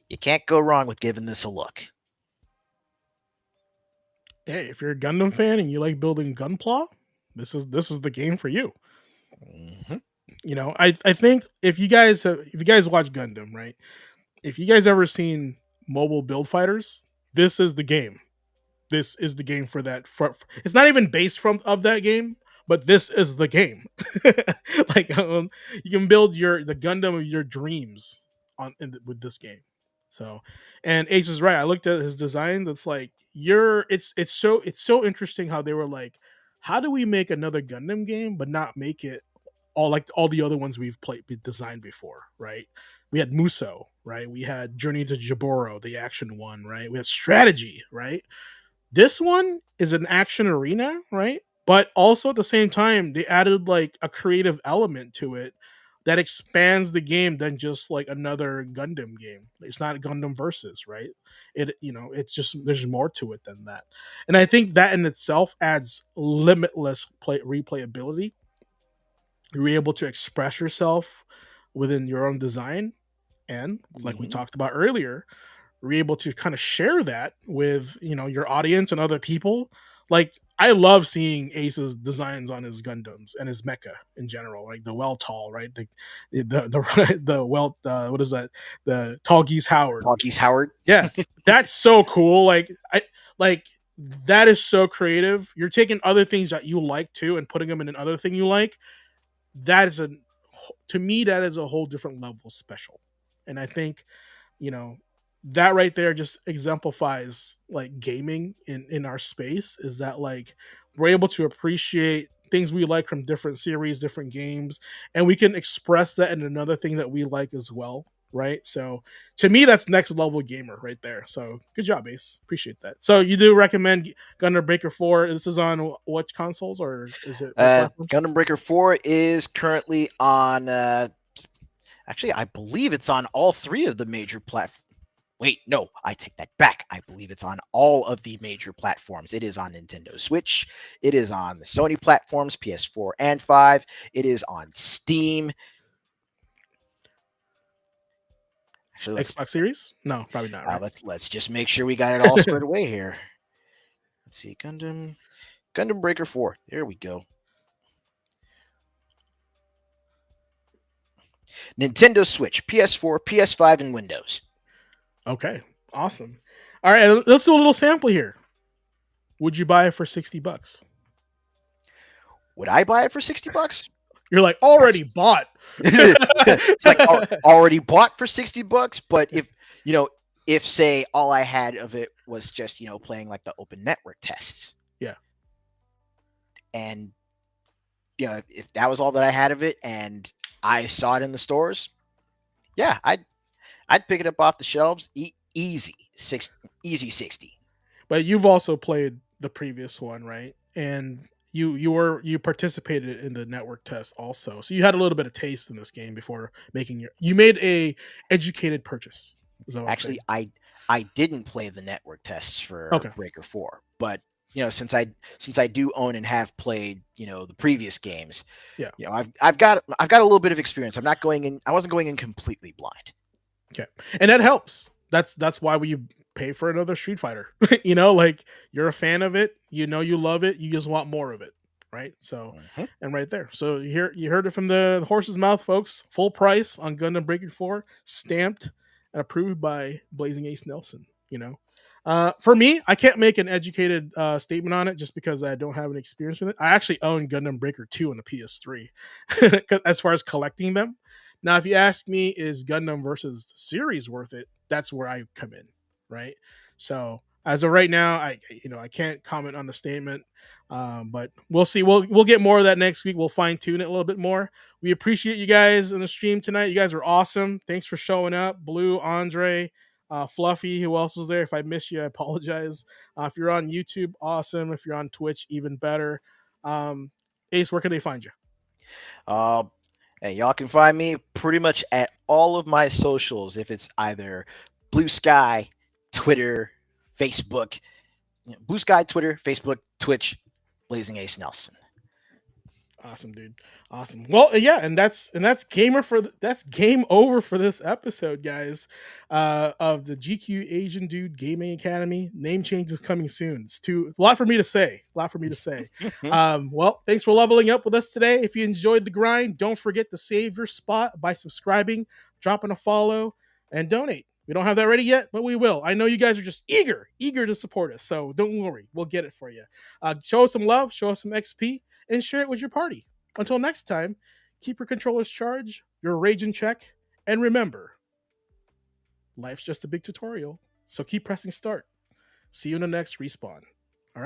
you can't go wrong with giving this a look. Hey, if you're a Gundam fan and you like building Gunpla, this is the game for you. Mm-hmm. I think if you guys watch Gundam, right? If you guys ever seen mobile build fighters, this is the game. This is the game for that. It's not even based from of that game, but this is the game. Like, you can build the Gundam of your dreams with this game. So, and Ace is right. I looked at his design. That's like it's so interesting how they were like, how do we make another Gundam game but not make it all like all the other ones we've designed before, right? We had Muso, right? We had Journey to Jaburo, the action one, right? We had Strategy, right? This one is an action arena, right? But also at the same time, they added like a creative element to it that expands the game than just like another Gundam game. It's not Gundam versus, right? It's just there's more to it than that. And I think that in itself adds limitless replayability. You're able to express yourself within your own design, and like we Mm-hmm. talked about earlier, we're able to kind of share that with your audience and other people. Like, I love seeing Ace's designs on his Gundams and his mecha in general, like the well tall, right? The well what is that? The tall geese Howard. Talkies Howard. Yeah, that's so cool. Like that is so creative. You're taking other things that you like too and putting them in another thing you like. That is a to me that is a whole different level of special. And I think, you know, that right there just exemplifies like gaming in our space, is that like we're able to appreciate things we like from different series, different games, and we can express that in another thing that we like as well, right? So to me that's next level gamer right there. So good job, Ace, appreciate that. So you do recommend Gundam Breaker 4? This is on what consoles, or is it what platforms? Gundam Breaker 4 is currently on. Actually, I believe it's on all three of the major platforms. Wait, no, I take that back. I believe it's on all of the major platforms. It is on Nintendo Switch. It is on the Sony platforms, PS4 and 5. It is on Steam. Actually, Xbox Series? No, probably not, right? let's just make sure we got it all squared away here. Let's see, Gundam Breaker 4. There we go. Nintendo Switch, PS4, PS5, and Windows. Okay, awesome. All right, let's do a little sample here. Would you buy it for $60? Would I buy it for $60? You're like already bought. It's like already bought for $60. But if say all I had of it was just playing like the open network tests, Yeah. and if that was all that I had of it, and I saw it in the stores, yeah, I'd pick it up off the shelves, easy 60. But you've also played the previous one, right? And you participated in the network test also, so you had a little bit of taste in this game before you made a educated purchase. Is that what Actually, I'm I didn't play the network tests for saying? Okay. Breaker 4, but since I do own and have played the previous games, Yeah. I've got a little bit of experience. I wasn't going in completely blind. Okay, and that helps. That's why we pay for another Street Fighter. Like you're a fan of it. You love it. You just want more of it, right? So, Mhm. and right there. So you heard it from the horse's mouth, folks. Full price on Gundam Breaking 4, stamped and approved by Blazing Ace Nelson. For me, I can't make an educated statement on it just because I don't have any experience with it. I actually own Gundam Breaker 2 on the PS3 as far as collecting them. Now, if you ask me, is Gundam versus series worth it? That's where I come in, right? So as of right now, I can't comment on the statement, but we'll see. We'll get more of that next week. We'll fine tune it a little bit more. We appreciate you guys in the stream tonight. You guys are awesome. Thanks for showing up, Blue, Andre, Fluffy. Who else is there? If I missed you, I apologize. If you're on YouTube, awesome. If you're on Twitch, even better. Ace, where can they find you? And y'all can find me pretty much at all of my socials. If it's either Blue Sky, Twitter, Facebook, Blue Sky, Twitter, Facebook, Twitch, Blazing Ace Nelson. Awesome, dude. Awesome. Well, yeah, and that's that's game over for this episode, guys. Of the GQAzndood Gaming Academy. Name change is coming soon. It's a lot for me to say. A lot for me to say. Well, thanks for leveling up with us today. If you enjoyed the grind, don't forget to save your spot by subscribing, dropping a follow, and donate. We don't have that ready yet, but we will. I know you guys are just eager to support us, so don't worry. We'll get it for you. Show us some love, show us some XP, and share it with your party. Until next time, keep your controllers charged, your rage in check, and remember, life's just a big tutorial, so keep pressing start. See you in the next respawn.